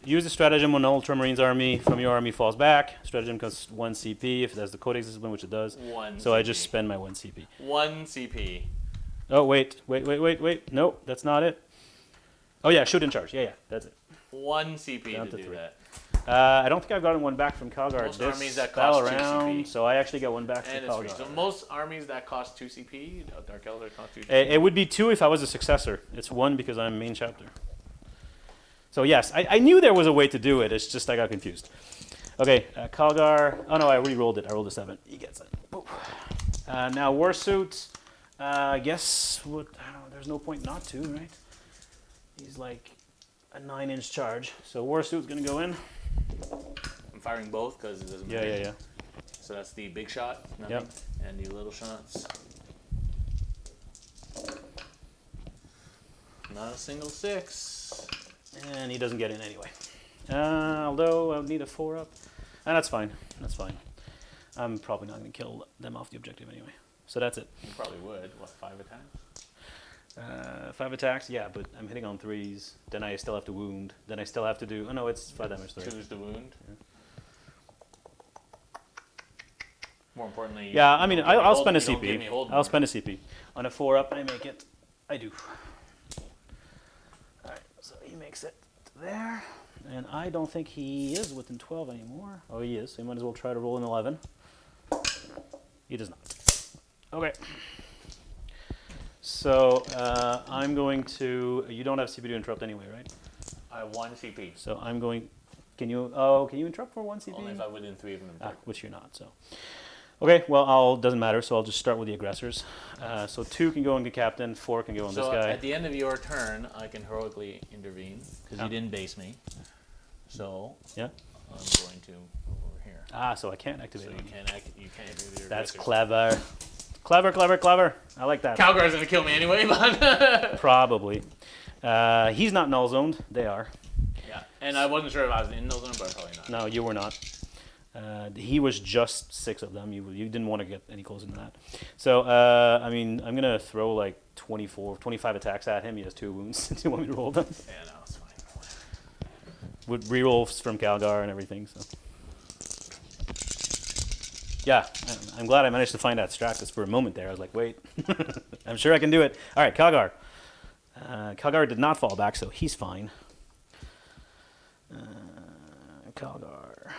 Use the stratagem when an Ultramarines army from your army falls back. Stratagem costs 1 CP if it has the Codex discipline, which it does. 1 So CP. I just spend my 1 CP. 1 CP. Oh, wait. Nope, that's not it. Oh, yeah, shoot and charge. Yeah, that's it. 1 CP Down to to do 3. that. I don't think I've gotten 1 back from Calgar Most this armies that battle cost 2 round, CP. so I actually got 1 back And from it's free. Calgar. So most armies that cost 2 CP, Dark Eldar cost 2 CP. It would be 2 if I was a successor. It's 1 because I'm main chapter. So yes, I knew there was a way to do it. It's just I got confused. Okay, Calgar. Oh no, I re-rolled it. I rolled a 7. He gets it. Now Warsuit. I guess what? I don't know, there's no point not to, right? He's like a 9-inch charge. So Warsuit's gonna go in. I'm firing both because it doesn't Yeah, matter. yeah, yeah. So that's the big shot, nothing, Yep. and the little shots. Not a single 6. And he doesn't get in anyway. Although I would need a 4-up. And that's fine. That's fine. I'm probably not going to kill them off the objective anyway. So that's it. You probably would. What, 5 attacks? 5 attacks, yeah, but I'm hitting on 3s. Then I still have to wound. Then I still have to do... Oh, no, it's 5 damage. 3. Choose the wound. Yeah. More importantly... Yeah, I mean, I'll spend a you don't give CP. me hold I'll more. spend a CP. On a 4-up, I make it. I do. Alright, so he makes it to there. And I don't think he is within 12 anymore. Oh, he is. So he might as well try to roll an 11. He does not. Okay. So I'm going to... You don't have CP to interrupt anyway, right? I have 1 CP. So I'm going... Can you... Oh, can you interrupt for 1 CP? Only if I'm within 3 of them. Which you're not, so... Okay, well, doesn't matter, so I'll just start with the aggressors. So 2 can go on the captain, 4 can go on this So guy. at the end of your turn, I can heroically intervene because you didn't base me. So Yeah. I'm going to move over here. So I can't activate So him. you can't do your That's aggressors. clever. Clever, clever, clever. I like that. Calgar's gonna kill me anyway, but Probably. He's not null zoned. They are. yeah. And I wasn't sure if I was in those, but probably not. No, you were not. He was just 6 of them. You didn't want to get any closer than that. So, I mean, I'm going to throw like 25 attacks at him. He has 2 wounds. Do you want me to roll them? Yeah, no, it's fine. With rerolls from Calgar and everything. So, yeah, I'm glad I managed to find that strat, because for a moment there I was like, wait, I'm sure I can do it. All right, Calgar. Calgar did not fall back, so he's fine. Calgar.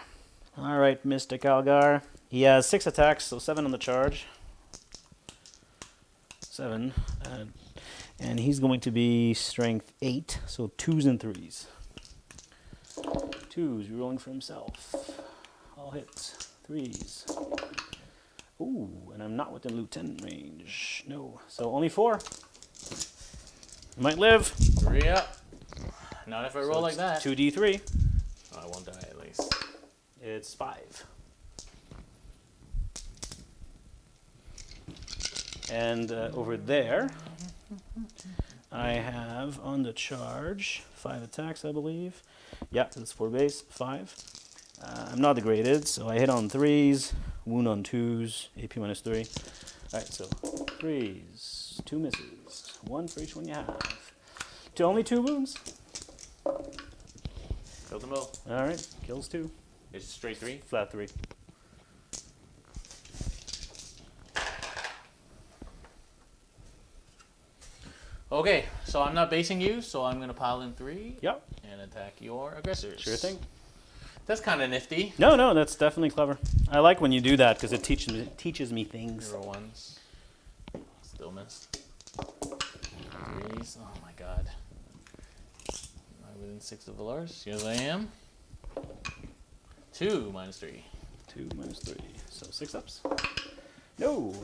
All right, Mr. Calgar. He has 6 attacks, so 7 on the charge. 7. And he's going to be strength 8, so 2s and 3s. 2s, rerolling for himself. All hits. 3s. Ooh, and I'm not within lieutenant range. No, so only 4. Might live. 3 up. Not if I roll like that. 2d3. Oh, I won't die at least. It's 5. And over there, I have on the charge 5 attacks, I believe. Yeah, that's 4 base, 5. I'm not degraded, so I hit on 3s, wound on 2s, AP minus 3. Alright, so 3s, 2 misses, 1 for each one you have. Only 2 wounds. Kill them both. Alright, kills 2. It's straight 3. Flat 3. Okay, so I'm not basing you, so I'm going to pile in 3 Yep, and attack your aggressors. sure thing. That's kind of nifty. No, that's definitely clever. I like when you do that because it teaches me things. 0 ones. Still missed. 3s. Oh my god. Am I within 6 of Valoris? Yes, I am. 2 minus 3. 2 minus 3, so 6 ups. No.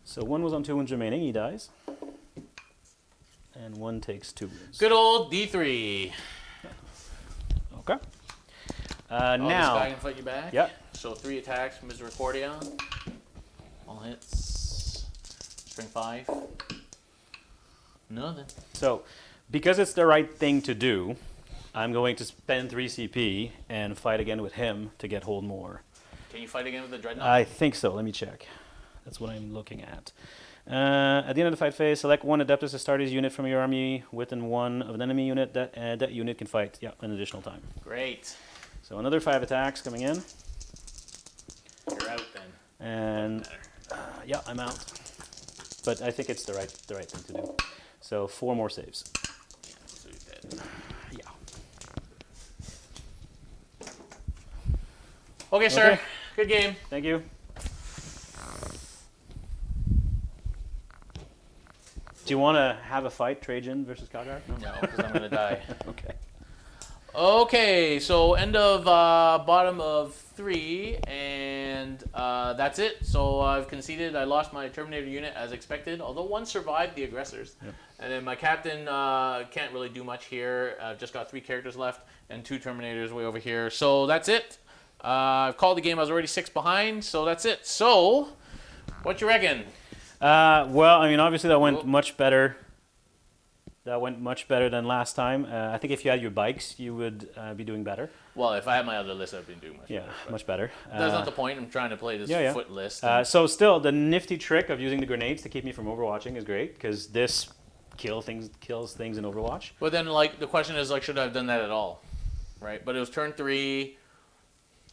So 1 was on 2 wounds remaining. He dies. And 1 takes 2 wounds. Good old D3. Okay. Oh, this now. guy can fight you back? Yeah. So 3 attacks, Misericordia. All hits. String 5. Nothing. So, because it's the right thing to do, I'm going to spend 3 CP and fight again with him to get hold more. Can you fight again with the Dreadnought? I think so. Let me check. That's what I'm looking at. At the end of the fight phase, select 1 Adeptus Astartes unit from your army within 1 of an enemy unit. That unit can fight an additional time. Great. So another 5 attacks coming in. You're out then. And yeah, I'm out. But I think it's the right thing to do. So 4 more saves. Yeah, so he's dead. Yeah. Okay, sir. Okay. Good game. Thank you. Do you want to have a fight, Trajan versus Calgar? No, because I'm going to die. Okay. Okay, so end of bottom of 3, and that's it. So I've conceded. I lost my Terminator unit as expected, although 1 survived the aggressors. Yep. And then my captain can't really do much here. I've just got 3 characters left and 2 Terminators way over here. So that's it. I've called the game. I was already 6 behind, so that's it. So, what you reckon? Well, I mean, obviously that went much better. That went much better than last time. I think if you had your bikes, you would be doing better. Well, if I had my other list, I'd be doing much better. but Much better. That's not the point. I'm trying to play this yeah. foot list. So still, the nifty trick of using the grenades to keep me from overwatching is great, because this kills things in Overwatch. But then, like, the question is, like, should I have done that at all? Right? But it was turn 3.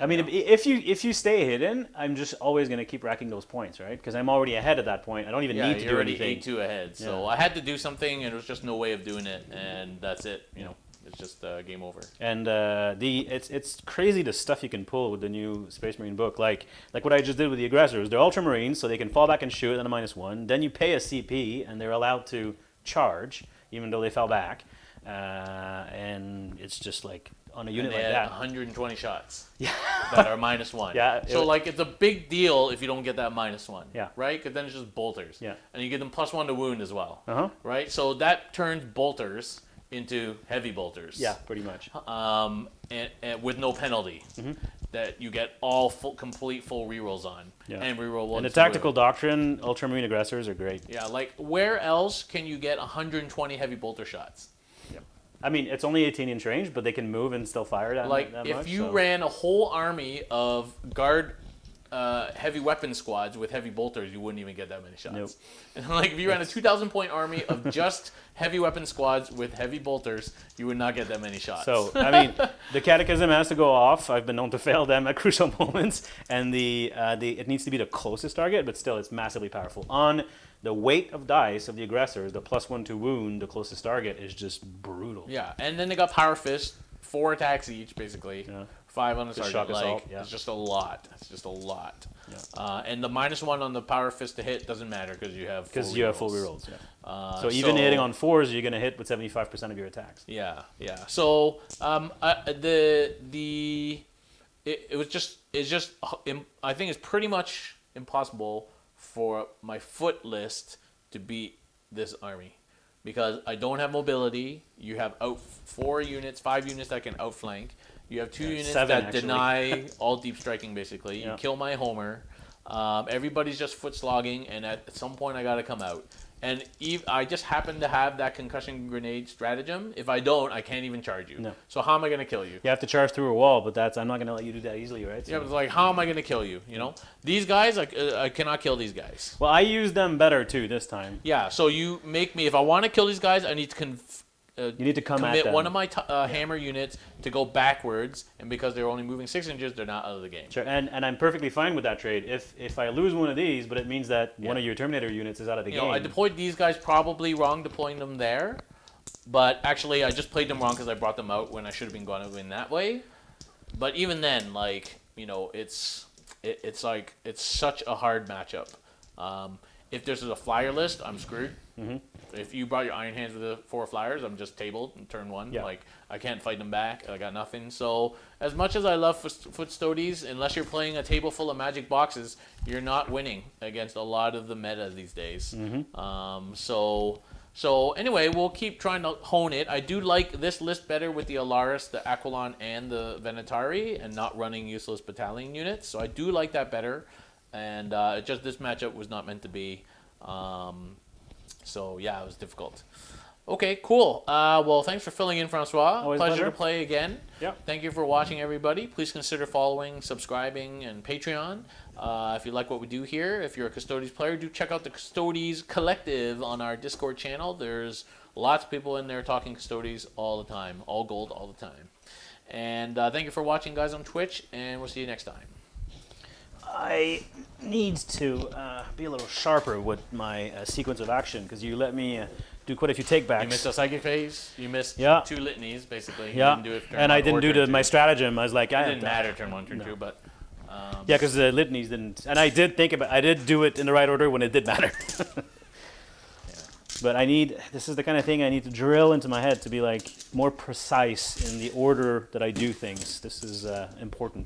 I mean, if you stay hidden, I'm just always going to keep racking those points, right? Because I'm already ahead at that point. I don't even need to you're do already anything. 8-2 ahead. So Yeah. I had to do something, and there was just no way of doing it, and that's it. You know, it's just game over. And it's crazy the stuff you can pull with the new Space Marine book. Like what I just did with the aggressors. They're Ultramarines, so they can fall back and shoot at a -1. Then you pay a CP, and they're allowed to charge, even though they fell back. And it's just like on a unit and they like had that. 120 shots Yeah. that are -1. Yeah, So like it's a big deal if you don't get that -1. Yeah. Right? Because then it's just bolters. Yeah. And you get them +1 to wound as well. Uh-huh. Right? So that turns bolters into heavy bolters. Yeah, pretty much. And with no penalty. That you get all complete full rerolls on. Yeah. And reroll ones. And the to tactical wound. doctrine, Ultramarine aggressors are great. Yeah, like where else can you get 120 heavy bolter shots? I mean, it's only 18-inch range, but they can move and still fire that, Like that if much. you so. ran a whole army of guard heavy weapon squads with heavy bolters, you wouldn't even get that many shots. Nope. And like if you ran a 2,000 point army of just heavy weapon squads with heavy bolters, you would not get that many shots. So, I mean, the catechism has to go off. I've been known to fail them at crucial moments, and it needs to be the closest target, but still, it's massively powerful. On the weight of dice of the aggressors, the +1 to wound, the closest target is just brutal. Yeah, and then they got power fist, 4 attacks each basically. Yeah. 5 on the Just target. shock assault, Like, yeah. it's just a lot. It's just a lot. Yeah. And the -1 on the power fist to hit doesn't matter because you have full Because you have full rerolls. rerolls, yeah. So even hitting on 4s, you're going to hit with 75% of your attacks. Yeah, yeah. So it's just I think it's pretty much impossible for my foot list to beat this army because I don't have mobility. You have 5 units that can outflank. You have 2 units 7, that actually. deny all deep striking. Basically, Yeah. you kill my Homer. Everybody's just foot slogging, and at some point I got to come out. And I just happen to have that concussion grenade stratagem. If I don't, I can't even charge you. No. So how am I going to kill you? You have to charge through a wall, but I'm not going to let you do that easily, right? So, Yeah, but like, how am I going to kill you? You know, these guys, I cannot kill these guys. well, I used them better, too, this time. Yeah, so you make me, if I want to kill these guys, I need to You need to come at commit them. one of my hammer units to go backwards, and because they're only moving 6 inches, they're not out of the game. Sure, and I'm perfectly fine with that trade. If I lose one of these, but it means that one of your Terminator units is out of the You game. know, I deployed these guys probably wrong deploying them there, but actually I just played them wrong because I brought them out when I should have been going in that way. But even then, like, you know, it's such a hard matchup. If there's a flyer list, I'm screwed. Mm-hmm. If you brought your Iron Hands with the 4 flyers, I'm just tabled in turn 1. Yeah. Like, I can't fight them back. I got nothing. So, as much as I love Footstodes, unless you're playing a table full of magic boxes, you're not winning against a lot of the meta these days. Mm-hmm. So anyway, we'll keep trying to hone it. I do like this list better with the allarus, the aquilon, and the venatari, and not running useless battalion units. So I do like that better. And just this matchup was not meant to be. So yeah, it was difficult. Okay, cool. Well, thanks for filling in, Francois. Always Pleasure pleasure. to play again. Yep. Thank you for watching, everybody. Please consider following, subscribing, and Patreon. If you like what we do here, if you're a Custodes player, do check out the Custodes Collective on our Discord channel. There's lots of people in there talking Custodes all the time, all gold all the time. And thank you for watching, guys, on Twitch, and we'll see you next time. I need to be a little sharper with my sequence of action because you let me do quite a few takebacks. You missed a psychic phase. You missed 2 litanies, basically. You Yeah, didn't do it turn and one I didn't or do turn my two. stratagem. I was like, It didn't matter turn 1, turn 2, but yeah, because the litanies didn't. And I did do it in the right order when it did matter. But this is the kind of thing I need to drill into my head to be like more precise in the order that I do things. This is important.